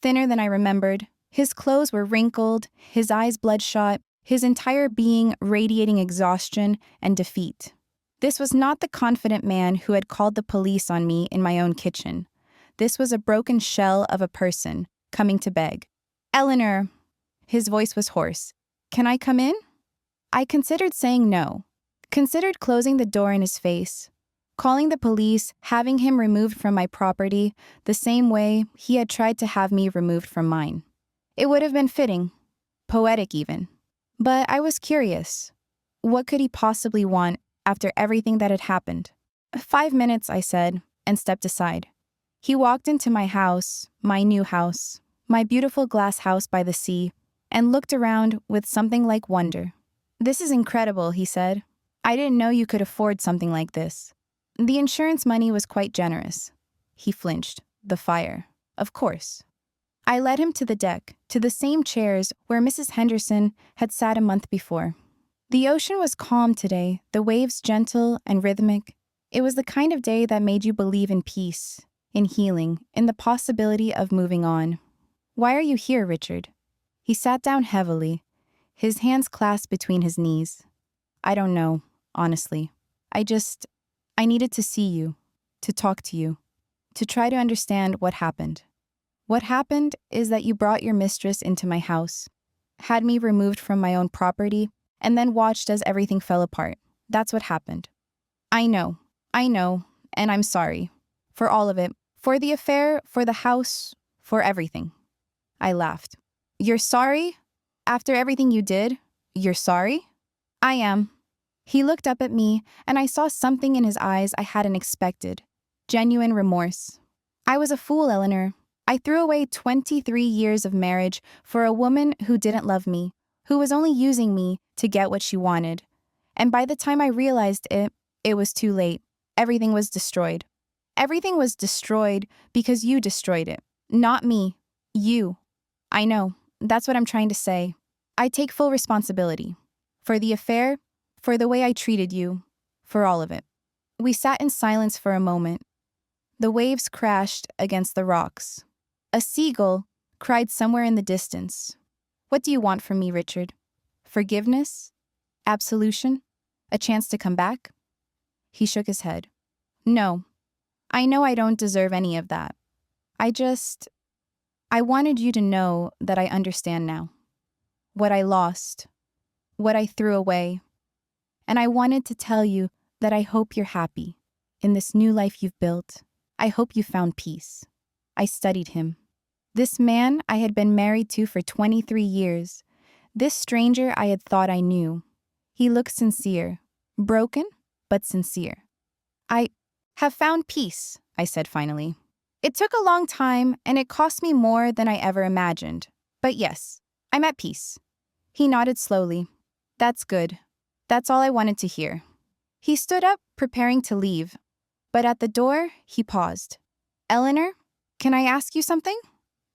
thinner than I remembered. His clothes were wrinkled, his eyes bloodshot, his entire being radiating exhaustion and defeat. This was not the confident man who had called the police on me in my own kitchen. This was a broken shell of a person coming to beg. Eleanor. His voice was hoarse. Can I come in? I considered saying no. Considered closing the door in his face. Calling the police, having him removed from my property, the same way he had tried to have me removed from mine. It would have been fitting. Poetic even. But I was curious. What could he possibly want after everything that had happened? 5 minutes, I said, and stepped aside. He walked into my house, my new house, my beautiful glass house by the sea, and looked around with something like wonder. This is incredible, he said. I didn't know you could afford something like this. The insurance money was quite generous. He flinched. The fire. Of course. I led him to the deck, to the same chairs where Mrs. Henderson had sat a month before. The ocean was calm today, the waves gentle and rhythmic. It was the kind of day that made you believe in peace, in healing, in the possibility of moving on. Why are you here, Richard? He sat down heavily, his hands clasped between his knees. I don't know, honestly. I needed to see you, to talk to you, to try to understand what happened. What happened is that you brought your mistress into my house, had me removed from my own property, and then watched as everything fell apart. That's what happened. I know, and I'm sorry. For all of it. For the affair, for the house, for everything. I laughed. You're sorry? After everything you did, you're sorry? I am. He looked up at me, and I saw something in his eyes I hadn't expected. Genuine remorse. I was a fool, Eleanor. I threw away 23 years of marriage for a woman who didn't love me, who was only using me to get what she wanted. And by the time I realized it, it was too late. Everything was destroyed. Everything was destroyed because you destroyed it. Not me. You. I know. That's what I'm trying to say. I take full responsibility. For the affair, for the way I treated you, for all of it. We sat in silence for a moment. The waves crashed against the rocks. A seagull cried somewhere in the distance. What do you want from me, Richard? Forgiveness? Absolution? A chance to come back? He shook his head. No. I know I don't deserve any of that. I wanted you to know that I understand now. What I lost. What I threw away. And I wanted to tell you that I hope you're happy. In this new life you've built, I hope you found peace. I studied him. This man I had been married to for 23 years. This stranger I had thought I knew. He looked sincere. Broken, but sincere. I have found peace, I said finally. It took a long time, and it cost me more than I ever imagined. But yes, I'm at peace. He nodded slowly. That's good. That's all I wanted to hear. He stood up, preparing to leave. But at the door, he paused. Eleanor, can I ask you something?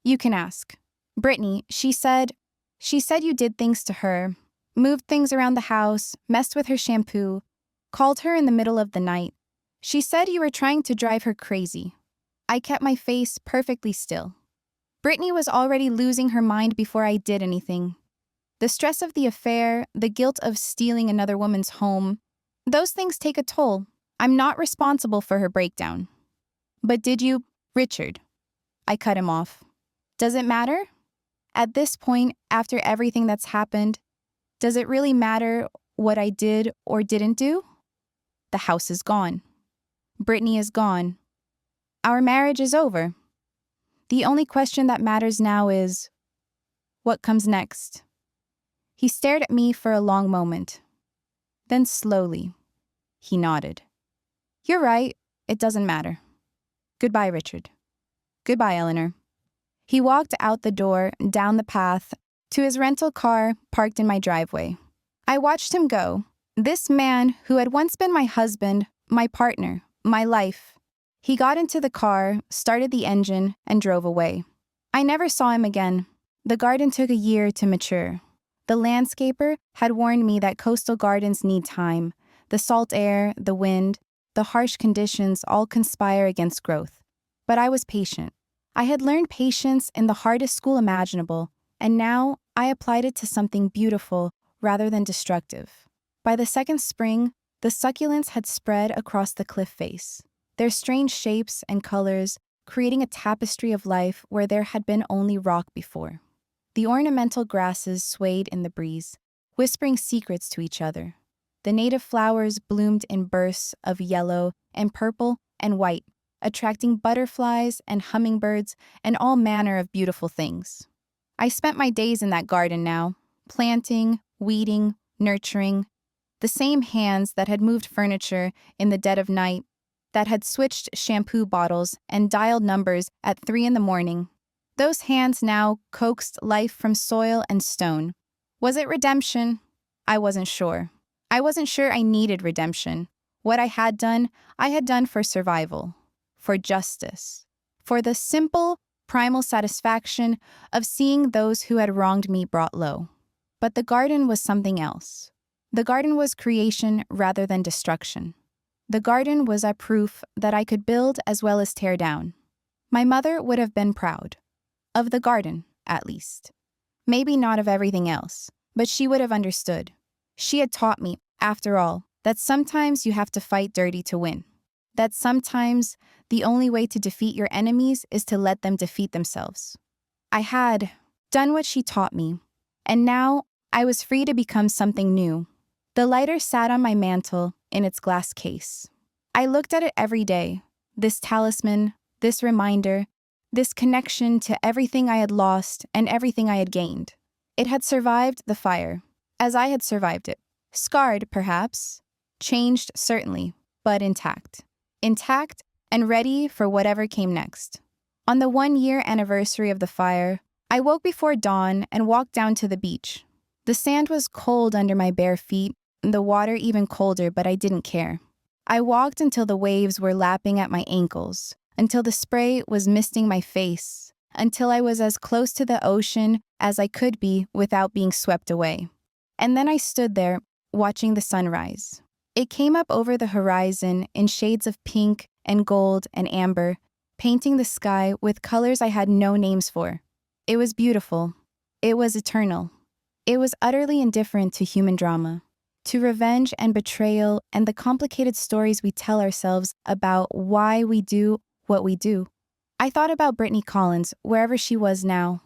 You can ask. Brittany, she said you did things to her, moved things around the house, messed with her shampoo, called her in the middle of the night. She said you were trying to drive her crazy. I kept my face perfectly still. Brittany was already losing her mind before I did anything. The stress of the affair, the guilt of stealing another woman's home, those things take a toll. I'm not responsible for her breakdown. But did you, Richard? I cut him off. Does it matter? At this point, after everything that's happened, does it really matter what I did or didn't do? The house is gone. Brittany is gone. Our marriage is over. The only question that matters now is, what comes next? He stared at me for a long moment. Then slowly, he nodded. You're right, it doesn't matter. Goodbye, Richard. Goodbye, Eleanor. He walked out the door, down the path, to his rental car parked in my driveway. I watched him go. This man who had once been my husband, my partner, my life. He got into the car, started the engine, and drove away. I never saw him again. The garden took a year to mature. The landscaper had warned me that coastal gardens need time. The salt air, the wind, the harsh conditions all conspire against growth. But I was patient. I had learned patience in the hardest school imaginable, and now I applied it to something beautiful rather than destructive. By the second spring, the succulents had spread across the cliff face, their strange shapes and colors creating a tapestry of life where there had been only rock before. The ornamental grasses swayed in the breeze, whispering secrets to each other. The native flowers bloomed in bursts of yellow and purple and white, attracting butterflies and hummingbirds and all manner of beautiful things. I spent my days in that garden now, planting, weeding, nurturing. The same hands that had moved furniture in the dead of night, that had switched shampoo bottles and dialed numbers at 3 a.m. Those hands now coaxed life from soil and stone. Was it redemption? I wasn't sure. I wasn't sure I needed redemption. What I had done for survival, for justice, for the simple, primal satisfaction of seeing those who had wronged me brought low. But the garden was something else. The garden was creation rather than destruction. The garden was a proof that I could build as well as tear down. My mother would have been proud. Of the garden, at least. Maybe not of everything else, but she would have understood. She had taught me, after all, that sometimes you have to fight dirty to win. That sometimes the only way to defeat your enemies is to let them defeat themselves. I had done what she taught me, and now I was free to become something new. The lighter sat on my mantle in its glass case. I looked at it every day, this talisman, this reminder, this connection to everything I had lost and everything I had gained. It had survived the fire, as I had survived it. Scarred, perhaps. Changed, certainly, but intact. Intact and ready for whatever came next. On the 1-year anniversary of the fire, I woke before dawn and walked down to the beach. The sand was cold under my bare feet, the water even colder, but I didn't care. I walked until the waves were lapping at my ankles, until the spray was misting my face, until I was as close to the ocean as I could be without being swept away. And then I stood there, watching the sunrise. It came up over the horizon in shades of pink and gold and amber, painting the sky with colors I had no names for. It was beautiful. It was eternal. It was utterly indifferent to human drama, to revenge and betrayal and the complicated stories we tell ourselves about why we do what we do. I thought about Brittany Collins, wherever she was now.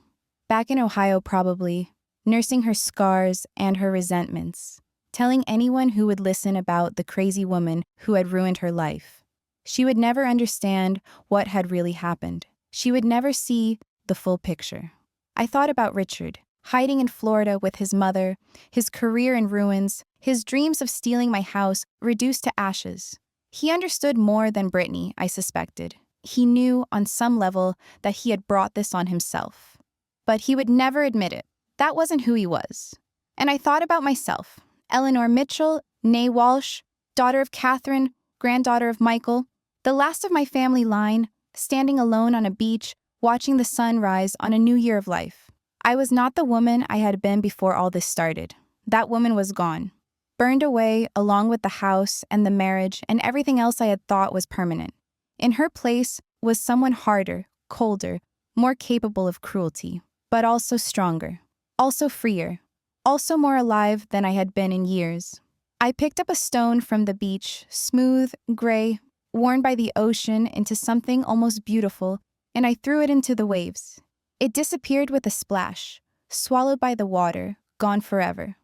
Back in Ohio, probably, nursing her scars and her resentments, telling anyone who would listen about the crazy woman who had ruined her life. She would never understand what had really happened. She would never see the full picture. I thought about Richard, hiding in Florida with his mother, his career in ruins, his dreams of stealing my house reduced to ashes. He understood more than Brittany, I suspected. He knew, on some level, that he had brought this on himself. But he would never admit it. That wasn't who he was. And I thought about myself, Eleanor Mitchell, née Walsh, daughter of Catherine, granddaughter of Michael, the last of my family line, standing alone on a beach, watching the sun rise on a new year of life. I was not the woman I had been before all this started. That woman was gone, burned away along with the house and the marriage and everything else I had thought was permanent. In her place was someone harder, colder, more capable of cruelty, but also stronger, also freer, also more alive than I had been in years. I picked up a stone from the beach, smooth, gray, worn by the ocean into something almost beautiful, and I threw it into the waves. It disappeared with a splash, swallowed by the water, gone forever.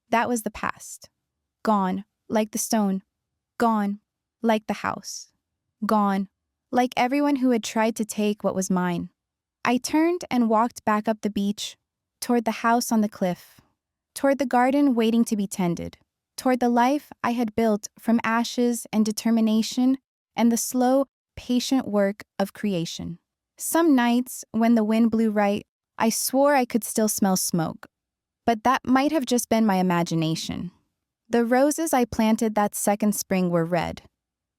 That was the past. Gone, like the stone. Gone, like the house. Gone, like everyone who had tried to take what was mine. I turned and walked back up the beach, toward the house on the cliff, toward the garden waiting to be tended, toward the life I had built from ashes and determination and the slow, patient work of creation. Some nights, when the wind blew right, I swore I could still smell smoke. But that might have just been my imagination. The roses I planted that second spring were red.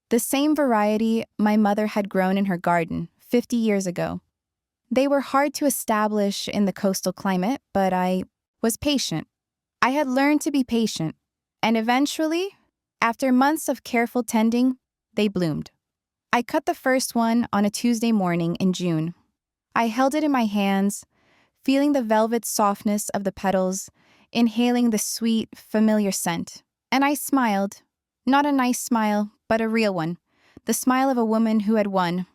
The same variety my mother had grown in her garden 50 years ago. They were hard to establish in the coastal climate, but I was patient. I had learned to be patient, and eventually, after months of careful tending, they bloomed. I cut the first one on a Tuesday morning in June. I held it in my hands, feeling the velvet softness of the petals, inhaling the sweet, familiar scent. And I smiled. Not a nice smile, but a real one. The smile of a woman who had won,